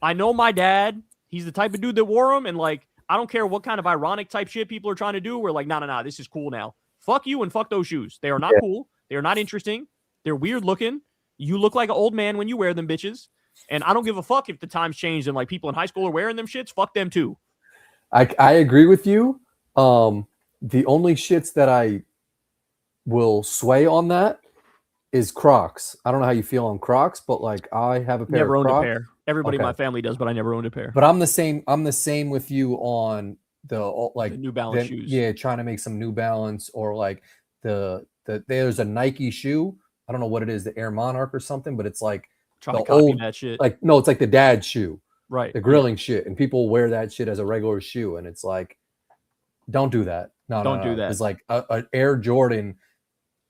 I know my dad. He's the type of dude that wore them. And like, I don't care what kind of ironic type shit people are trying to do. We're like, no, this is cool now. Fuck you and fuck those shoes. They are not cool. They are not interesting. They're weird looking. You look like an old man when you wear them, bitches. And I don't give a fuck if the times change and like people in high school are wearing them shits. Fuck them too. I agree with you. The only shits that I will sway on that is Crocs. I don't know how you feel on Crocs, but like I have a pair never of owned Crocs. a pair. Everybody in my family does, but I never owned a pair. But I'm the same with you on the New Balance shoes. Yeah, trying to make some New Balance or like there's a Nike shoe. I don't know what it is, the Air Monarch or something, but it's like trying the to copy old that shit. Like no, it's like the dad shoe. Right. The grilling shit. And people wear that shit as a regular shoe. And it's like, don't do that. Don't do that. It's like an Air Jordan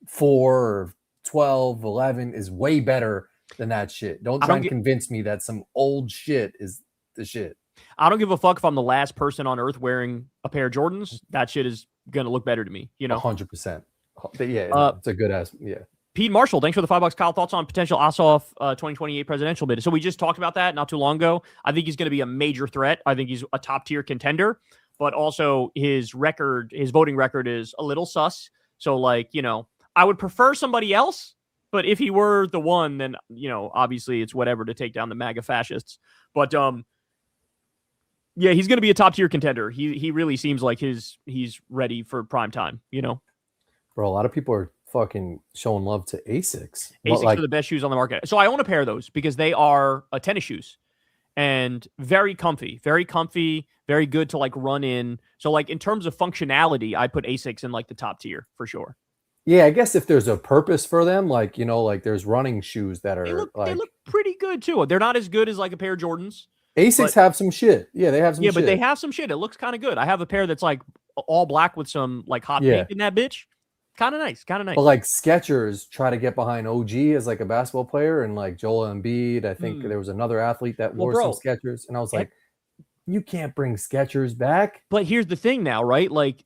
4 or 12, 11 is way better than that shit. Don't try and convince me that some old shit is the shit. I don't give a fuck if I'm the last person on earth wearing a pair of Jordans. That shit is going to look better to me, you know? 100%. Yeah, it's a good ass. Yeah. Pete Marshall, thanks for the $5. Kyle, thoughts on potential Ossoff 2028 presidential bid? So we just talked about that not too long ago. I think he's going to be a major threat. I think he's a top tier contender, but also his voting record is a little sus. So like, you know, I would prefer somebody else, but if he were the one, then, you know, obviously it's whatever to take down the MAGA fascists. But yeah, he's going to be a top tier contender. He really seems like he's ready for prime time, you know? Bro, a lot of people are fucking showing love to Asics. Asics are the best shoes on the market. So I own a pair of those because they are tennis shoes and very comfy, very good to like run in. So like in terms of functionality, I put Asics in like the top tier for sure. Yeah, I guess if there's a purpose for them, like, you know, like there's running shoes that are they look pretty good too. They're not as good as like a pair of Jordans. Asics have some shit. Yeah, they have some shit. Yeah, but they have some shit. It looks kind of good. I have a pair that's like all black with some like hot paint in that bitch. Kind of nice. But like Skechers try to get behind OG as like a basketball player, and like Joel Embiid. I think there was another athlete that wore some Skechers, and I was like, you can't bring Skechers back. But here's the thing now, right? Like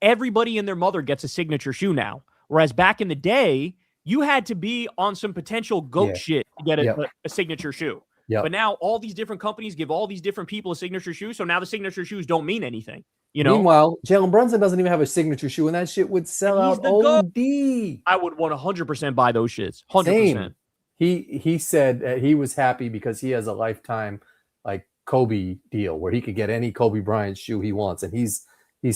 everybody and their mother gets a signature shoe now, whereas back in the day, you had to be on some potential goat shit to get a signature shoe. Yep. But now all these different companies give all these different people a signature shoe, so now the signature shoes don't mean anything. You know? Meanwhile, Jalen Brunson doesn't even have a signature shoe, and that shit would sell out OD. I would 100% buy those shits. 100%. He said that he was happy because he has a lifetime like Kobe deal where he could get any Kobe Bryant shoe he wants, and he's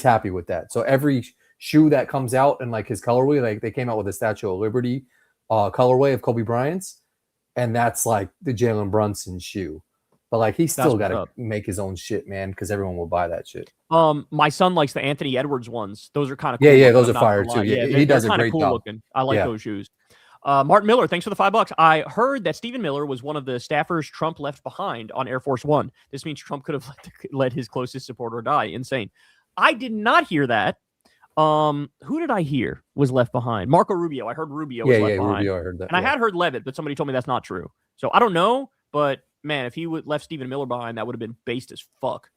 happy with that. So every shoe that comes out in like his colorway, like they came out with a Statue of Liberty colorway of Kobe Bryant's, and that's like the Jalen Brunson shoe. But like he's still got to make his own shit, man, because everyone will buy that shit. My son likes the Anthony Edwards ones. Those are kind of cool. Yeah, those are fire too. Yeah, he does a great job. Looking. I like those shoes. Martin Miller, thanks for the $5. I heard that Stephen Miller was one of the staffers Trump left behind on Air Force One. This means Trump could have let his closest supporter die. Insane. I did not hear that. Who did I hear was left behind? Marco Rubio. I heard Rubio was left behind. Rubio, I heard that. And I had heard Levitt, but somebody told me that's not true. So I don't know, but man, if he left Stephen Miller behind, that would have been based as fuck.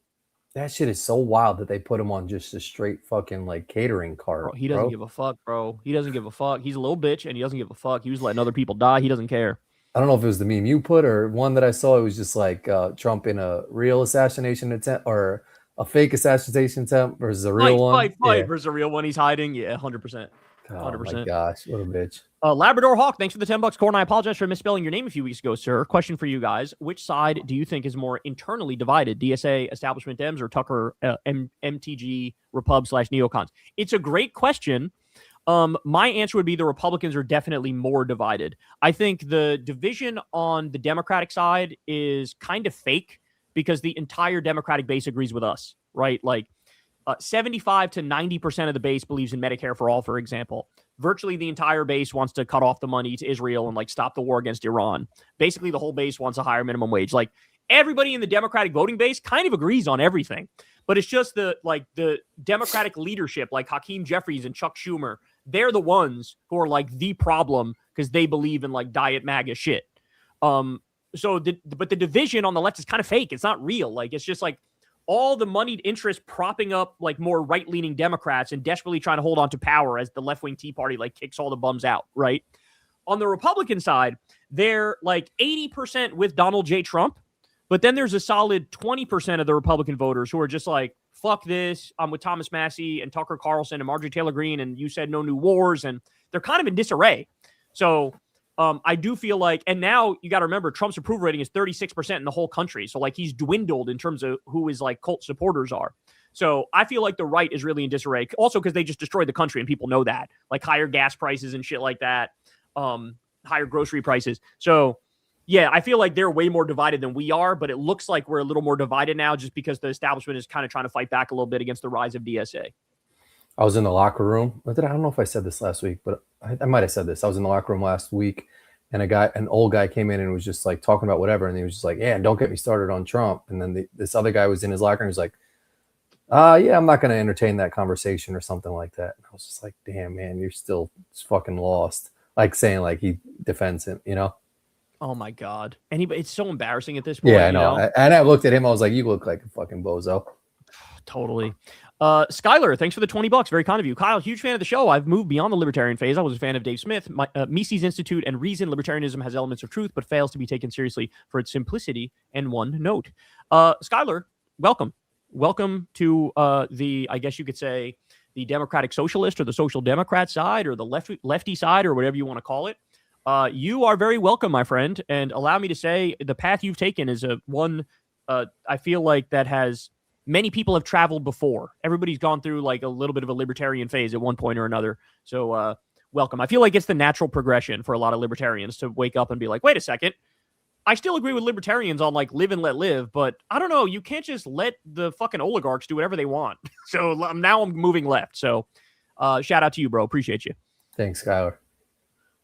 That shit is so wild that they put him on just a straight fucking like catering cart. Bro, he doesn't give a fuck, bro. He doesn't give a fuck. He's a little bitch and he doesn't give a fuck. He was letting other people die. He doesn't care. I don't know if it was the meme you put or one that I saw. It was just like Trump in a real assassination attempt or a fake assassination attempt versus a real one. Fight versus a real one. He's hiding. Yeah, 100%. 100%. Oh my gosh, what a bitch. Labrador Hawk, thanks for the $10. Corin, I apologize for misspelling your name a few weeks ago, sir. Question for you guys. Which side do you think is more internally divided? DSA, establishment Dems, or Tucker, MTG, Repub / neocons? It's a great question. My answer would be the Republicans are definitely more divided. I think the division on the Democratic side is kind of fake because the entire Democratic base agrees with us, right? Like 75 to 90% of the base believes in Medicare for all, for example. Virtually the entire base wants to cut off the money to Israel and like stop the war against Iran. Basically, the whole base wants a higher minimum wage. Like everybody in the Democratic voting base kind of agrees on everything, but it's just the Democratic leadership, like Hakeem Jeffries and Chuck Schumer. They're the ones who are like the problem because they believe in like diet MAGA shit. But the division on the left is kind of fake. It's not real. Like it's just like all the moneyed interests propping up like more right-leaning Democrats and desperately trying to hold on to power as the left-wing Tea Party like kicks all the bums out, right? On the Republican side, they're like 80% with Donald J. Trump, but then there's a solid 20% of the Republican voters who are just like, fuck this. I'm with Thomas Massey and Tucker Carlson and Marjorie Taylor Greene, and you said no new wars, and they're kind of in disarray. So I do feel like, and now you got to remember, Trump's approval rating is 36% in the whole country. So like he's dwindled in terms of who his like cult supporters are. So I feel like the right is really in disarray. Also because they just destroyed the country and people know that. Like higher gas prices and shit like that. Higher grocery prices. So yeah, I feel like they're way more divided than we are, but it looks like we're a little more divided now just because the establishment is kind of trying to fight back a little bit against the rise of DSA. I was in the locker room. I don't know if I said this last week, but I might have said this. I was in the locker room last week, and an old guy came in and was just like talking about whatever, and he was just like, "Yeah, don't get me started on Trump." And then this other guy was in his locker and he was like, "Yeah, I'm not going to entertain that conversation," or something like that. And I was just like, "Damn, man, you're still fucking lost." Like saying like he defends him, you know? Oh my God. It's so embarrassing at this point. Yeah, I know. And I looked at him. I was like, "You look like a fucking bozo." Totally. Skylar, thanks for the $20. Very kind of you. Kyle, huge fan of the show. I've moved beyond the libertarian phase. I was a fan of Dave Smith. Mises Institute and Reason. Libertarianism has elements of truth, but fails to be taken seriously for its simplicity and one note. Skylar, welcome. Welcome to I guess you could say, the Democratic Socialist or the Social Democrat side or the lefty side or whatever you want to call it. You are very welcome, my friend. And allow me to say the path you've taken is one I feel like that has many people have traveled before. Everybody's gone through like a little bit of a libertarian phase at one point or another. So welcome. I feel like it's the natural progression for a lot of libertarians to wake up and be like, wait a second. I still agree with libertarians on like live and let live, but I don't know. You can't just let the fucking oligarchs do whatever they want. So now I'm moving left. So shout out to you, bro. Appreciate you. Thanks, Skylar.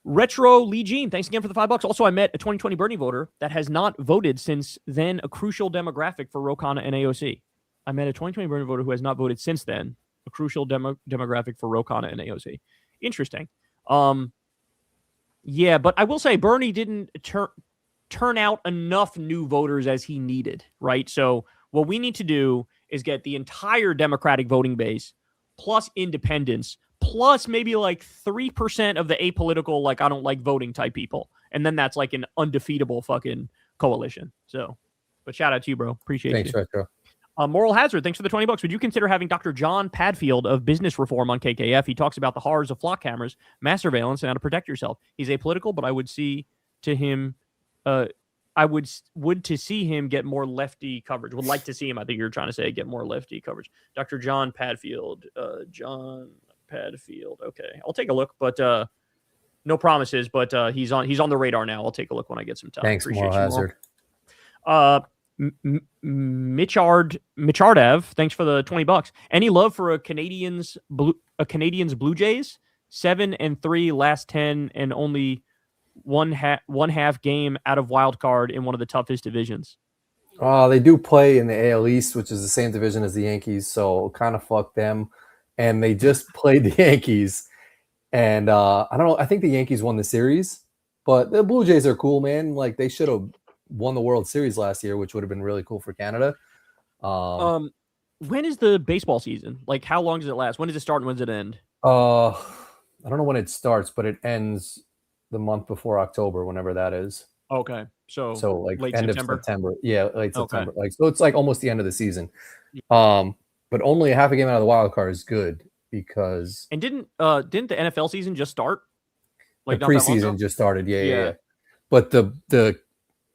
Retro Lee Jean, thanks again for the $5. Also, I met a 2020 Bernie voter that has not voted since then, a crucial demographic for Rokana and AOC. I met a 2020 Bernie voter who has not voted since then, a crucial demographic for Rokana and AOC. Interesting. Yeah, but I will say Bernie didn't turn out enough new voters as he needed, right? So what we need to do is get the entire Democratic voting base plus independents plus maybe like 3% of the apolitical, like I don't like voting type people. And then that's like an undefeatable fucking coalition. So, but shout out to you, bro. Appreciate Thanks, you. Thanks, Retro. Moral Hazard, thanks for the $20. Would you consider having Dr. John Padfield of Business Reform on KKF? He talks about the horrors of flock cameras, mass surveillance, and how to protect yourself. He's apolitical, but I would see to him, I would to see him get more lefty coverage. Would like to see him. I think you're trying to say get more lefty coverage. Dr. John Padfield, John Padfield. Okay, I'll take a look, but no promises. But he's on the radar now. I'll take a look when I get some time. Thanks, Appreciate Moral Hazard. Michardev, thanks for the $20. Any love for a Canadians Blue Jays? 7-3 last 10 and only one half game out of wild card in one of the toughest divisions. They do play in the AL East, which is the same division as the Yankees, so kind of fuck them. And they just played the Yankees, and I don't know. I think the Yankees won the series, but the Blue Jays are cool, man. Like they should have won the World Series last year, which would have been really cool for Canada. When is the baseball season? Like, how long does it last? When does it start and when does it end? I don't know when it starts, but it ends the month before October, whenever that is. Okay, so like late end September. of September. Yeah, late September. Okay. Like so, it's like almost the end of the season. But only a half a game out of the wild card is good because. And didn't the NFL season just start? Like the preseason just started. Yeah. But the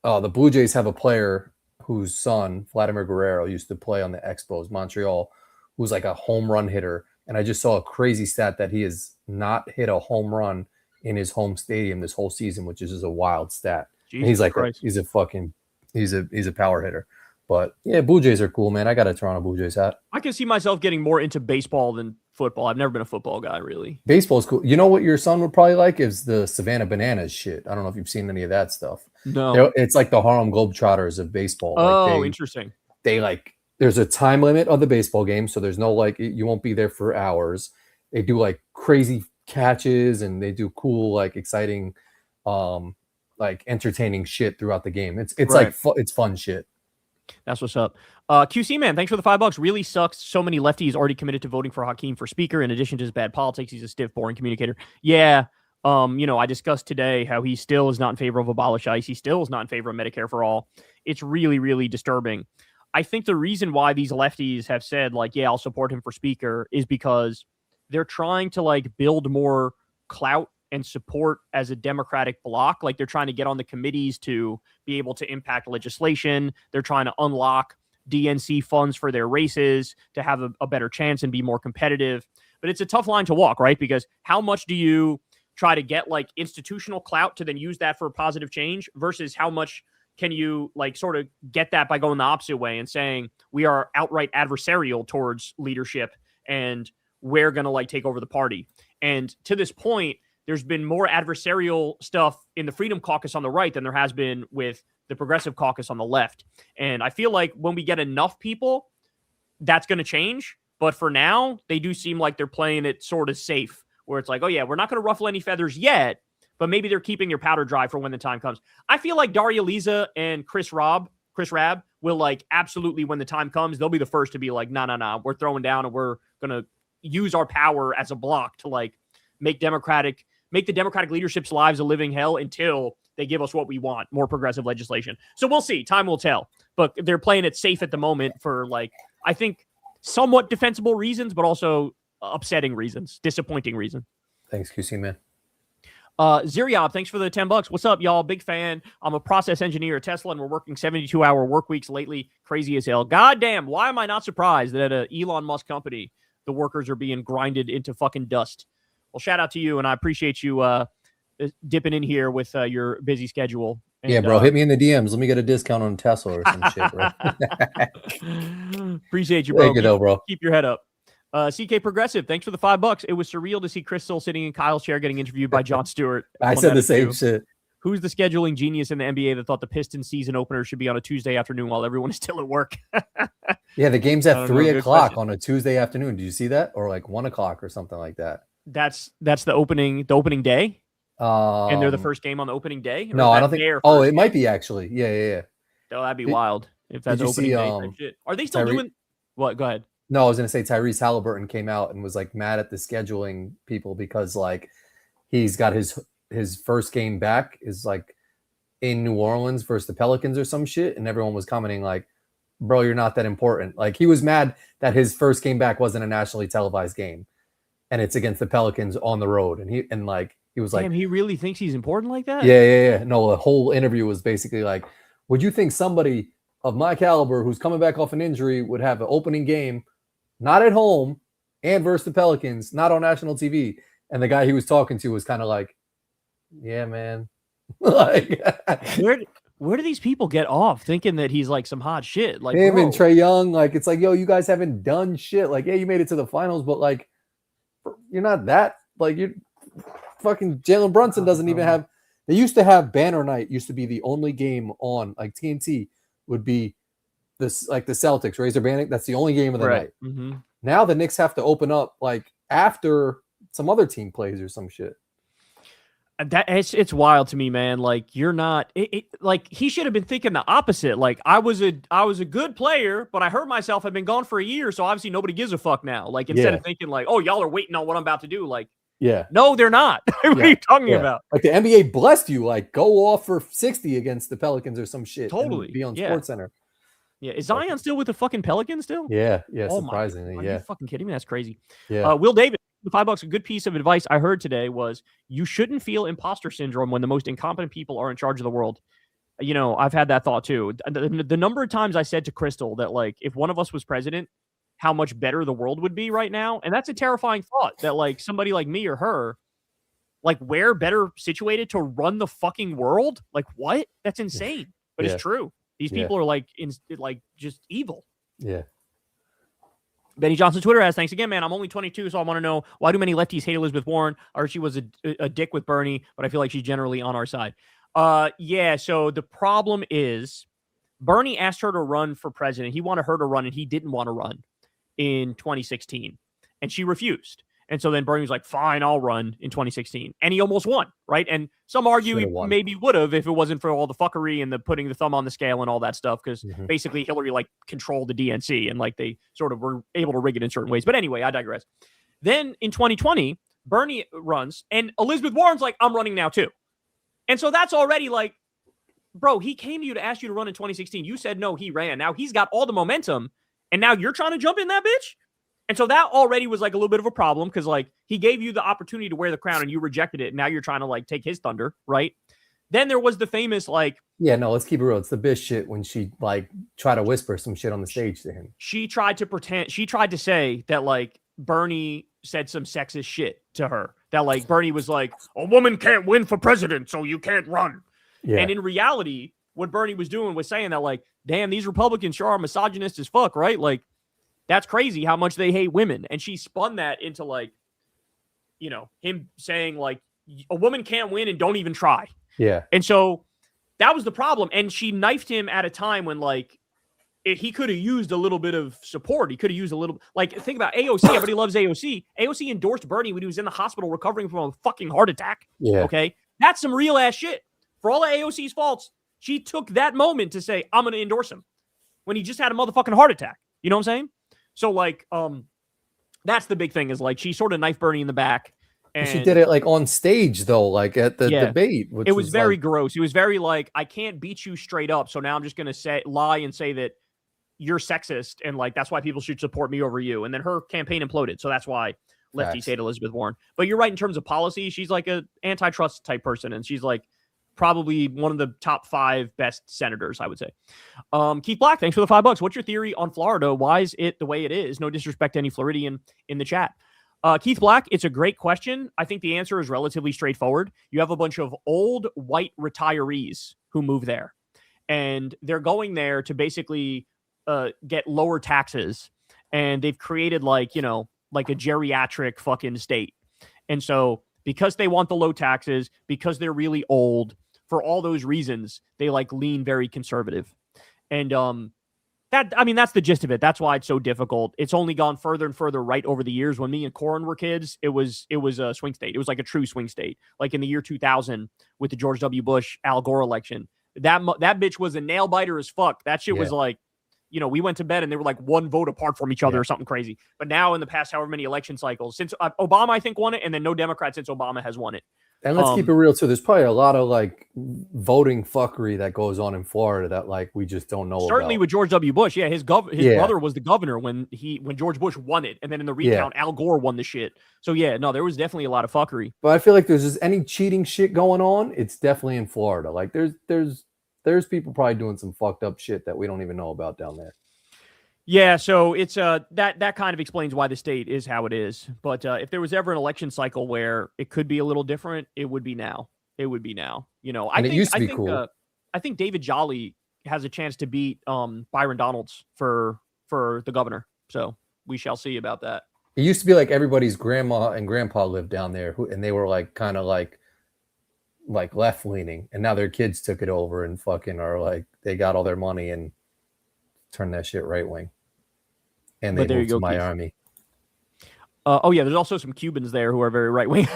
Blue Jays have a player whose son, Vladimir Guerrero, used to play on the Expos, Montreal, who's like a home run hitter. And I just saw a crazy stat that he has not hit a home run in his home stadium this whole season, which is just a wild stat. He's like he's a power hitter. But yeah, Blue Jays are cool, man. I got a Toronto Blue Jays hat. I can see myself getting more into baseball than football. I've never been a football guy, really. Baseball's cool. You know what your son would probably like is the Savannah Bananas shit. I don't know if you've seen any of that stuff. No. It's like the Harlem Globetrotters of baseball. Oh, interesting. There's a time limit of the baseball game, so there's no like you won't be there for hours. They do like crazy catches and they do cool, like exciting, like entertaining shit throughout the game. It's right. Like it's fun shit. That's what's up. QC man, thanks for the $5. Really sucks. So many lefties already committed to voting for Hakeem for speaker. In addition to his bad politics, he's a stiff, boring communicator. Yeah. I discussed today how he still is not in favor of abolish ICE. He still is not in favor of Medicare for all. It's really, really disturbing. I think the reason why these lefties have said, like, yeah, I'll support him for speaker is because they're trying to, like, build more clout and support as a Democratic bloc. Like, they're trying to get on the committees to be able to impact legislation. They're trying to unlock DNC funds for their races to have a better chance and be more competitive. But it's a tough line to walk, right? Because how much do you try to get, like, institutional clout to then use that for positive change versus how much can you, like, sort of get that by going the opposite way and saying we are outright adversarial towards leadership and we're going to, like, take over the party. And to this point, there's been more adversarial stuff in the Freedom Caucus on the right than there has been with the Progressive Caucus on the left. And I feel like when we get enough people, that's going to change. But for now, they do seem like they're playing it sort of safe, where it's like, oh yeah, we're not going to ruffle any feathers yet, but maybe they're keeping your powder dry for when the time comes. I feel like Daria Liza and Chris Rabb will, like, absolutely, when the time comes, they'll be the first to be like, no, we're throwing down and we're going to use our power as a block to, like, make the Democratic leadership's lives a living hell until they give us what we want, more progressive legislation. So we'll see. Time will tell. But they're playing it safe at the moment for, like, I think somewhat defensible reasons, but also upsetting reasons, disappointing reasons. Thanks, QC, man. Ziriob, thanks for the $10. What's up, y'all? Big fan. I'm a process engineer at Tesla, and we're working 72-hour work weeks lately. Crazy as hell. Goddamn, why am I not surprised that at a Elon Musk company, the workers are being grinded into fucking dust? Well, shout out to you, and I appreciate you dipping in here with your busy schedule. And, yeah, bro, hit me in the DMs. Let me get a discount on Tesla or some shit, bro. Appreciate you, bro. Thank you, though, bro. Keep your head up. CK Progressive, thanks for the $5. It was surreal to see Crystal sitting in Kyle's chair getting interviewed by Jon Stewart. I said the same shit. Who's the scheduling genius in the NBA that thought the Pistons season opener should be on a Tuesday afternoon while everyone is still at work? Yeah, the game's at 3 o'clock on a Tuesday afternoon. Did you see that? Or like 1 o'clock or something like that. That's the opening day? And they're the first game on the opening day? No, I don't think. Oh, it might be actually. Yeah. Oh, that'd be wild if that's opening day type shit. Are they still doing what? Go ahead. No, I was going to say Tyrese Halliburton came out and was, like, mad at the scheduling people because, like, he's got his first game back is, like, in New Orleans versus the Pelicans or some shit, and everyone was commenting like, bro, you're not that important. Like, he was mad that his first game back wasn't a nationally televised game, and it's against the Pelicans on the road, and he was like, damn, he really thinks he's important like that? Yeah. No, the whole interview was basically like, would you think somebody of my caliber who's coming back off an injury would have an opening game not at home and versus the Pelicans, not on national TV? And the guy he was talking to was kind of like, yeah, man. Like, where do these people get off thinking that he's like some hot shit? Like him and Trae Young, like, it's like, yo, you guys haven't done shit. Like, yeah, you made it to the finals, but, like, you're not that. Like, you're fucking Jalen Brunson doesn't even have. They used to have Banner Night. Used to be the only game on, like, TNT would be this, like, the Celtics, Razor Bannock. That's the only game of the night. Mm-hmm. Now the Knicks have to open up, like, after some other team plays or some shit. That it's wild to me, man. Like, you're not like, he should have been thinking the opposite. Like, I was a good player, but I hurt myself. I've been gone for a year, so obviously nobody gives a fuck now. Like, instead of thinking like, oh, y'all are waiting on what I'm about to do. Like, yeah, no, they're not. What are you talking about? Like, the NBA blessed you. Like, go off for 60 against the Pelicans or some shit. Totally. Be on SportsCenter. Yeah, is Zion still with the fucking Pelicans still? Yeah. Surprisingly, Are you fucking kidding me? That's crazy. Yeah. Will David, the $5, a good piece of advice I heard today was you shouldn't feel imposter syndrome when the most incompetent people are in charge of the world. You know, I've had that thought too. The number of times I said to Crystal that, like, if one of us was president, how much better the world would be right now. And that's a terrifying thought that, like, somebody like me or her, like, we're better situated to run the fucking world. Like, what? That's insane. But it's true. These people are like just evil. Yeah. Benny Johnson Twitter asks, thanks again, man. I'm only 22, so I want to know, why do many lefties hate Elizabeth Warren? Or she was a dick with Bernie, but I feel like she's generally on our side. Yeah, so the problem is Bernie asked her to run for president. He wanted her to run, and he didn't want to run in 2016. And she refused. And so then Bernie was like, fine, I'll run in 2016. And he almost won, right? And some argue he maybe would have if it wasn't for all the fuckery and the putting the thumb on the scale and all that stuff, because basically Hillary, like, controlled the DNC and, like, they sort of were able to rig it in certain ways. But anyway, I digress. Then in 2020, Bernie runs, and Elizabeth Warren's like, I'm running now too. And so that's already, like, bro, he came to you to ask you to run in 2016. You said no, he ran. Now he's got all the momentum, and now you're trying to jump in that bitch? And so that already was like a little bit of a problem because like he gave you the opportunity to wear the crown and you rejected it. And now you're trying to like take his thunder, right? Then there was the famous like, yeah, no, let's keep it real. It's the bitch shit when she like try to whisper some shit on the stage to him. She tried to say that like Bernie said some sexist shit to her. That like Bernie was like, a woman can't win for president, so you can't run. Yeah. And in reality, what Bernie was doing was saying that like, damn, these Republicans sure are misogynist as fuck, right? Like, that's crazy how much they hate women. And she spun that into like, you know, him saying like, a woman can't win and don't even try. Yeah. And so that was the problem. And she knifed him at a time when like he could have used a little bit of support. He could have used a little, like, think about AOC. Everybody loves AOC. AOC endorsed Bernie when he was in the hospital recovering from a fucking heart attack. Yeah. Okay. That's some real ass shit. For all of AOC's faults, she took that moment to say, I'm going to endorse him when he just had a motherfucking heart attack. You know what I'm saying? So like, that's the big thing is like, she sort of knifed Bernie in the back. And she did it like on stage though, like at the debate. Which it was very like, gross. It was very like, I can't beat you straight up. So now I'm just going to lie and say that you're sexist. And like, that's why people should support me over you. And then her campaign imploded. So that's why lefties hate Elizabeth Warren. But you're right. In terms of policy, she's like a antitrust type person. And she's like probably one of the top 5 best senators, I would say. Keith Black, thanks for the $5. What's your theory on Florida? Why is it the way it is? No disrespect to any Floridian in the chat. Keith Black, it's a great question. I think the answer is relatively straightforward. You have a bunch of old white retirees who move there, and they're going there to basically get lower taxes. And they've created like, you know, like a geriatric fucking state. And so because they want the low taxes, because they're really old, for all those reasons, they like lean very conservative. And that's the gist of it. That's why it's so difficult. It's only gone further and further right over the years. When me and Corin were kids, it was a swing state. It was like a true swing state. Like in the year 2000 with the George W. Bush, Al Gore election, that bitch was a nail biter as fuck. That shit was like, you know, we went to bed and they were like one vote apart from each other or something crazy. But now in the past however many election cycles, since Obama, I think, won it, and then no Democrat since Obama has won it. And let's keep it real too. There's probably a lot of like voting fuckery that goes on in Florida that like we just don't know. Certainly about. With George W. Bush, his brother was the governor when George Bush won it, and then in the recount, Al Gore won the shit. So there was definitely a lot of fuckery. But I feel like there's just any cheating shit going on. It's definitely in Florida. Like there's people probably doing some fucked up shit that we don't even know about down there. Yeah, so it's that kind of explains why the state is how it is. But if there was ever an election cycle where it could be a little different, it would be now. It would be now. You know, I think David Jolly has a chance to beat Byron Donalds for the governor. So we shall see about that. It used to be like everybody's grandma and grandpa lived down there, and they were like kind of like left leaning, and now their kids took it over and fucking are like they got all their money and turn that shit right wing, and they moved to Miami. There's also some Cubans there who are very right wing.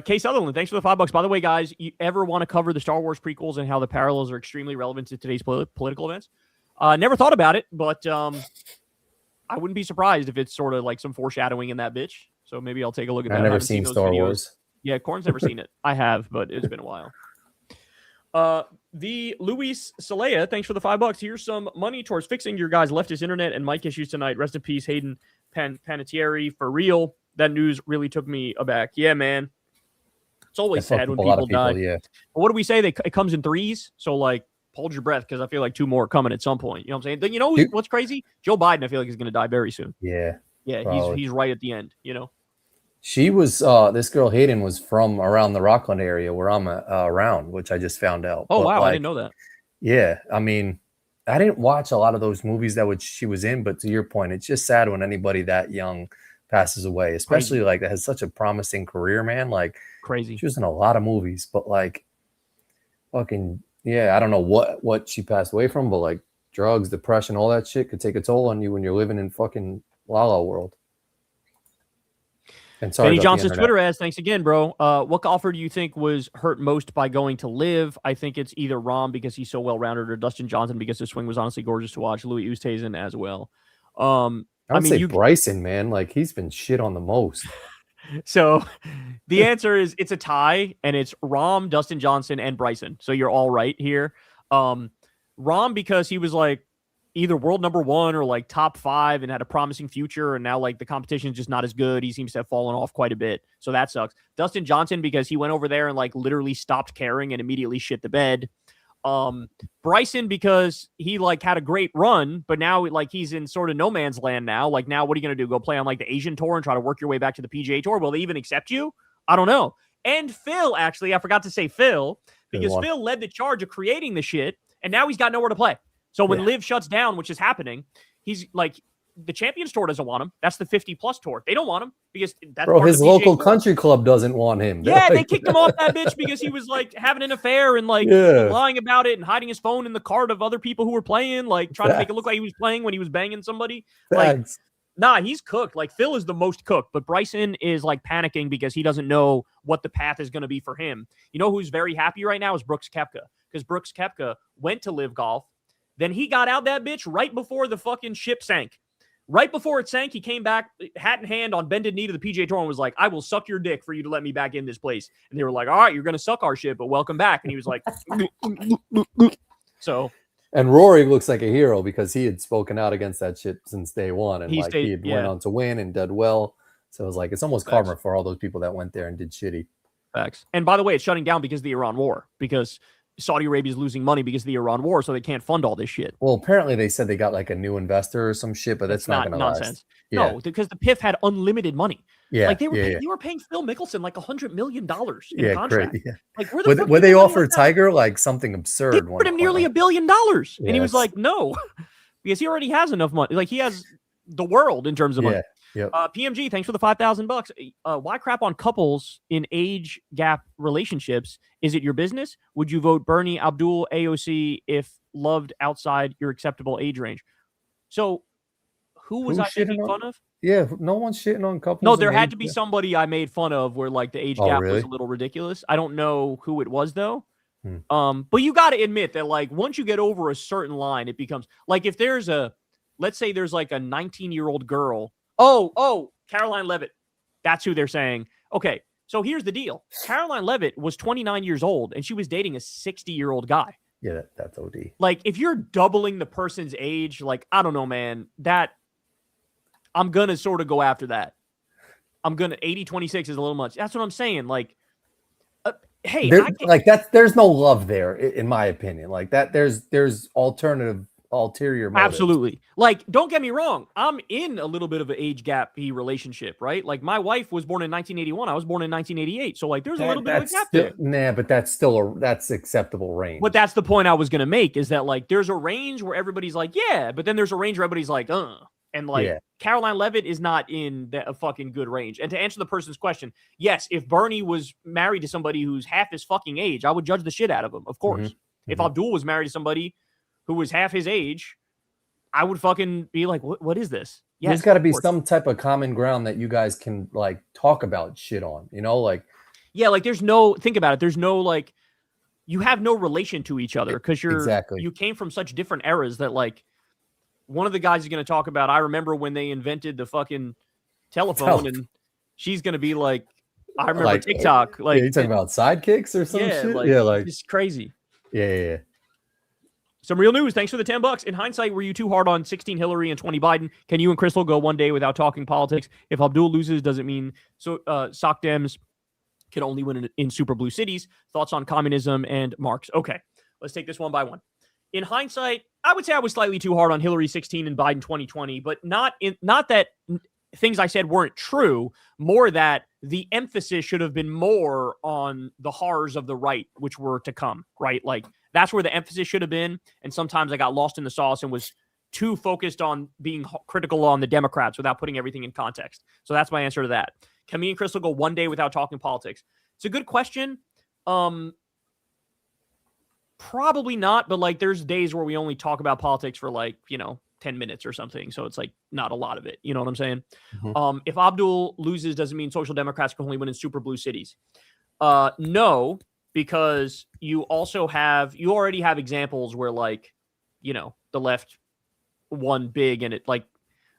Kay Sutherland, thanks for the $5. By the way, guys, you ever want to cover the Star Wars prequels and how the parallels are extremely relevant to today's political events? Never thought about it, but I wouldn't be surprised if it's sort of like some foreshadowing in that bitch. So maybe I'll take a look at that. I've never seen Star Wars. Yeah, Corin's never seen it. I have, but it's been a while. The Luis Salea, thanks for the $5. Here's some money towards fixing your guys' leftist internet and mic issues tonight. Rest in peace, Hayden Panettiere. For real, that news really took me aback. Yeah, man. It's always sad when people die. Yeah. But what do we say? It comes in threes. So like, hold your breath because I feel like 2 more are coming at some point. You know what I'm saying? Then you know what's crazy? Joe Biden, I feel like he's going to die very soon. Yeah. Yeah, he's right at the end. You know. She was this girl Hayden was from around the Rockland area where I'm around, which I just found out. Oh, wow, I didn't know that. Yeah, I mean, I didn't watch a lot of those movies that she was in, but to your point, it's just sad when anybody that young passes away, especially like that has such a promising career, man. Like crazy. She was in a lot of movies, but like fucking I don't know what she passed away from, but like drugs, depression, all that shit could take a toll on you when you're living in fucking La La world. And sorry, Benny Johnson's Twitter ads, thanks again, bro. What golfer do you think was hurt most by going to Live? I think it's either Rahm because he's so well-rounded or Dustin Johnson because his swing was honestly gorgeous to watch. Louis Oosthuizen as well. I would say Bryson, man. Like, he's been shit on the most. So the answer is it's a tie, and it's Rom, Dustin Johnson, and Bryson. So you're all right here. Rom, because he was like either world number 1 or like top 5 and had a promising future, and now like the competition is just not as good. He seems to have fallen off quite a bit, so that sucks. Dustin Johnson, because he went over there and like literally stopped caring and immediately shit the bed. Bryson, because he like had a great run, but now like he's in sort of no man's land now. Like, now what are you gonna do? Go play on like the Asian tour and try to work your way back to the PGA tour? Will they even accept you? I don't know. And Phil, actually, I forgot to say Phil, because Phil led the charge of creating the shit, and now he's got nowhere to play. So when Live shuts down, which is happening, he's like, the Champions Tour doesn't want him. That's the 50+ tour. They don't want him because that's bro. His local country club doesn't want him. Yeah, they kicked him off that bitch because he was like having an affair and like lying about it and hiding his phone in the cart of other people who were playing, like trying to make it look like he was playing when he was banging somebody. Like, nah, he's cooked. Like, Phil is the most cooked, but Bryson is like panicking because he doesn't know what the path is going to be for him. You know who's very happy right now is Brooks Koepka, because Brooks Koepka went to Live Golf. Then he got out that bitch right before the fucking ship sank. Right before it sank, he came back, hat in hand, on bended knee to the PGA Tour and was like, I will suck your dick for you to let me back in this place. And they were like, all right, you're going to suck our shit, but welcome back. And he was like, so. And Rory looks like a hero because he had spoken out against that shit since day one. And he went on to win and did well. So it was like, it's almost karma for all those people that went there and did shitty. Facts. And by the way, it's shutting down because of the Iran war, because Saudi Arabia is losing money because of the Iran war, so they can't fund all this shit. Well, apparently they said they got like a new investor or some shit, but that's not going to nonsense. Yeah. No, because the PIF had unlimited money. Yeah, like they were paying Phil Mickelson like $100 million in a contract. Great, yeah. Like, where the fuck would they offer Tiger like something absurd? They offered him nearly $1 billion, and he was like, no, because he already has enough money. Like, he has the world in terms of money. Yep. PMG, thanks for the $5,000. Why crap on couples in age gap relationships? Is it your business? Would you vote Bernie, Abdul, AOC if loved outside your acceptable age range? So, who was I making fun of? Yeah, no one's shitting on couples. No, there had to be somebody I made fun of where like the age gap was a little ridiculous. I don't know who it was though. But you got to admit that like once you get over a certain line, it becomes like, if there's let's say there's like a 19-year-old girl. Oh, Caroline Levitt. That's who they're saying. Okay, so here's the deal. Caroline Levitt was 29 years old, and she was dating a 60-year-old guy. Yeah, that's OD. Like, if you're doubling the person's age, like, I don't know, man, that I'm going to sort of go after that. 80-26 is a little much. That's what I'm saying. Like, hey. There's no love there, in my opinion. Like, that there's ulterior motives. Absolutely. Like, don't get me wrong, I'm in a little bit of an age gap relationship, right? Like, my wife was born in 1981, I was born in 1988, so like there's a little bit of a gap there. Nah, but that's acceptable range. But that's the point I was gonna make, is that like there's a range where everybody's like, yeah, but then there's a range where everybody's like, and like Caroline Levitt is not in a fucking good range. And to answer the person's question, yes, if Bernie was married to somebody who's half his fucking age, I would judge the shit out of him, of course. If Abdul was married to somebody who was half his age, I would fucking be like, what is this? Yes, there's got to be some type of common ground that you guys can like talk about shit on, you know, like. Yeah, like think about it. There's no like, you have no relation to each other because you came from such different eras that like, one of the guys is going to talk about, I remember when they invented the fucking telephone, and she's going to be like, I remember like, TikTok. Like, you talking about sidekicks or some shit? Like it's crazy. Yeah. Some real news. Thanks for the $10. In hindsight, were you too hard on 16 Hillary and 20 Biden? Can you and Crystal go one day without talking politics? If Abdul loses, does it mean sock Dems can only win in super blue cities? Thoughts on communism and Marx? Okay, let's take this one by one. In hindsight, I would say I was slightly too hard on Hillary 16 and Biden 2020, but not that things I said weren't true, more that the emphasis should have been more on the horrors of the right, which were to come, right? Like, that's where the emphasis should have been. And sometimes I got lost in the sauce and was too focused on being critical on the Democrats without putting everything in context. So that's my answer to that. Can me and Crystal go one day without talking politics? It's a good question. Probably not, but like there's days where we only talk about politics for like, 10 minutes or something. So it's like not a lot of it. You know what I'm saying? If Abdul loses, doesn't mean social democrats can only win in super blue cities. No, because you already have examples where like, the left won big and it like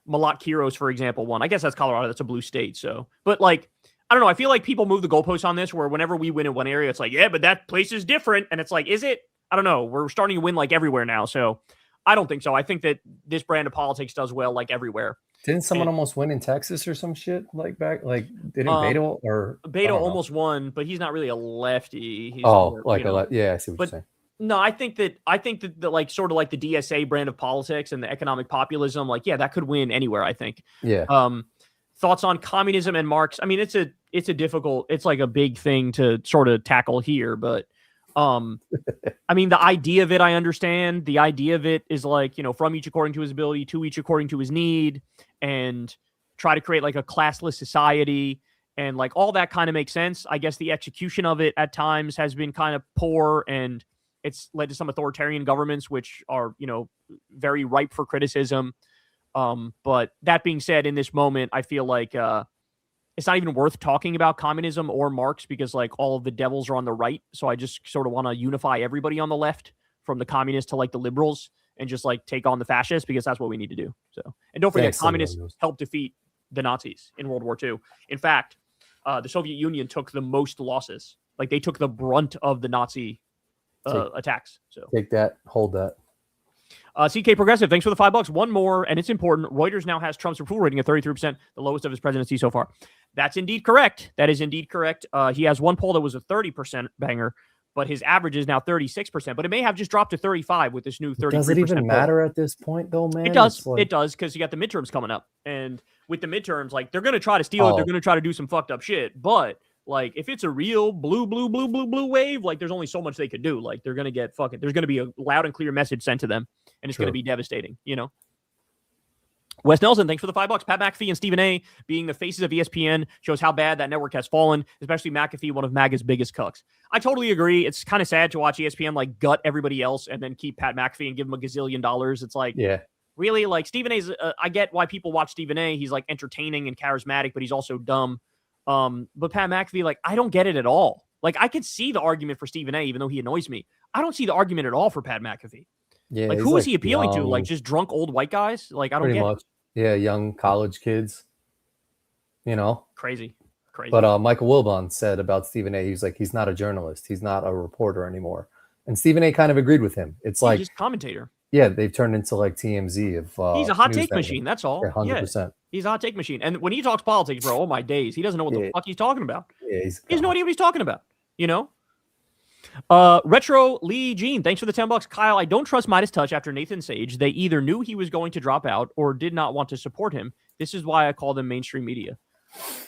Malat Kiros, for example, won. I guess that's Colorado. That's a blue state. So, but like, I don't know. I feel like people move the goalposts on this where whenever we win in one area, it's like, yeah, but that place is different. And it's like, is it? I don't know. We're starting to win like everywhere now. So I don't think so. I think that this brand of politics does well like everywhere. Didn't someone almost win in Texas or some shit didn't Beto or Beto almost won, but he's not really a lefty. He's yeah, I see what you're saying. No, I think that the like sort of like the DSA brand of politics and the economic populism, like, yeah, that could win anywhere, I think. Yeah. Thoughts on communism and Marx? I mean, it's a difficult, it's like a big thing to sort of tackle here, but I mean, the idea of it, I understand. The idea of it is like, from each according to his ability, to each according to his need, and try to create like a classless society. And like all that kind of makes sense. I guess the execution of it at times has been kind of poor, and it's led to some authoritarian governments, which are, very ripe for criticism. But that being said, in this moment, I feel like it's not even worth talking about communism or Marx because like all of the devils are on the right. So I just sort of want to unify everybody on the left, from the communists to like the liberals, and just like take on the fascists, because that's what we need to do. So, and don't forget, communists helped defeat the Nazis in World War II. In fact, the Soviet Union took the most losses. Like they took the brunt of the Nazi attacks. So take that, hold that. CK Progressive, thanks for the $5. One more, and it's important. Reuters now has Trump's approval rating at 33%, the lowest of his presidency so far. That's indeed correct. That is indeed correct. He has one poll that was a 30% banger, but his average is now 36%. But it may have just dropped to 35 with this new 33%. Does it even matter at this point, though, man? It does. It does, because you got the midterms coming up. And with the midterms, like, they're going to try to steal it. They're going to try to do some fucked up shit. But like, if it's a real blue wave, like, there's only so much they could do. Like, they're going to get there's going to be a loud and clear message sent to them, and it's going to be devastating, Wes Nelson, thanks for the $5. Pat McAfee and Stephen A. being the faces of ESPN shows how bad that network has fallen, especially McAfee, one of MAGA's biggest cucks. I totally agree. It's kind of sad to watch ESPN like gut everybody else and then keep Pat McAfee and give him $1 gazillion. It's like, really? Like, Stephen A's, I get why people watch Stephen A. He's like entertaining and charismatic, but he's also dumb. But Pat McAfee, like, I don't get it at all. Like, I could see the argument for Stephen A, even though he annoys me. I don't see the argument at all for Pat McAfee. Yeah, like, who is he appealing to? Like, just drunk old white guys? Like, I don't get it. Yeah, young college kids. Crazy. But Michael Wilbon said about Stephen A, he's like, he's not a journalist. He's not a reporter anymore. And Stephen A kind of agreed with him. It's like, he's just commentator. Yeah, they've turned into like TMZ of he's a hot take machine. That's all. 100%. He's a hot take machine. And when he talks politics, bro, oh my days, he doesn't know what the fuck he's talking about. Yeah, he has no idea what he's talking about. Retro Lee Jean, thanks for the $10. Kyle, I don't trust Midas Touch after Nathan Sage. They either knew he was going to drop out or did not want to support him. This is why I call them mainstream media.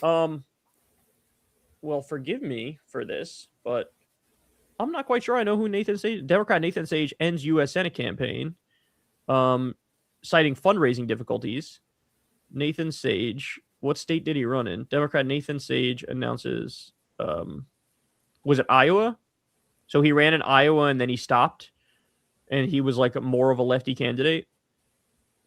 Well, forgive me for this, but I'm not quite sure I know who Nathan Sage, Democrat Nathan Sage ends U.S. Senate campaign, citing fundraising difficulties. Nathan Sage, what state did he run in? Democrat Nathan Sage announces, was it Iowa? So he ran in Iowa and then he stopped, and he was like more of a lefty candidate.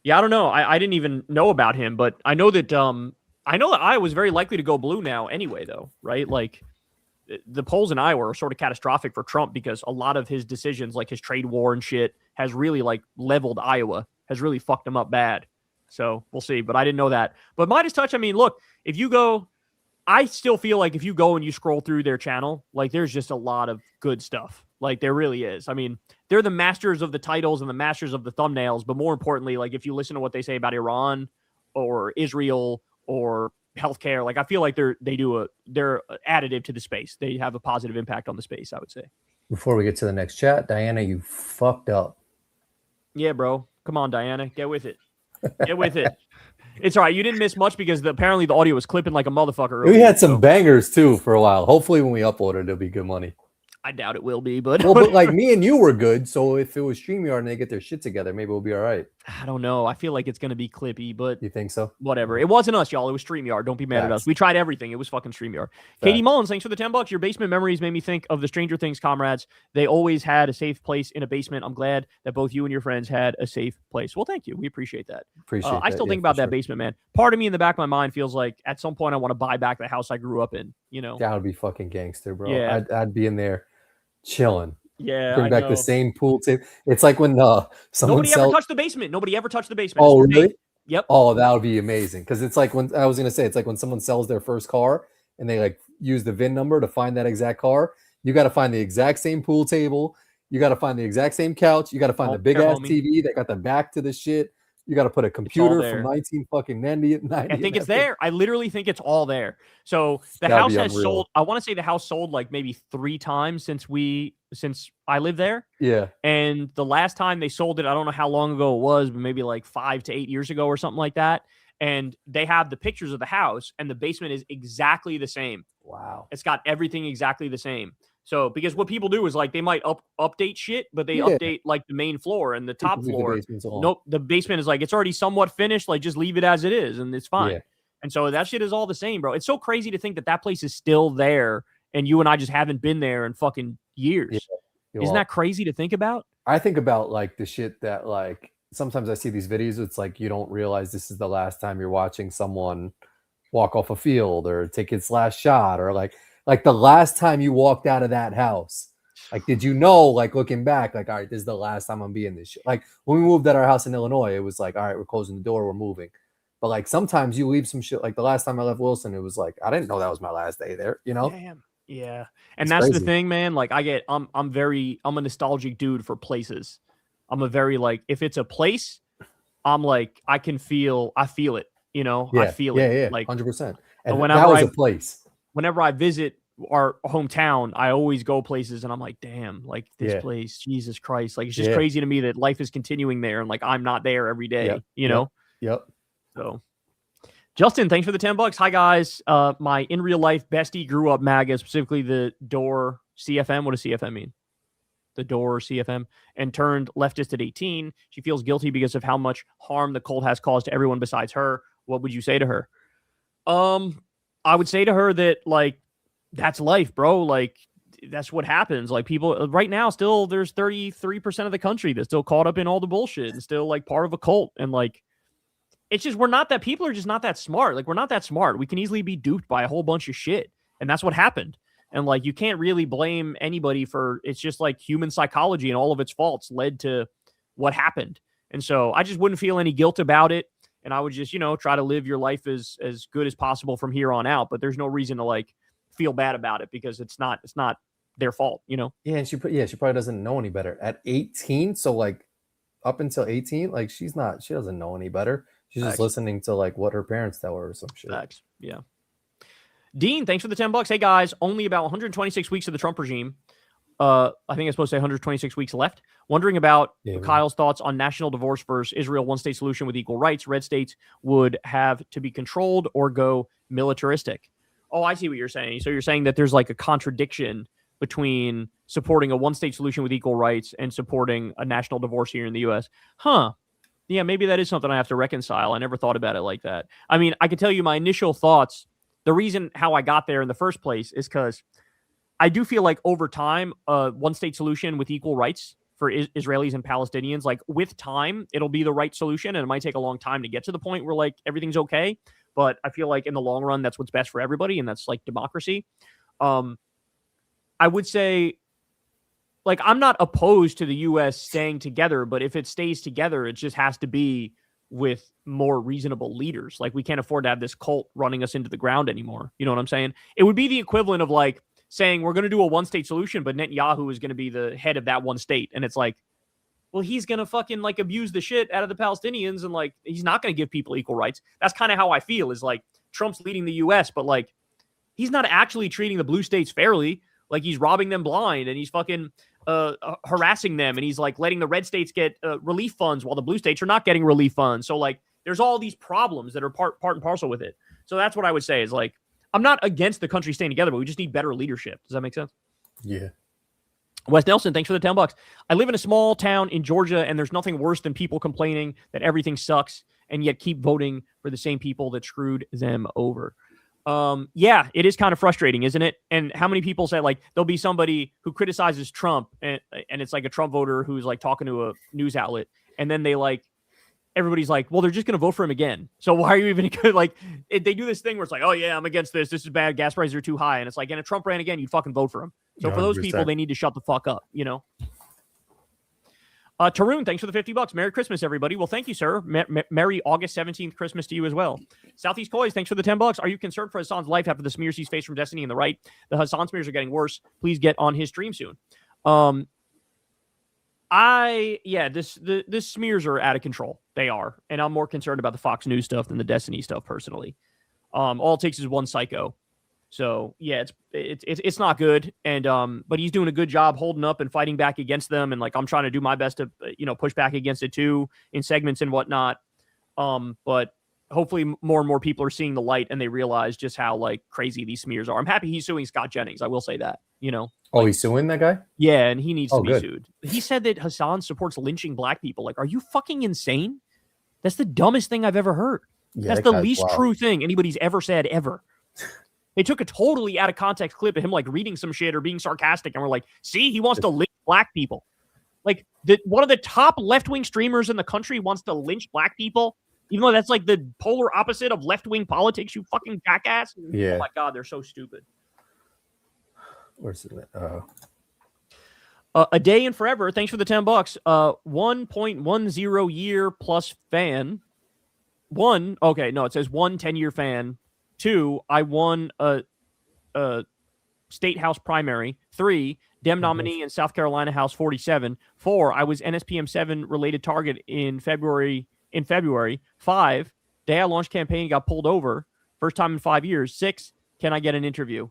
Yeah, I don't know. I didn't even know about him, but I know that Iowa was very likely to go blue now anyway, though, right? Like, the polls in Iowa are sort of catastrophic for Trump because a lot of his decisions, like his trade war and shit, has really like leveled Iowa, has really fucked him up bad. So we'll see, but I didn't know that. But Midas Touch, I mean, look, if you go, I still feel like if you go and you scroll through their channel, like there's just a lot of good stuff. Like there really is. I mean, they're the masters of the titles and the masters of the thumbnails, but more importantly, like if you listen to what they say about Iran or Israel or healthcare, like I feel like they're additive to the space. They have a positive impact on the space, I would say. Before we get to the next chat, Diana, you fucked up. Yeah, bro. Come on, Diana. Get with it. Get with it. It's all right. You didn't miss much because apparently the audio was clipping like a motherfucker earlier. We had some bangers too for a while. Hopefully when we upload it, it'll be good money. I doubt it will be, but but like me and you were good. So if it was StreamYard and they get their shit together, maybe we'll be all right. I don't know. I feel like it's going to be clippy, but you think so? Whatever. It wasn't us, y'all. It was StreamYard. Don't be mad at us. We tried everything. It was fucking StreamYard. Katie Mullins, thanks for the $10. Your basement memories made me think of the Stranger Things comrades. They always had a safe place in a basement. I'm glad that both you and your friends had a safe place. Well, thank you. We appreciate that. I still think about that basement, man. Part of me in the back of my mind feels like at some point I want to buy back the house I grew up in. That would be fucking gangster, bro. Yeah. I'd be in there chilling. Yeah, bring back the same pool table. It's like when nobody ever touched the basement. Nobody ever touched the basement. Oh, really? Yep. Oh, that would be amazing. Because it's like when I was gonna say, it's like when someone sells their first car and they like use the VIN number to find that exact car. You got to find the exact same pool table. You got to find the exact same couch. You got to find the big ass TV that got the back to the shit. You got to put a computer from 1990. I think it's there. I literally think it's all there. So the house has sold. I want to say the house sold like maybe 3 times since I lived there. Yeah. And the last time they sold it, I don't know how long ago it was, but maybe like 5 to 8 years ago or something like that. And they have the pictures of the house, and the basement is exactly the same. Wow. It's got everything exactly the same. So, because what people do is like they might update shit, but they update like the main floor and the top floor. Nope, the basement is like it's already somewhat finished. Like just leave it as it is, and it's fine. Yeah. And so that shit is all the same, bro. It's so crazy to think that place is still there, and you and I just haven't been there in fucking years. Yeah. Isn't that crazy to think about? I think about like the shit that like sometimes I see these videos. It's like you don't realize this is the last time you're watching someone walk off a field or take its last shot, or like the last time you walked out of that house. Like, did you know, like looking back, like, all right, this is the last time I'm being this shit. Like when we moved at our house in Illinois, it was like, all right, we're closing the door, we're moving. But like sometimes you leave some shit. Like the last time I left Wilson, it was like, I didn't know that was my last day there, you know? Damn. Yeah. And that's crazy. The thing, man. Like I'm a nostalgic dude for places. I'm a very like, if it's a place, I'm like, I feel it, you know? Yeah, I feel it. Yeah, like 100%. And whenever that was a place. Whenever I visit our hometown, I always go places and I'm like, damn, like this place, Jesus Christ. Like, it's just crazy to me that life is continuing there. And like, I'm not there every day, you know? Yep. So Justin, thanks for the $10. Hi guys. My in real life bestie grew up MAGA, specifically the Door CFM. What does CFM mean? The Door CFM, and turned leftist at 18. She feels guilty because of how much harm the cult has caused to everyone besides her. What would you say to her? I would say to her that, like, that's life, bro. Like, that's what happens. Like, people right now, still, there's 33% of the country that's still caught up in all the bullshit and still, like, part of a cult. And, like, it's just, people are just not that smart. Like, we're not that smart. We can easily be duped by a whole bunch of shit. And that's what happened. And, like, you can't really blame anybody for, it's just, like, human psychology and all of its faults led to what happened. And so I just wouldn't feel any guilt about it. And I would just, you know, try to live your life as good as possible from here on out. But there's no reason to like feel bad about it because it's not their fault, you know? Yeah. And she probably doesn't know any better at 18. So like up until 18, like she doesn't know any better. She's just listening to like what her parents tell her or some shit. Facts. Yeah. Dean, thanks for the $10. Hey guys, only about 126 weeks of the Trump regime. I think it's supposed to say 126 weeks left. Wondering about Kyle's thoughts on national divorce versus Israel one-state solution with equal rights. Red states would have to be controlled or go militaristic. Oh, I see what you're saying. So you're saying that there's like a contradiction between supporting a one-state solution with equal rights and supporting a national divorce here in the U.S. Huh. Yeah, maybe that is something I have to reconcile. I never thought about it like that. I mean, I can tell you my initial thoughts. The reason how I got there in the first place is because I do feel like over time, one-state solution with equal rights for Israelis and Palestinians, like with time, it'll be the right solution, and it might take a long time to get to the point where like everything's okay. But I feel like in the long run, that's what's best for everybody, and that's like democracy. I would say, like, I'm not opposed to the U.S. staying together, but if it stays together, it just has to be with more reasonable leaders. Like, we can't afford to have this cult running us into the ground anymore. You know what I'm saying? It would be the equivalent of like saying we're going to do a one-state solution, but Netanyahu is going to be the head of that one state. And it's like, well, he's going to fucking like abuse the shit out of the Palestinians. And like, he's not going to give people equal rights. That's kind of how I feel is like Trump's leading the US, but like, he's not actually treating the blue states fairly. Like he's robbing them blind and he's fucking harassing them. And he's like letting the red states get relief funds while the blue states are not getting relief funds. So like, there's all these problems that are part and parcel with it. So that's what I would say is like, I'm not against the country staying together, but we just need better leadership. Does that make sense? Yeah. Wes Nelson, thanks for the $10. I live in a small town in Georgia, and there's nothing worse than people complaining that everything sucks and yet keep voting for the same people that screwed them over. Yeah, it is kind of frustrating, isn't it? And how many people say, like, there'll be somebody who criticizes Trump, and it's like a Trump voter who's, like, talking to a news outlet, and then they, like, everybody's like, well, they're just going to vote for him again. So why are you even good? Like, they do this thing where it's like, oh, yeah, I'm against this. This is bad. Gas prices are too high. And it's like, and if Trump ran again, you'd fucking vote for him. So 100%. For those people, they need to shut the fuck up, you know? Tarun, thanks for the $50. Merry Christmas, everybody. Well, thank you, sir. Merry August 17th Christmas to you as well. Southeast Coys, thanks for the $10. Are you concerned for Hassan's life after the smears he's faced from Destiny and the right? The Hassan smears are getting worse. Please get on his stream soon. This smears are out of control. They are. And I'm more concerned about the Fox News stuff than the Destiny stuff, personally. All it takes is one psycho. So yeah, it's not good, and but he's doing a good job holding up and fighting back against them, and like I'm trying to do my best to push back against it too in segments and whatnot. But hopefully more and more people are seeing the light and they realize just how like crazy these smears are. I'm happy he's suing Scott Jennings. I will say that. He's suing that guy? Yeah, and he needs to be sued. He said that Hassan supports lynching black people. Like, are you fucking insane? That's the dumbest thing I've ever heard. Yeah, that's the least true thing anybody's ever said ever. They took a totally out of context clip of him like reading some shit or being sarcastic, and we're like, see, he wants to lynch black people. Like one of the top left-wing streamers in the country wants to lynch black people, even though that's like the polar opposite of left-wing politics, you fucking jackass. Yeah. Oh my God, they're so stupid. Where's it? A day and forever. Thanks for the $10. 1.10 year plus fan. It says 1 10-year fan. 2, I won a state house primary. 3, Dem nominee in South Carolina House 47. 4, I was NSPM 7 related target in February. 5, day I launched campaign got pulled over. First time in 5 years. 6, can I get an interview?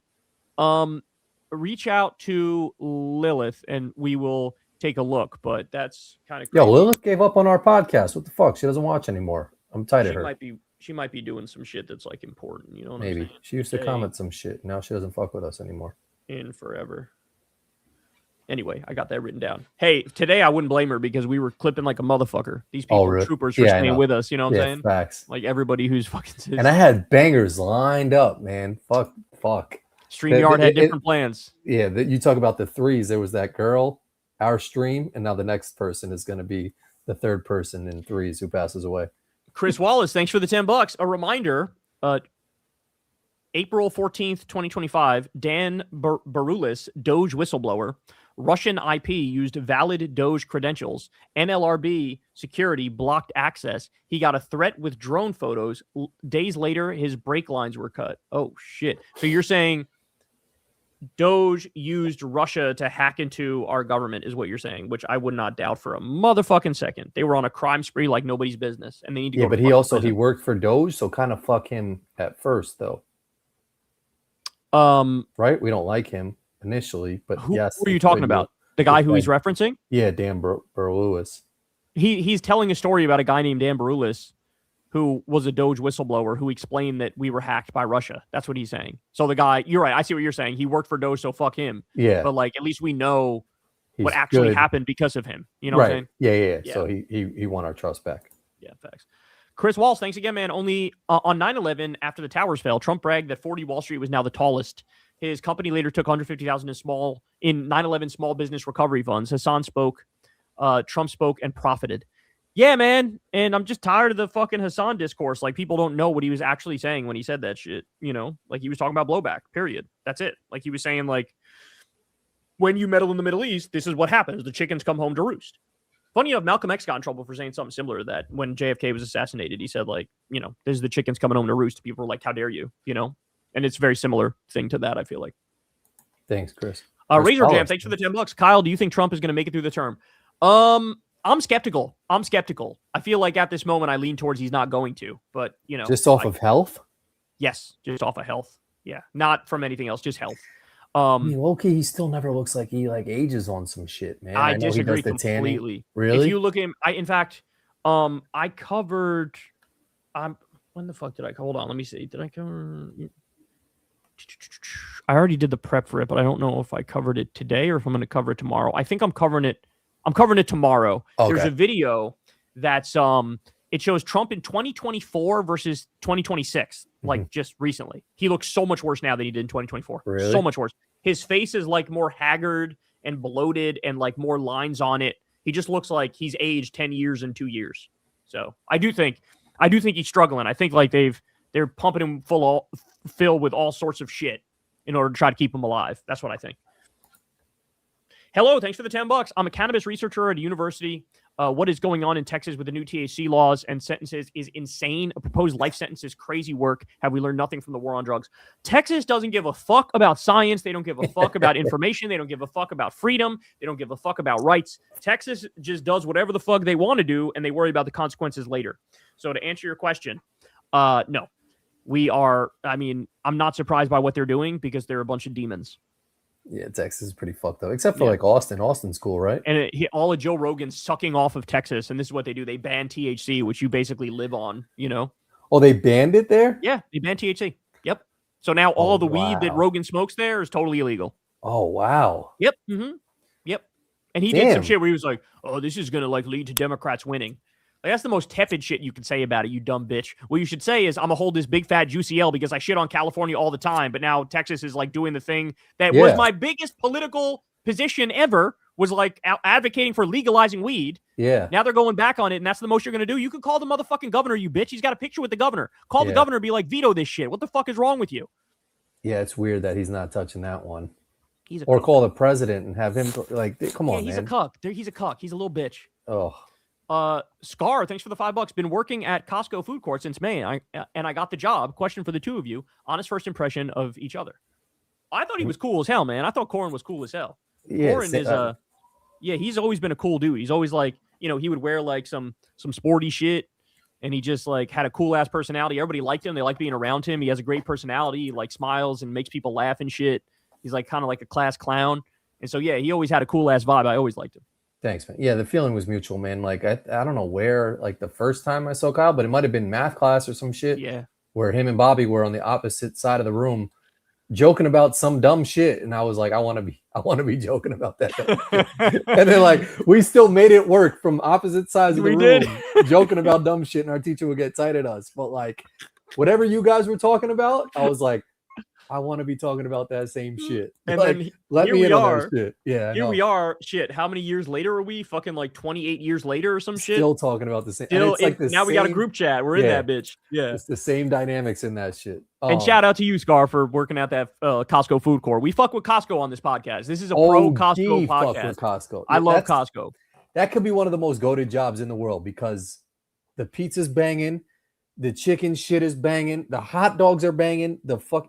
Reach out to Lilith and we will take a look, but that's kind of crazy. Yo, Lilith gave up on our podcast. What the fuck? She doesn't watch anymore. I'm tired of her. She might be doing some shit that's like important, what Maybe. I'm saying? She used to comment some shit. Now she doesn't fuck with us anymore. In forever. Anyway, I got that written down. Hey, today I wouldn't blame her because we were clipping like a motherfucker. These people are troopers for staying with us, you know what I'm saying? Facts. Like everybody who's fucking And I had bangers lined up, man. Fuck. StreamYard had different plans. Yeah, you talk about the threes. There was that girl, our stream, and now the next person is going to be the third person in threes who passes away. Chris Wallace, thanks for the $10. A reminder, April 14th, 2025, Dan Barulis, Doge whistleblower, Russian IP used valid Doge credentials. NLRB security blocked access. He got a threat with drone photos. Days later, his brake lines were cut. Oh, shit. So you're saying Doge used Russia to hack into our government is what you're saying, which I would not doubt for a motherfucking second. They were on a crime spree like nobody's business, and they need to go. Yeah, but he worked for Doge, so kind of fuck him at first, though. Right? We don't like him initially, but yes. Who are you talking about? The guy who he's referencing? Yeah, Dan Barulis. He's telling a story about a guy named Dan Barulis who was a Doge whistleblower who explained that we were hacked by Russia. That's what he's saying. So the guy, you're right. I see what you're saying. He worked for Doge, so fuck him. Yeah. But like, at least we know what actually happened because of him. You know what I'm saying? Yeah. So he won our trust back. Yeah, thanks. Chris Walsh, thanks again, man. Only on 9/11, after the towers fell, Trump bragged that 40 Wall Street was now the tallest. His company later took $150,000 in 9/11 small business recovery funds. Hassan spoke, Trump spoke, and profited. Yeah, man. And I'm just tired of the fucking Hassan discourse. Like, people don't know what he was actually saying when he said that shit. Like he was talking about blowback, period. That's it. Like he was saying, like, when you meddle in the Middle East, this is what happens. The chickens come home to roost. Funny enough, Malcolm X got in trouble for saying something similar to that when JFK was assassinated. He said, like, this is the chickens coming home to roost. People were like, how dare you, And it's a very similar thing to that, I feel like. Thanks, Chris. Razor Jam, thanks for the $10. Kyle, do you think Trump is going to make it through the term? I'm skeptical. I feel like at this moment I lean towards he's not going to, but just off of health. Yes, just off of health. Yeah, not from anything else, just health. Low-key, he still never looks like he ages on some shit, man. I disagree completely. Really? If you look at him, I covered. When the fuck did I? Hold on, let me see. Did I cover? I already did the prep for it, but I don't know if I covered it today or if I'm going to cover it tomorrow. I think I'm covering it. I'm covering it tomorrow. Okay. There's a video that's it shows Trump in 2024 versus 2026, like just recently. He looks so much worse now than he did in 2024. Really? So much worse. His face is like more haggard and bloated and like more lines on it. He just looks like he's aged 10 years in 2 years. So I do think he's struggling. I think like they're pumping him full with all sorts of shit in order to try to keep him alive. That's what I think. Hello, thanks for the $10. I'm a cannabis researcher at a university. What is going on in Texas with the new THC laws and sentences is insane. A proposed life sentence is crazy work. Have we learned nothing from the war on drugs? Texas doesn't give a fuck about science. They don't give a fuck about information. They don't give a fuck about freedom. They don't give a fuck about rights. Texas just does whatever the fuck they want to do, and they worry about the consequences later. So to answer your question, no. I'm not surprised by what they're doing because they're a bunch of demons. Yeah, Texas is pretty fucked up, except for like Austin. Austin's cool, right? And all of Joe Rogan's sucking off of Texas, and this is what they do. They ban THC, which you basically live on, you know? Oh, they banned it there? Yeah, they banned THC. Yep. So now all the weed that Rogan smokes there is totally illegal. Oh, wow. Yep. Mm-hmm. Yep. And he did some shit where he was like, oh, this is going to like lead to Democrats winning. Like, that's the most tepid shit you can say about it, you dumb bitch. What you should say is, I'm going to hold this big fat juicy L because I shit on California all the time, but now Texas is like doing the thing that was my biggest political position ever, was like advocating for legalizing weed. Yeah. Now they're going back on it, and that's the most you're going to do. You can call the motherfucking governor, you bitch. He's got a picture with the governor. Call the governor and be like, veto this shit. What the fuck is wrong with you? Yeah, it's weird that he's not touching that one. Or call the president and have him like, come on, he's man. a cuck. He's a cuck. He's a little bitch. Oh. Scar, thanks for the $5. Been working at Costco food court since May, and I got the job. Question for the two of you: honest first impression of each other. I thought he was cool as hell, man. I thought Corin was cool as hell. Yeah, Corin is he's always been a cool dude. He's always like, he would wear like some sporty shit, and he just like had a cool ass personality. Everybody liked him. They like being around him. He has a great personality. He like smiles and makes people laugh and shit. He's like kind of like a class clown, and so yeah, he always had a cool ass vibe. I always liked him. Thanks, man. Yeah, the feeling was mutual, man. Like, I don't know where, like, the first time I saw Kyle, but it might have been math class or some shit. Yeah. Where him and Bobby were on the opposite side of the room joking about some dumb shit. And I was like, I want to be joking about that. And then, like, we still made it work from opposite sides of the room, joking about dumb shit, and our teacher would get tight at us. But, like, whatever you guys were talking about, I was like, I want to be talking about that same shit. And like, then let me in on that shit. Yeah. Here we are. Shit. How many years later are we? Fucking like 28 years later or some shit. Still talking about the same. Still, it's like now we got a group chat. We're in that bitch. Yeah. It's the same dynamics in that shit. And shout out to you, Scar, for working at that Costco food court. We fuck with Costco on this podcast. This is a pro Costco podcast. Fuck with Costco. I love Costco. That could be one of the most goated jobs in the world because the pizza's banging, the chicken shit is banging, the hot dogs are banging.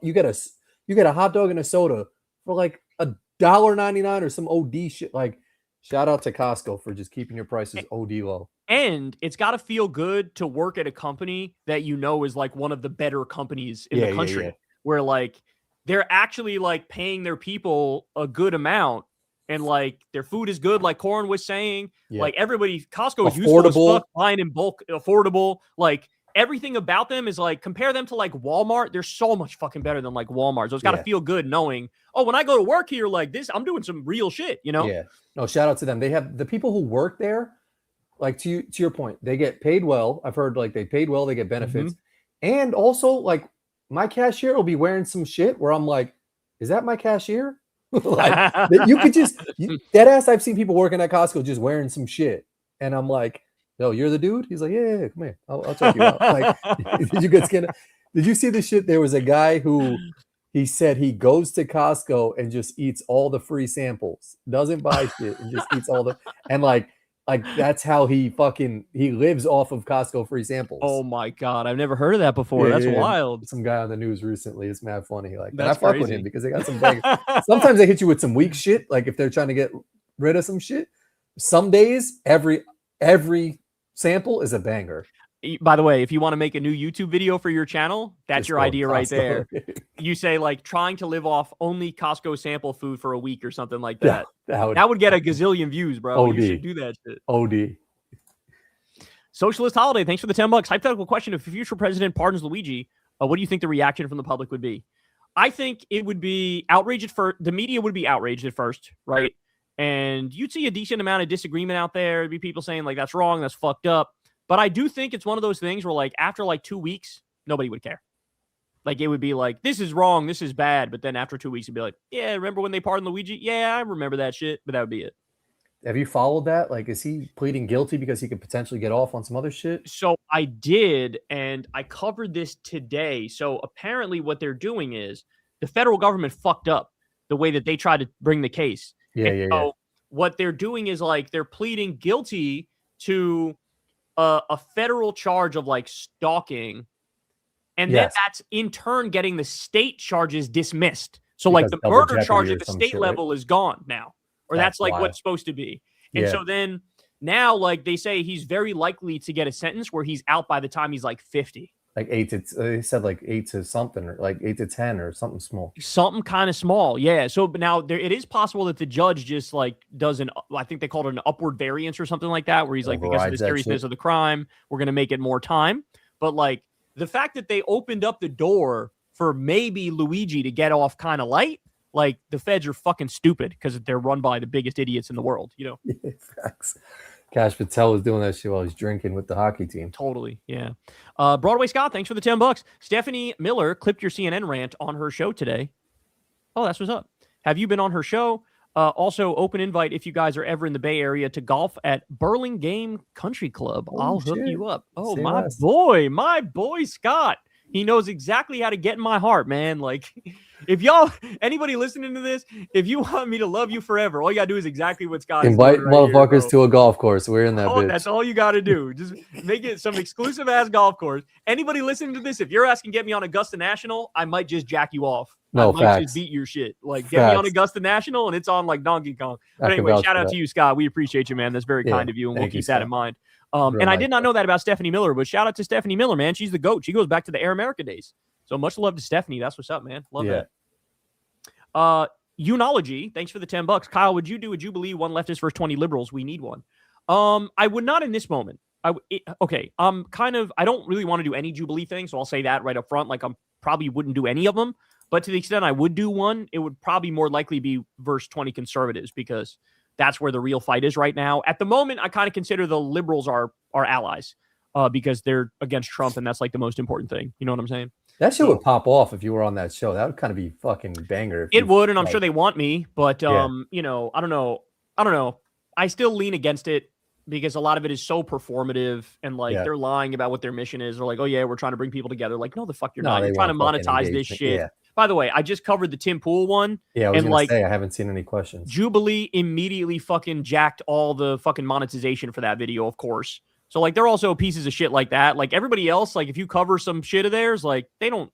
You get a hot dog and a soda for like $1.99 or some OD shit. Like, shout out to Costco for just keeping your prices OD low. And it's got to feel good to work at a company that is like one of the better companies in the country, where like they're actually like paying their people a good amount, and like their food is good, like Corin was saying. Like Costco is useful as fuck, buying in bulk, affordable, like. Everything about them is like, compare them to like Walmart. They're so much fucking better than like Walmart. So it's got to feel good knowing, when I go to work here like this, I'm doing some real shit, you know? Yeah. No, shout out to them. They have the people who work there, like to your point, they get paid well. I've heard like they paid well, they get benefits. And also like my cashier will be wearing some shit where I'm like, is that my cashier? Like you could just, dead ass. I've seen people working at Costco just wearing some shit. And I'm like, yo, you're the dude? He's like, yeah, come here. I'll check you out. Like, did you get skin? Did you see the shit? There was a guy who he said he goes to Costco and just eats all the free samples, doesn't buy shit, and just eats all the, and like that's how he lives off of Costco free samples. Oh my God. I've never heard of that before. That's wild. Some guy on the news recently. It's mad funny. Like, I fuck with him because they got some bang. Sometimes they hit you with some weak shit. Like if they're trying to get rid of some shit. Some days, every sample is a banger. By the way, if you want to make a new YouTube video for your channel, that's your idea right there. You say like trying to live off only Costco sample food for a week or something like that. That would get a gazillion views, bro. You should do that shit. OD. Socialist Holiday, thanks for the $10. Hypothetical question: if a future president pardons Luigi, what do you think the reaction from the public would be? I think it would be outraged at first. The media would be outraged at first, right? And you'd see a decent amount of disagreement out there. There'd be people saying like, that's wrong, that's fucked up. But I do think it's one of those things where like after like 2 weeks, nobody would care. Like it would be like, this is wrong, this is bad. But then after 2 weeks, it'd be like, yeah, remember when they pardoned Luigi? Yeah, I remember that shit. But that would be it. Have you followed that? Like, is he pleading guilty because he could potentially get off on some other shit? So I did, and I covered this today. So apparently what they're doing is the federal government fucked up the way that they tried to bring the case. Yeah. what they're doing is like they're pleading guilty to a federal charge of like stalking, and then that's in turn getting the state charges dismissed. So like the murder charge at the state level is gone now, or that's like what's supposed to be. And so then now, like they say, he's very likely to get a sentence where he's out by the time he's like 50. Like 8 to, they said like 8 to something, or like 8 to 10 or something small. Something kind of small. Yeah. So but now it is possible that the judge just like does I think they called it an upward variance or something like that, where he's like, because of the seriousness of the crime, we're going to make it more time. But like the fact that they opened up the door for maybe Luigi to get off kind of light, like the feds are fucking stupid because they're run by the biggest idiots in the world, you know? Yeah, facts. Cash Patel was doing that shit while he's drinking with the hockey team. Totally, yeah. Broadway Scott, thanks for the $10. Stephanie Miller clipped your CNN rant on her show today. Oh, that's what's up. Have you been on her show? Also, open invite if you guys are ever in the Bay Area to golf at Burlingame Country Club. I'll hook you up. Oh, my boy Scott. He knows exactly how to get in my heart, man. Like, if y'all, anybody listening to this, if you want me to love you forever, all you gotta do is exactly what Scott invite right motherfuckers here, to a golf course. We're in that bitch. That's all you gotta do. Just make it some exclusive ass golf course. Anybody listening to this, if you're asking get me on Augusta National, I might just jack you off. No, I might just beat your shit. Like, get me on Augusta National and it's on like Donkey Kong. But anyway, shout out to you, Scott. We appreciate you, man. That's very kind of you, and we'll keep that in mind. And I did not know that about Stephanie Miller, but shout out to Stephanie Miller, man. She's the GOAT. She goes back to the Air America days. So much love to Stephanie. That's what's up, man. Love that. Unology, thanks for the $10. Kyle, would you do a Jubilee, one leftist versus 20 liberals? We need one. I would not in this moment. I don't really want to do any Jubilee thing, so I'll say that right up front. Like, I probably wouldn't do any of them. But to the extent I would do one, it would probably more likely be versus 20 conservatives, because that's where the real fight is right now. At the moment, I kind of consider the liberals our allies because they're against Trump, and that's like the most important thing. You know what I'm saying? That shit would pop off if you were on that show. That would kind of be fucking banger. It would, and I'm sure they want me, but you know, I don't know. I still lean against it because a lot of it is so performative, and like they're lying about what their mission is. They're like, oh yeah, we're trying to bring people together. Like, no, the fuck you're not. You're trying to monetize this shit. Yeah. By the way, I just covered the Tim Pool one. Yeah, I was gonna say I haven't seen any questions. Jubilee immediately fucking jacked all the fucking monetization for that video, of course. So like they're also pieces of shit like that. Like everybody else, like if you cover some shit of theirs, like they don't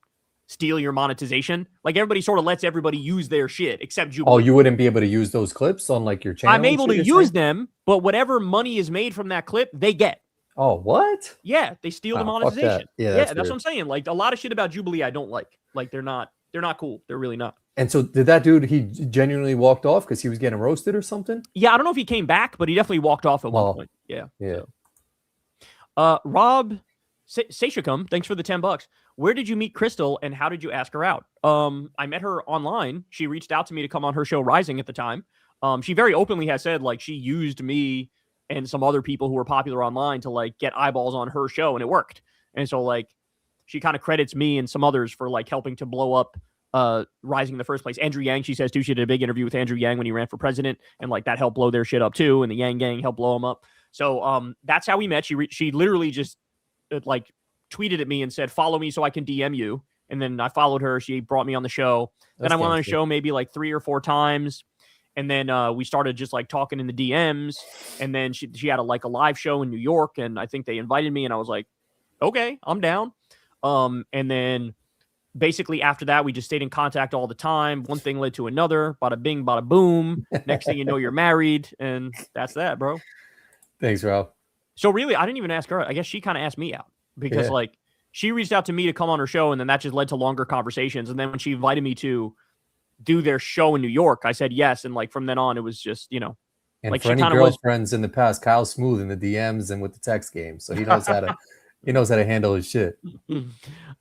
steal your monetization. Like everybody sort of lets everybody use their shit except Jubilee. Oh, you wouldn't be able to use those clips on like your channel? I'm able to use them, but whatever money is made from that clip, they get. Oh, what? Yeah, they steal the monetization. That. Yeah, that's what I'm saying. Like a lot of shit about Jubilee I don't like. Like they're not cool. They're really not. And so did that dude, he genuinely walked off because he was getting roasted or something? Yeah, I don't know if he came back, but he definitely walked off at one point. Yeah. So. Rob Sashicum, thanks for the $10. Where did you meet Crystal and how did you ask her out? I met her online. She reached out to me to come on her show Rising at the time. She very openly has said like she used me and some other people who were popular online to like get eyeballs on her show, and it worked. And so like she kind of credits me and some others for like helping to blow up Rising in the first place. Andrew Yang, she says too, she did a big interview with Andrew Yang when he ran for president, and like that helped blow their shit up too, and the Yang gang helped blow them up. So that's how we met. She literally just like tweeted at me and said, follow me so I can DM you. And then I followed her. She brought me on the show. Then I went on a show maybe like 3 or 4 times. And then we started just like talking in the DMs. And then she had a live show in New York, and I think they invited me, and I was like, okay, I'm down. And then basically after that, we just stayed in contact all the time. One thing led to another. Bada bing, bada boom. Next thing you know, you're married, and that's that, bro. Thanks, Rob. So really, I didn't even ask her. I guess she kind of asked me out because like she reached out to me to come on her show, and then that just led to longer conversations. And then when she invited me to do their show in New York, I said yes. And like from then on, it was just, you know, and like for any girlfriends in the past, Kyle's smooth in the DMs and with the text game, so he knows how to handle his shit.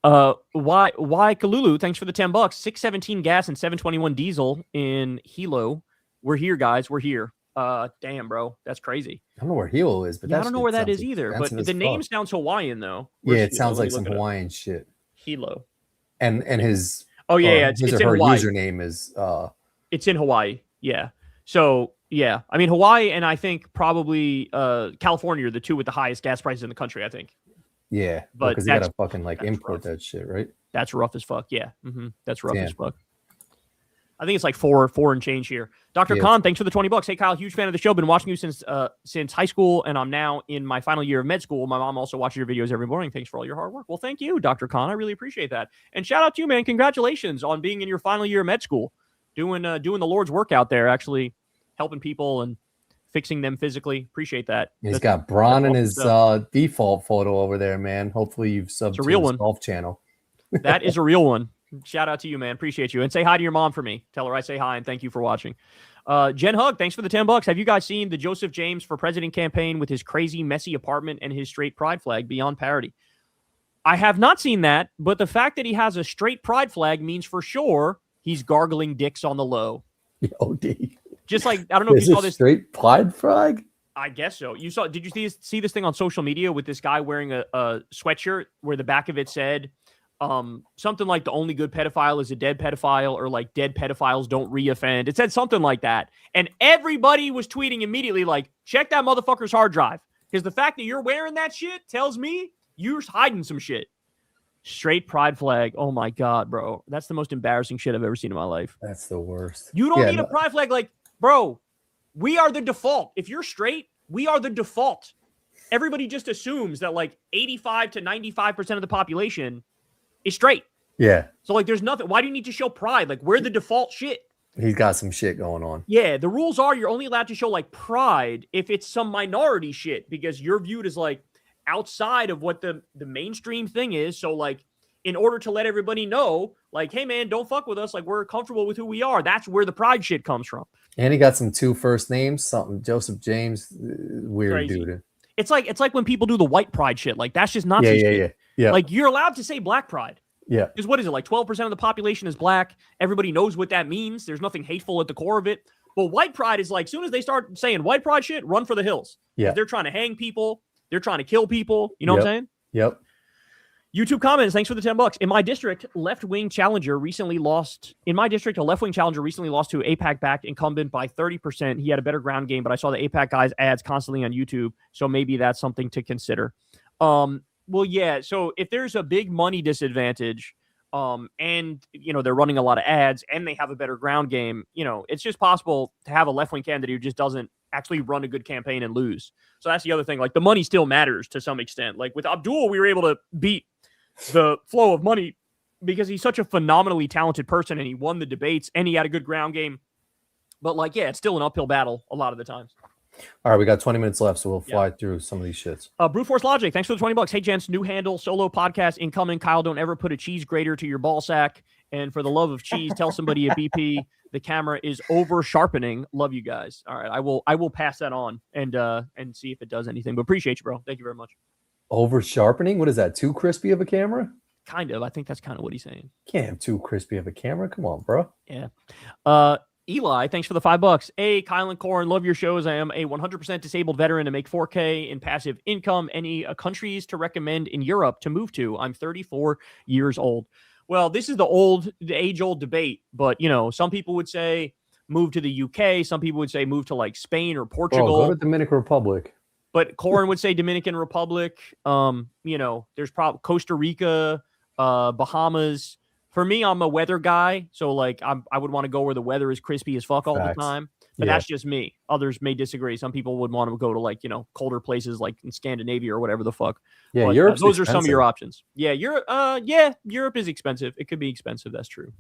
Why Kalulu? Thanks for the $10. 617 gas and 721 diesel in Hilo. We're here, guys. We're here. Damn, bro, that's crazy. I don't know where Hilo is, but I don't know where that is either. But the name sounds Hawaiian though. Yeah, it sounds like some Hawaiian shit. Hilo. And his it's her Hawaii. Username is it's in Hawaii. Yeah. So yeah, I mean Hawaii and I think probably California are the two with the highest gas prices in the country, I think. Yeah, but because you gotta fucking like import that shit, right? That's rough as fuck. Yeah, that's rough as fuck. I think it's like four and change here. Dr. Yeah. Khan, thanks for the $20. Hey, Kyle, huge fan of the show. Been watching you since high school, and I'm now in my final year of med school. My mom also watches your videos every morning. Thanks for all your hard work. Well, thank you, Dr. Khan. I really appreciate that. And shout out to you, man. Congratulations on being in your final year of med school, doing the Lord's work out there, actually helping people and fixing them physically. Appreciate that. He's got Bron in his default photo over there, man. Hopefully you've subbed to his golf channel. That is a real one. Shout out to you, man. Appreciate you. And say hi to your mom for me. Tell her I say hi and thank you for watching. Jen Hug, thanks for the $10. Have you guys seen the Joseph James for President campaign with his crazy, messy apartment and his straight pride flag beyond parody? I have not seen that, but the fact that he has a straight pride flag means for sure he's gargling dicks on the low. OD. Just like, I don't know if you saw this. Straight pride flag? I guess so. Did you see this thing on social media with this guy wearing a sweatshirt where the back of it said, something like the only good pedophile is a dead pedophile, or like dead pedophiles don't reoffend. It said something like that. And everybody was tweeting immediately like, check that motherfucker's hard drive. Because the fact that you're wearing that shit tells me you're hiding some shit. Straight pride flag. Oh my God, bro. That's the most embarrassing shit I've ever seen in my life. That's the worst. You don't need a pride flag. Like, bro, we are the default. If you're straight, we are the default. Everybody just assumes that like 85 to 95% of the population is straight. Yeah. So like there's nothing. Why do you need to show pride? Like we're the default shit. He's got some shit going on. Yeah. The rules are you're only allowed to show like pride if it's some minority shit, because you're viewed as like outside of what the mainstream thing is. So like in order to let everybody know, like, hey man, don't fuck with us. Like we're comfortable with who we are. That's where the pride shit comes from. And he got some 2 first names, something Joseph James, weird Crazy. dude. It's like when people do the white pride shit. Like that's just Nazi shit. Yeah. Like you're allowed to say black pride. Yeah. Because what is it? Like 12% of the population is black. Everybody knows what that means. There's nothing hateful at the core of it. But white pride is like, as soon as they start saying white pride shit, run for the hills. Yeah. They're trying to hang people. They're trying to kill people. You know what I'm saying? Yep. YouTube comments. Thanks for the $10. In my district, a left-wing challenger recently lost to APAC backed incumbent by 30%. He had a better ground game, but I saw the APAC guys' ads constantly on YouTube. So maybe that's something to consider. Well, yeah. So if there's a big money disadvantage, and they're running a lot of ads and they have a better ground game, it's just possible to have a left-wing candidate who just doesn't actually run a good campaign and lose. So that's the other thing. Like the money still matters to some extent. Like with Abdul, we were able to beat the flow of money because he's such a phenomenally talented person and he won the debates and he had a good ground game. But like, yeah, it's still an uphill battle a lot of the times. All right, we got 20 minutes left, so we'll fly through some of these shits. Brute Force Logic, thanks for the $20. Hey, gents, new handle, solo podcast incoming. Kyle, don't ever put a cheese grater to your ball sack. And for the love of cheese, tell somebody at BP the camera is over sharpening. Love you guys. All right, I will pass that on and see if it does anything. But appreciate you, bro. Thank you very much. Over sharpening? What is that? Too crispy of a camera? Kind of. I think that's kind of what he's saying. Can't have too crispy of a camera. Come on, bro. Yeah. Eli, thanks for the $5. Hey, Kyle and Corin, love your shows. I am a 100% disabled veteran and make 4K in passive income. Any countries to recommend in Europe to move to? I'm 34 years old. Well, this is the age-old debate, but, some people would say move to the UK. Some people would say move to, like, Spain or Portugal. Go to Dominican Republic. But Corin would say Dominican Republic. There's probably Costa Rica, Bahamas. For me, I'm a weather guy, so like I would want to go where the weather is crispy as fuck all the time. But that's just me. Others may disagree. Some people would want to go to like colder places like in Scandinavia or whatever the fuck. Yeah, but, Europe's those expensive. are some of your options. Yeah, Europe is expensive. It could be expensive. That's true.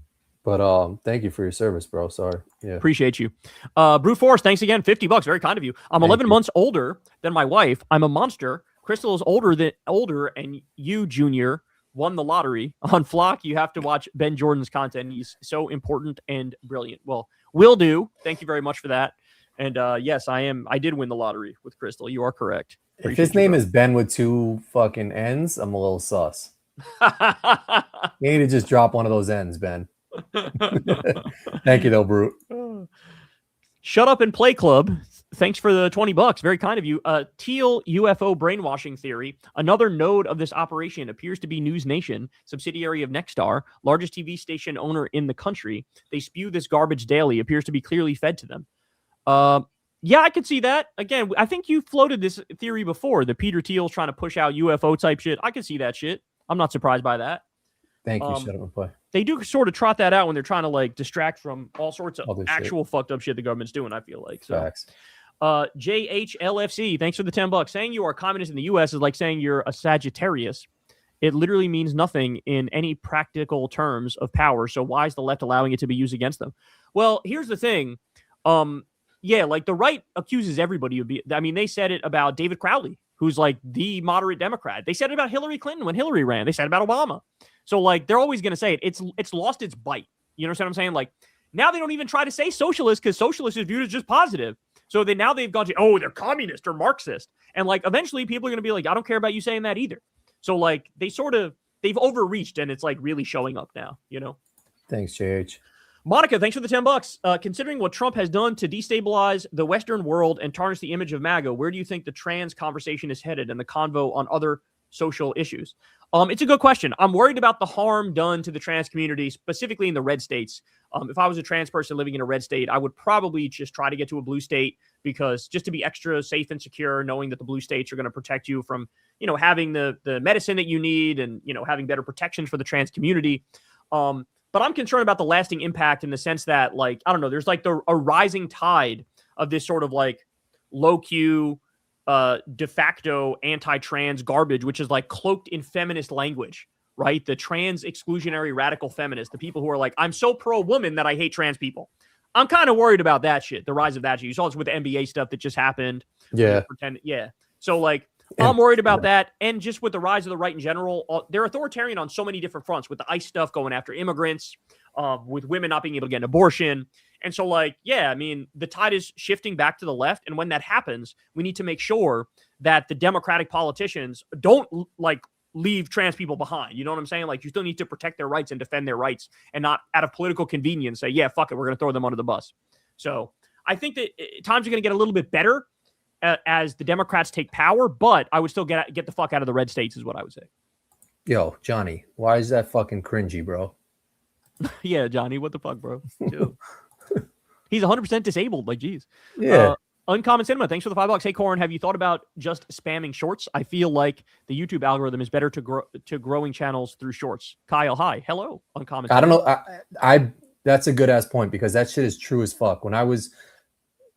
But thank you for your service, bro. Sorry. Yeah. Appreciate you. Brute Force, thanks again. $50. Very kind of you. I'm 11 months older than my wife. I'm a monster. Crystal is older, and you, Junior, won the lottery. On Flock, you have to watch Ben Jordan's content. He's so important and brilliant. Well, will do. Thank you very much for that. And yes, I did win the lottery with Crystal. You are correct. If his name is Ben with 2 fucking N's, I'm a little sus. You need to just drop one of those N's, Ben. Thank you, though, Brute. Shut Up and Play Club. Thanks for the $20. Very kind of you. Teal UFO brainwashing theory. Another node of this operation appears to be News Nation, subsidiary of Nexstar, largest TV station owner in the country. They spew this garbage daily. Appears to be clearly fed to them. Yeah, I could see that. Again, I think you floated this theory before. The Peter Thiel's trying to push out UFO type shit. I could see that shit. I'm not surprised by that. Thank you. Shut up and play. They do sort of trot that out when they're trying to like distract from all sorts of Other actual fucked up shit the government's doing, I feel like. So Facts. JHLFC, thanks for the $10. Saying you are communist in the US is like saying you're a Sagittarius. It literally means nothing in any practical terms of power. So why is the left allowing it to be used against them? Well, here's the thing. Yeah, like the right accuses everybody of being. I mean, they said it about David Crowley, who's like the moderate Democrat. They said it about Hillary Clinton when Hillary ran. They said it about Obama. So like they're always going to say it. It's lost its bite. You know what I'm saying? Like now they don't even try to say socialist because socialist is viewed as just positive. So now they've gone to, oh, they're communist or Marxist. And like eventually people are going to be like, I don't care about you saying that either. So like they've overreached and it's like really showing up now, you know? Thanks, JH. Monica, thanks for the $10. Considering what Trump has done to destabilize the Western world and tarnish the image of MAGA, where do you think the trans conversation is headed and the convo on other social issues? It's a good question. I'm worried about the harm done to the trans community, specifically in the red states. If I was a trans person living in a red state, I would probably just try to get to a blue state because just to be extra safe and secure, knowing that the blue states are going to protect you from, you know, having the medicine that you need and, you know, having better protections for the trans community. But I'm concerned about the lasting impact in the sense that, like, I don't know, there's like a rising tide of this sort of like low Q, de facto anti-trans garbage, which is like cloaked in feminist language, right? The trans exclusionary radical feminists, the people who are like, I'm so pro-woman that I hate trans people. I'm kind of worried about that shit, the rise of that shit. You saw this with the NBA stuff that just happened. Yeah. So like, I'm worried about that. And just with the rise of the right in general, they're authoritarian on so many different fronts with the ICE stuff going after immigrants, with women not being able to get an abortion. And so like, yeah, I mean, the tide is shifting back to the left. And when that happens, we need to make sure that the Democratic politicians don't like leave trans people behind. You know what I'm saying? Like you still need to protect their rights and defend their rights and not out of political convenience say, yeah, fuck it, we're going to throw them under the bus. So I think that times are going to get a little bit better as the Democrats take power, but I would still get the fuck out of the red states is what I would say. Yo, Johnny, why is that fucking cringy, bro? Yeah, Johnny, what the fuck, bro? He's 100% disabled. Like, geez. Yeah. Uncommon Cinema, thanks for the $5. Hey, Corin, have you thought about just spamming shorts? I feel like the YouTube algorithm is better to growing channels through shorts. Kyle, hi. Hello, Uncommon Cinema. I don't know. I that's a good ass point because that shit is true as fuck. When I was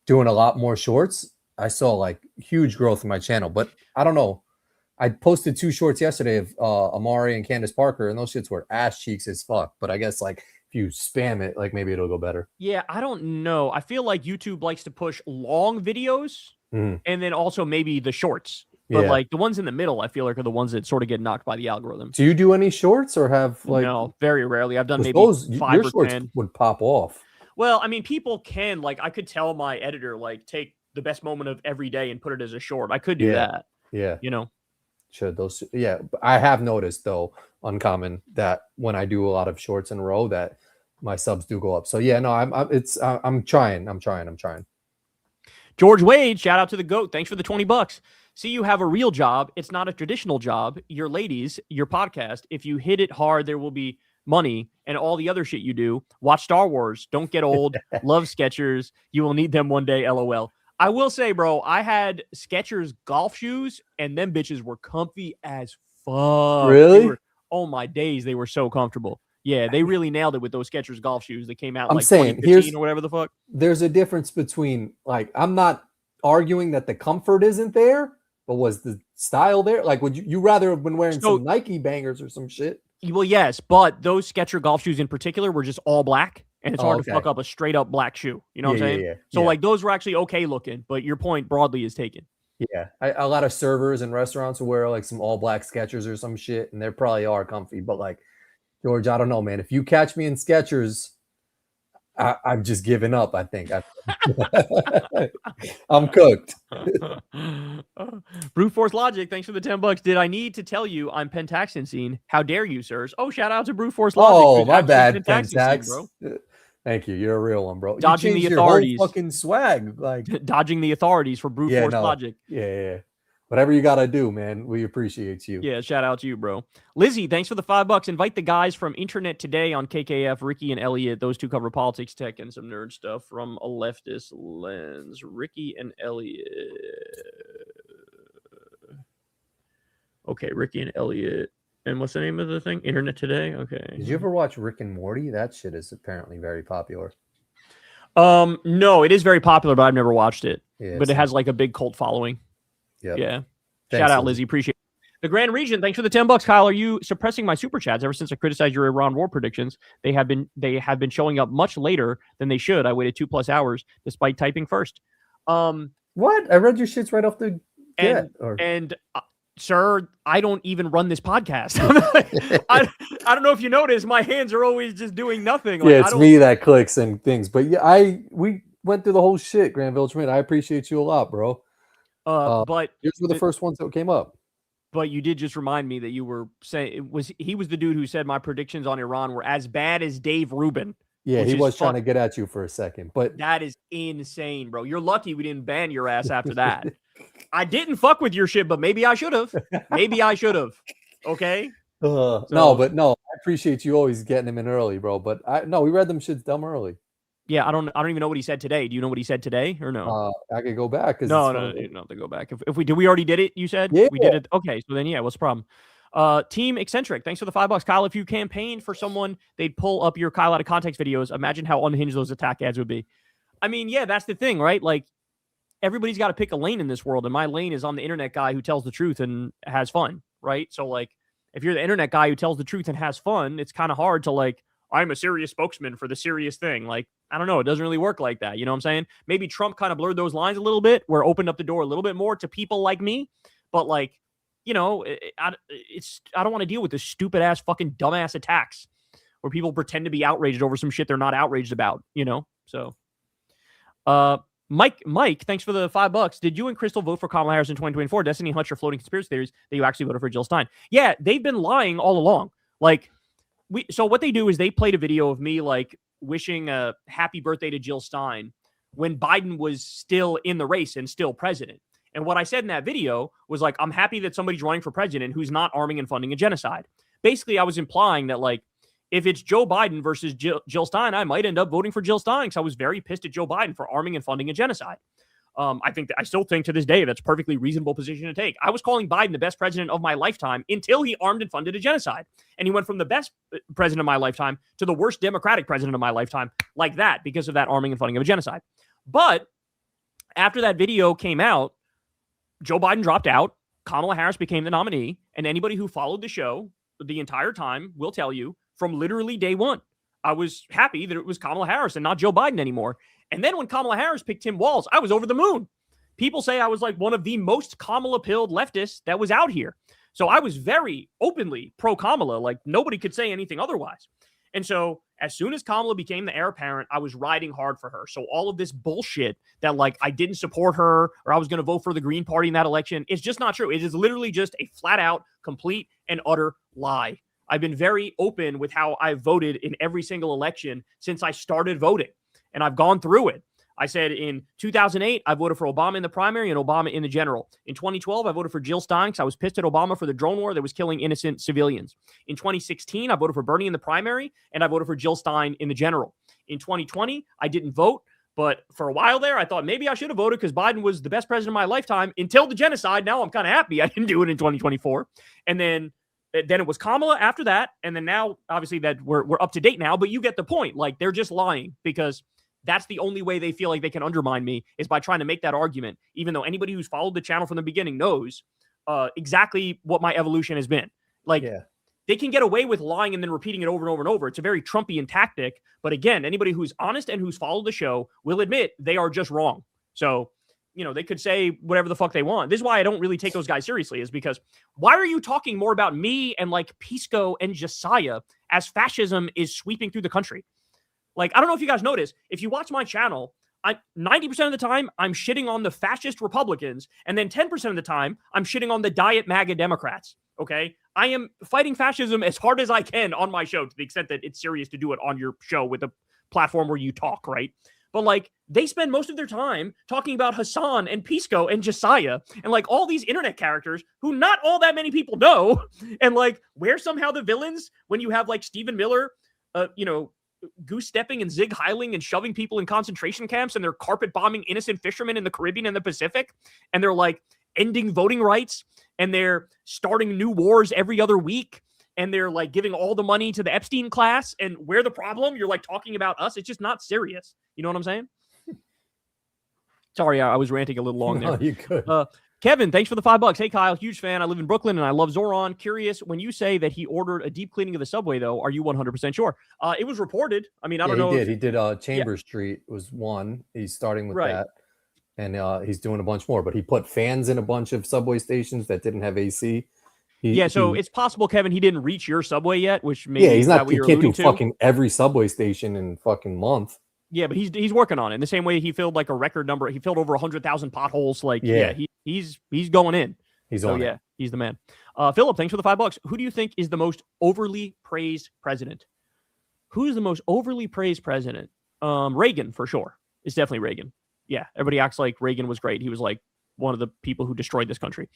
doing a lot more shorts, I saw like huge growth in my channel, but I don't know. I posted 2 shorts yesterday of Amari and Candace Parker, and those shits were ass cheeks as fuck. But I guess like if you spam it, like maybe it'll go better. Yeah, I don't know. I feel like YouTube likes to push long videos and then also maybe the shorts. But like the ones in the middle, I feel like are the ones that sort of get knocked by the algorithm. Do you do any shorts or have like? No, very rarely. I've done maybe those, 5 your or shorts 10. would pop off. Well, I mean, people can like I could tell my editor like take the best moment of every day and put it as a short. I could do that. Yeah. You know. Should those? Yeah, I have noticed though, Uncommon, that when I do a lot of shorts in a row, that my subs do go up. So yeah, no, I'm trying. George Wade, shout out to the GOAT. Thanks for the $20. See, you have a real job. It's not a traditional job. Your ladies, your podcast. If you hit it hard, there will be money and all the other shit you do. Watch Star Wars. Don't get old. Love Skechers. You will need them one day. LOL. I will say, bro, I had Skechers golf shoes, and them bitches were comfy as fuck. Really? Oh my days, they were so comfortable. Yeah, they really nailed it with those Skechers golf shoes that came out I'm like saying, 2015 or whatever the fuck. There's a difference between like I'm not arguing that the comfort isn't there, but was the style there? Like, would you rather have been wearing some Nike bangers or some shit? Well, yes, but those Skechers golf shoes in particular were just all black. And it's hard to fuck up a straight up black shoe. You know what I'm saying? So like those were actually okay looking, but your point broadly is taken. Yeah. A lot of servers and restaurants will wear like some all black Skechers or some shit, and they probably are comfy. But like, George, I don't know, man. If you catch me in Skechers, I'm just giving up, I think. I'm cooked. Brute Force Logic, thanks for the $10. Did I need to tell you I'm Pentaxin scene? How dare you, sirs? Oh, shout out to Brute Force Logic. Oh, my bad, Pentax. Bro. Thank you. You're a real one, bro. Dodging the authorities. Your whole fucking swag. Like dodging the authorities for Brute Force Logic. Yeah. Whatever you got to do, man. We appreciate you. Yeah, shout out to you, bro. Lizzie, thanks for the $5. Invite the guys from Internet Today on KKF, Ricky and Elliot. Those two cover politics, tech, and some nerd stuff from a leftist lens. Ricky and Elliot. Okay, Ricky and Elliot. And what's the name of the thing? Internet Today? Okay. Did you ever watch Rick and Morty? That shit is apparently very popular. No, it is very popular, but I've never watched it. Yeah, but it has like a big cult following. Yep. Yeah. Thanks, Shout out, Lizzie. Appreciate it. The Grand Regent, thanks for the $10, Kyle. Are you suppressing my super chats? Ever since I criticized your Iran war predictions, they have been showing up much later than they should. I waited 2+ hours despite typing first. What? I read your shits right off the get. Sir, I don't even run this podcast. I don't know if you noticed, my hands are always just doing nothing. Like, yeah, it's me that clicks and things. But yeah, we went through the whole shit, Grand Village. I appreciate you a lot, bro. But yours were the first ones that came up. But you did just remind me that you were saying he was the dude who said my predictions on Iran were as bad as Dave Rubin. Yeah, he was trying to get at you for a second, but that is insane, bro. You're lucky we didn't ban your ass after that. I didn't fuck with your shit, but maybe I should have. Okay. No, I appreciate you always getting him in early, bro. But we read them shits dumb early. Yeah, I don't even know what he said today. Do you know what he said today or no? I could go back. No, you don't have to go back. If we already did it, you said? Yeah. We did it. Okay, so then what's the problem? Team Eccentric, thanks for the $5. Kyle, if you campaigned for someone, they'd pull up your Kyle out of context videos. Imagine how unhinged those attack ads would be. I mean, yeah, that's the thing, right? Like, everybody's got to pick a lane in this world, and my lane is I'm the internet guy who tells the truth and has fun, right? So, like, if you're the internet guy who tells the truth and has fun, it's kind of hard to, like, I'm a serious spokesman for the serious thing. Like, I don't know. It doesn't really work like that. You know what I'm saying? Maybe Trump kind of blurred those lines a little bit, where opened up the door a little bit more to people like me. But, like, you know, I don't want to deal with this stupid ass fucking dumbass attacks where people pretend to be outraged over some shit they're not outraged about, you know? So, Mike, thanks for the $5. Did you and Crystal vote for Kamala Harris in 2024? Destiny Hunch are floating conspiracy theories that you actually voted for Jill Stein. Yeah, they've been lying all along. Like, so what they do is they played a video of me, like, wishing a happy birthday to Jill Stein when Biden was still in the race and still president. And what I said in that video was, like, I'm happy that somebody's running for president who's not arming and funding a genocide. Basically, I was implying that, like, if it's Joe Biden versus Jill Stein, I might end up voting for Jill Stein because I was very pissed at Joe Biden for arming and funding a genocide. I still think to this day that's a perfectly reasonable position to take. I was calling Biden the best president of my lifetime until he armed and funded a genocide. And he went from the best president of my lifetime to the worst Democratic president of my lifetime, like that, because of that arming and funding of a genocide. But after that video came out, Joe Biden dropped out, Kamala Harris became the nominee, and anybody who followed the show the entire time will tell you from literally day one, I was happy that it was Kamala Harris and not Joe Biden anymore. And then when Kamala Harris picked Tim Walz, I was over the moon. People say I was like one of the most Kamala-pilled leftists that was out here. So I was very openly pro-Kamala. Like, nobody could say anything otherwise. And so as soon as Kamala became the heir apparent, I was riding hard for her. So all of this bullshit that, like, I didn't support her or I was going to vote for the Green Party in that election, it's just not true. It is literally just a flat-out, complete, and utter lie. I've been very open with how I voted in every single election since I started voting. And I've gone through it. I said in 2008, I voted for Obama in the primary and Obama in the general. In 2012, I voted for Jill Stein because I was pissed at Obama for the drone war that was killing innocent civilians. In 2016, I voted for Bernie in the primary and I voted for Jill Stein in the general. In 2020, I didn't vote, but for a while there, I thought maybe I should have voted because Biden was the best president of my lifetime until the genocide. Now I'm kind of happy I didn't do it in 2024. And then it was Kamala after that. And then now, obviously, that we're up to date now, but you get the point. Like, they're just lying because that's the only way they feel like they can undermine me is by trying to make that argument, even though anybody who's followed the channel from the beginning knows exactly what my evolution has been. Like, they can get away with lying and then repeating it over and over and over. It's a very Trumpian tactic. But again, anybody who's honest and who's followed the show will admit they are just wrong. So, you know, they could say whatever the fuck they want. This is why I don't really take those guys seriously, is because why are you talking more about me and like Pisco and Josiah as fascism is sweeping through the country? Like, I don't know if you guys notice, if you watch my channel, 90% of the time, I'm shitting on the fascist Republicans, and then 10% of the time, I'm shitting on the diet MAGA Democrats, okay? I am fighting fascism as hard as I can on my show, to the extent that it's serious to do it on your show with a platform where you talk, right? But, like, they spend most of their time talking about Hassan and Pisco and Josiah and, like, all these internet characters who not all that many people know, and, like, we're somehow the villains when you have, like, Stephen Miller, you know, goose stepping and zig heiling and shoving people in concentration camps, and they're carpet bombing innocent fishermen in the Caribbean and the Pacific, and they're like ending voting rights, and they're starting new wars every other week, and they're like giving all the money to the Epstein class, and we're the problem. You're like talking about us. It's just not serious. You know what I'm saying? Sorry, I was ranting a little long there. No, you could. Kevin, thanks for the $5. Hey, Kyle, huge fan. I live in Brooklyn and I love Zoran. Curious, when you say that he ordered a deep cleaning of the subway, though, are you 100% sure? It was reported. I mean, I don't know. He did. Chambers Street was one. He's starting with that. And he's doing a bunch more. But he put fans in a bunch of subway stations that didn't have AC. So it's possible, Kevin, he didn't reach your subway yet, which maybe he's not. He can't do to. Fucking every subway station in fucking month. Yeah, but he's working on it. In the same way he filled like a record number. He filled over 100,000 potholes. Like, he's going in. He's the man. Philip, thanks for the $5. Who do you think is the most overly praised president? Who's the most overly praised president? Reagan, for sure. It's definitely Reagan. Yeah, everybody acts like Reagan was great. He was like one of the people who destroyed this country.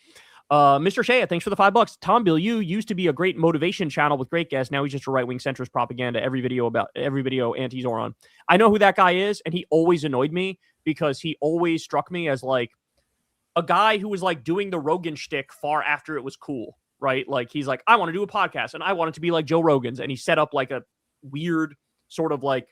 Mr. Shea, thanks for the $5. Tom Bilyeu used to be a great motivation channel with great guests. Now he's just a right-wing centrist propaganda. Every video anti-Zoran. I know who that guy is, and he always annoyed me because he always struck me as like a guy who was like doing the Rogan shtick far after it was cool, right? Like he's like, I want to do a podcast, and I want it to be like Joe Rogan's, and he set up like a weird sort of like,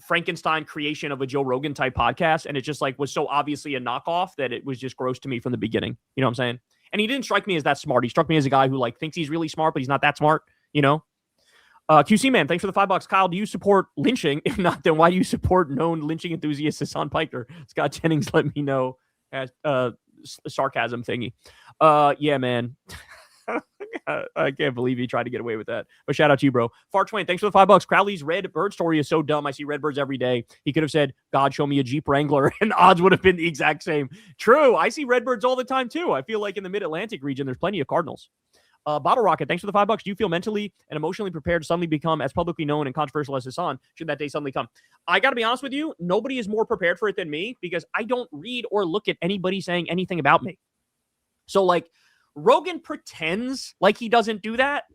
Frankenstein creation of a Joe Rogan type podcast, and it just like was so obviously a knockoff that it was just gross to me from the beginning. You know what I'm saying? And he didn't strike me as that smart. He struck me as a guy who like thinks he's really smart, but he's not that smart. QC man, thanks for the $5. Kyle, do you support lynching? If not, then why do you support known lynching enthusiast Hassan Piker? Scott Jennings let me know as sarcasm thingy. Yeah, man. I can't believe he tried to get away with that. But shout out to you, bro. Far Twain, thanks for the $5. Crowley's red bird story is so dumb. I see red birds every day. He could have said, God, show me a Jeep Wrangler, and odds would have been the exact same. True. I see red birds all the time, too. I feel like in the mid-Atlantic region, there's plenty of cardinals. Bottle Rocket, thanks for the $5. Do you feel mentally and emotionally prepared to suddenly become as publicly known and controversial as Hassan should that day suddenly come? I got to be honest with you. Nobody is more prepared for it than me because I don't read or look at anybody saying anything about me. So, like, Rogan pretends like he doesn't do that.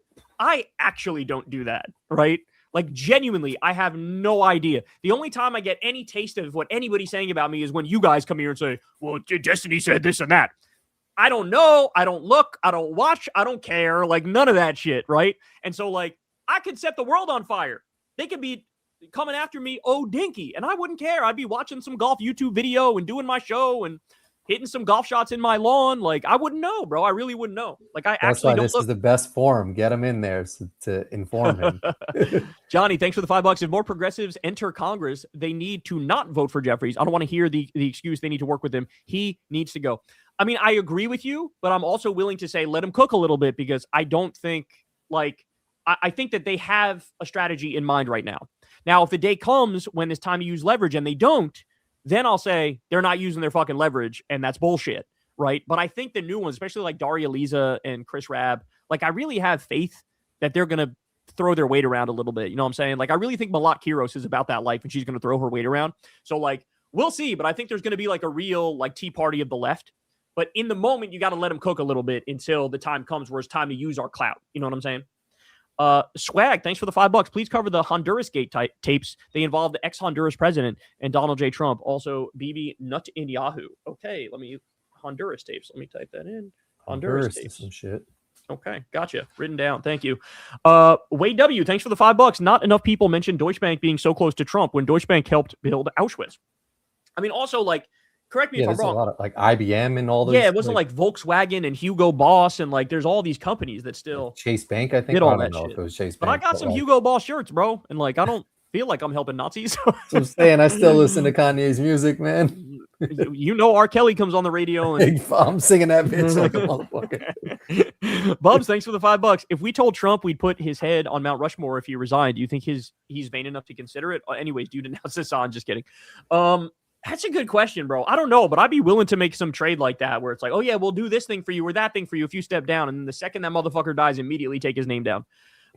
I actually don't do that, right? Like, genuinely, I have no idea. The only time I get any taste of what anybody's saying about me is when you guys come here and say, well, Destiny said this and that. I don't know. I don't look. I don't watch. I don't care. Like, none of that shit, right? And so, like, I could set the world on fire. They could be coming after me, oh, dinky, and I wouldn't care. I'd be watching some golf YouTube video and doing my show and hitting some golf shots in my lawn. Like, I wouldn't know, bro. I really wouldn't know. Like, That's actually don't. This is the best forum. Get him in there to inform him. Johnny, thanks for the $5. If more progressives enter Congress, they need to not vote for Jeffries. I don't want to hear the excuse they need to work with him. He needs to go. I mean, I agree with you, but I'm also willing to say let him cook a little bit because I don't think like I think that they have a strategy in mind right now. Now, if the day comes when it's time to use leverage and they don't, then I'll say they're not using their fucking leverage and that's bullshit, right? But I think the new ones, especially like Daria Liza and Chris Rabb, like I really have faith that they're going to throw their weight around a little bit. You know what I'm saying? Like I really think Malat Kiros is about that life and she's going to throw her weight around. So like we'll see, but I think there's going to be like a real like Tea Party of the left. But in the moment, you got to let them cook a little bit until the time comes where it's time to use our clout. You know what I'm saying? Swag, thanks for the $5. Please cover the Honduras Gate tapes. They involved the ex-Honduras president and Donald J. Trump. Also, Bibi Nut in Yahoo. Okay, Honduras tapes. Let me type that in. Honduras tapes. Some shit. Okay, gotcha. Written down. Thank you. Wade W., thanks for the $5. Not enough people mentioned Deutsche Bank being so close to Trump when Deutsche Bank helped build Auschwitz. I mean, also, like, correct me if I'm wrong. A lot of like IBM and all those. Yeah, it wasn't like Volkswagen and Hugo Boss and like there's all these companies that still Chase Bank. I think did all I don't that know shit. if it was Chase but Bank. I got some Hugo Boss shirts, bro, and like I don't feel like I'm helping Nazis. So I'm saying I still listen to Kanye's music, man. You know, R. Kelly comes on the radio and I'm singing that bitch like a motherfucker. Bubs, thanks for the $5. If we told Trump we'd put his head on Mount Rushmore if he resigned, do you think he's vain enough to consider it? Anyways, dude, announce this on. Just kidding. That's a good question, bro. I don't know, but I'd be willing to make some trade like that where it's like, oh, yeah, we'll do this thing for you or that thing for you if you step down. And then the second that motherfucker dies, immediately take his name down.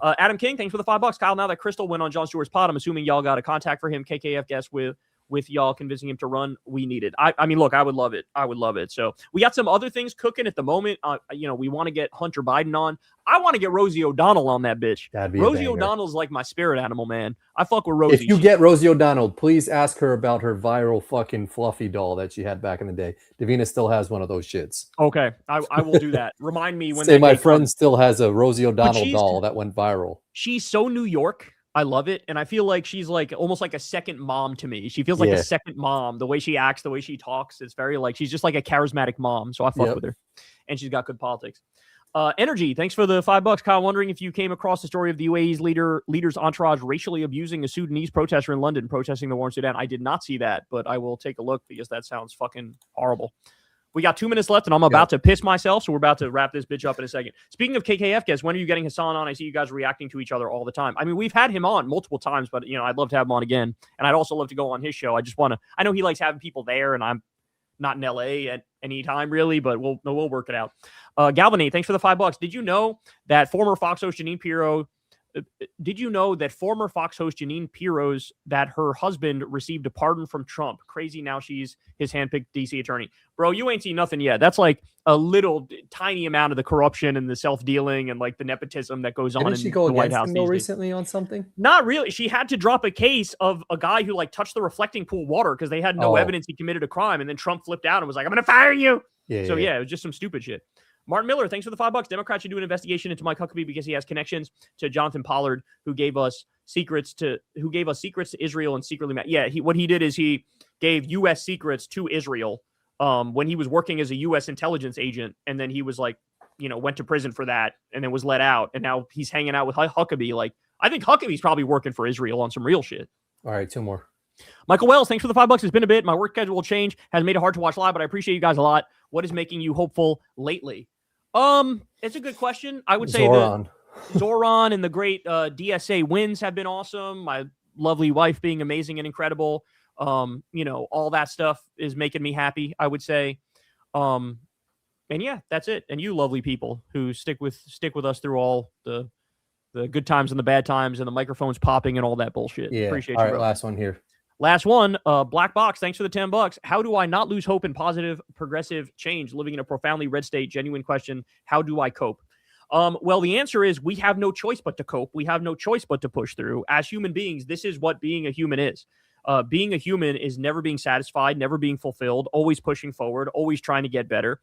Adam King, thanks for the $5. Kyle, now that Crystal went on Jon Stewart's pod, I'm assuming y'all got a contact for him. KKF guest with with y'all convincing him to run. We need it. I mean, look, I would love it. I would love it. So we got some other things cooking at the moment. We want to get Hunter Biden on. I want to get Rosie O'Donnell on that bitch. That'd be Rosie O'Donnell's like my spirit animal, man. I fuck with Rosie. If you get Rosie O'Donnell, please ask her about her viral fucking fluffy doll that she had back in the day. Davina still has one of those shits. Okay, I will do that. Remind me when. Say my friend still has a Rosie O'Donnell doll that went viral. She's so New York. I love it. And I feel like she's like almost like a second mom to me. She feels like a second mom. The way she acts, the way she talks, it's very like she's just like a charismatic mom. So I fuck with her. And she's got good politics. Energy, thanks for the $5. Kyle, wondering if you came across the story of the UAE's leader's entourage racially abusing a Sudanese protester in London protesting the war in Sudan. I did not see that, but I will take a look because that sounds fucking horrible. We got 2 minutes left, and I'm about to piss myself, so we're about to wrap this bitch up in a second. Speaking of KKF guests, when are you getting Hassan on? I see you guys reacting to each other all the time. I mean, we've had him on multiple times, but, I'd love to have him on again, and I'd also love to go on his show. I know he likes having people there, and I'm not in L.A. at any time, really, but we'll work it out. Galvanate, thanks for the $5. Did you know that former Fox host Jeanine Pirro that her husband received a pardon from Trump? Crazy. Now she's his handpicked DC attorney. Bro, you ain't seen nothing yet. That's like a little tiny amount of the corruption and the self-dealing and like the nepotism that goes on in the White House. Recently on something? Not really. She had to drop a case of a guy who like touched the reflecting pool water because they had no evidence he committed a crime. And then Trump flipped out and was like, I'm going to fire you. Yeah, it was just some stupid shit. Martin Miller, thanks for the $5. Democrats should do an investigation into Mike Huckabee because he has connections to Jonathan Pollard, who gave us secrets to Israel and secretly. What he did is he gave U.S. secrets to Israel when he was working as a U.S. intelligence agent, and then he was like, went to prison for that, and then was let out, and now he's hanging out with Huckabee. Like, I think Huckabee's probably working for Israel on some real shit. All right, 2 more. Michael Wells, thanks for the $5. It's been a bit. My work schedule will change. Has made it hard to watch live, but I appreciate you guys a lot. What is making you hopeful lately? It's a good question. I would say that Zoran and the great DSA wins have been awesome. My lovely wife being amazing and incredible. All that stuff is making me happy, I would say. And yeah, that's it. And you lovely people who stick with us through all the good times and the bad times and the microphones popping and all that bullshit. Yeah. Appreciate all you. Right, bro. last one here. Last one, Black Box, thanks for the $10. How do I not lose hope in positive, progressive change? Living in a profoundly red state, genuine question. How do I cope? Well, the answer is we have no choice but to cope. We have no choice but to push through. As human beings, this is what being a human is. Being a human is never being satisfied, never being fulfilled, always pushing forward, always trying to get better.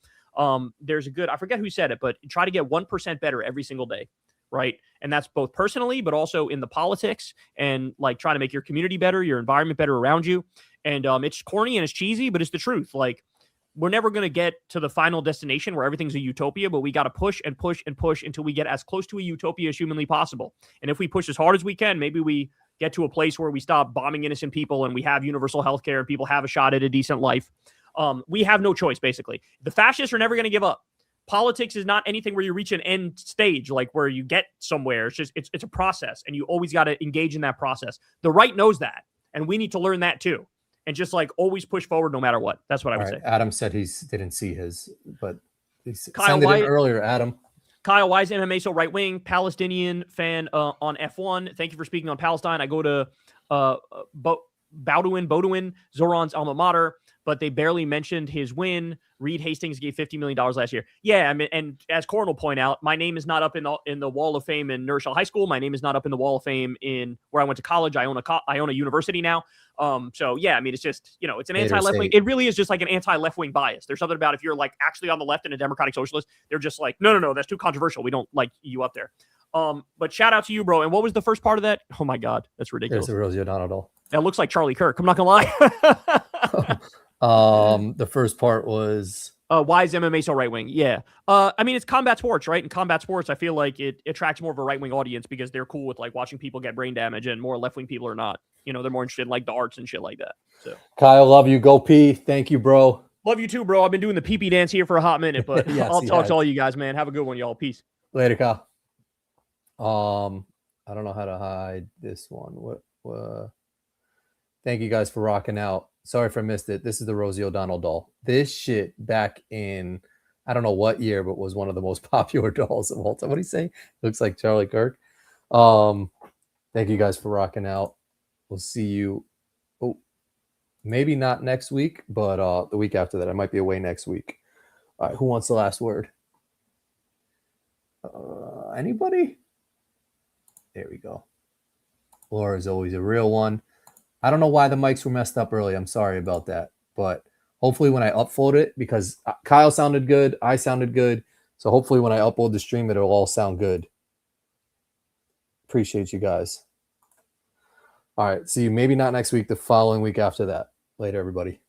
There's I forget who said it, but try to get 1% better every single day. Right. And that's both personally, but also in the politics and like trying to make your community better, your environment better around you. And it's corny and it's cheesy, but it's the truth. Like, we're never going to get to the final destination where everything's a utopia, but we got to push and push and push until we get as close to a utopia as humanly possible. And if we push as hard as we can, maybe we get to a place where we stop bombing innocent people and we have universal health care and people have a shot at a decent life. We have no choice, basically. The fascists are never going to give up. Politics is not anything where you reach an end stage, like where you get somewhere. It's just, it's a process, and you always got to engage in that process. The right knows that, and we need to learn that too. And just like always push forward no matter what. That's what I would say. Adam said he didn't see his, but he Kyle sent it in earlier, Adam. Kyle Wise, MMA, so right wing, Palestinian fan on F1. Thank you for speaking on Palestine. I go to Bowdoin, Zoran's alma mater, but they barely mentioned his win. Reed Hastings gave $50 million last year. Yeah, I mean, and as Corin will point out, my name is not up in the Wall of Fame in New High School. My name is not up in the Wall of Fame in where I went to college. I own a university now. So yeah, I mean, it's just, it's an anti-left wing. It really is just like an anti-left wing bias. There's something about if you're like actually on the left and a democratic socialist, they're just like, no, that's too controversial. We don't like you up there. But shout out to you, bro. And what was the first part of that? Oh my God, that's ridiculous. There's a Rosie O'Donnell. That looks like Charlie Kirk. I'm not gonna lie. The first part was why is MMA so right wing? Yeah. I mean, it's combat sports, right? In combat sports, I feel like it attracts more of a right wing audience because they're cool with like watching people get brain damage, and more left wing people are not. They're more interested in like the arts and shit like that. So Kyle, love you. Go pee. Thank you, bro. Love you too, bro. I've been doing the pee dance here for a hot minute, but yes, I'll talk to all you guys, man. Have a good one, y'all. Peace. Later, Kyle. I don't know how to hide this one. What? Thank you guys for rocking out. Sorry if I missed it. This is the Rosie O'Donnell doll. This shit back in, I don't know what year, but was one of the most popular dolls of all time. What do you say? Looks like Charlie Kirk. Thank you guys for rocking out. We'll see you Maybe not next week, but the week after that. I might be away next week. All right, who wants the last word? Anybody? There we go. Laura is always a real one. I don't know why the mics were messed up early. I'm sorry about that. But hopefully when I upload it, because Kyle sounded good, I sounded good. So hopefully when I upload the stream, it'll all sound good. Appreciate you guys. All right. See you maybe not next week, the following week after that. Later, everybody.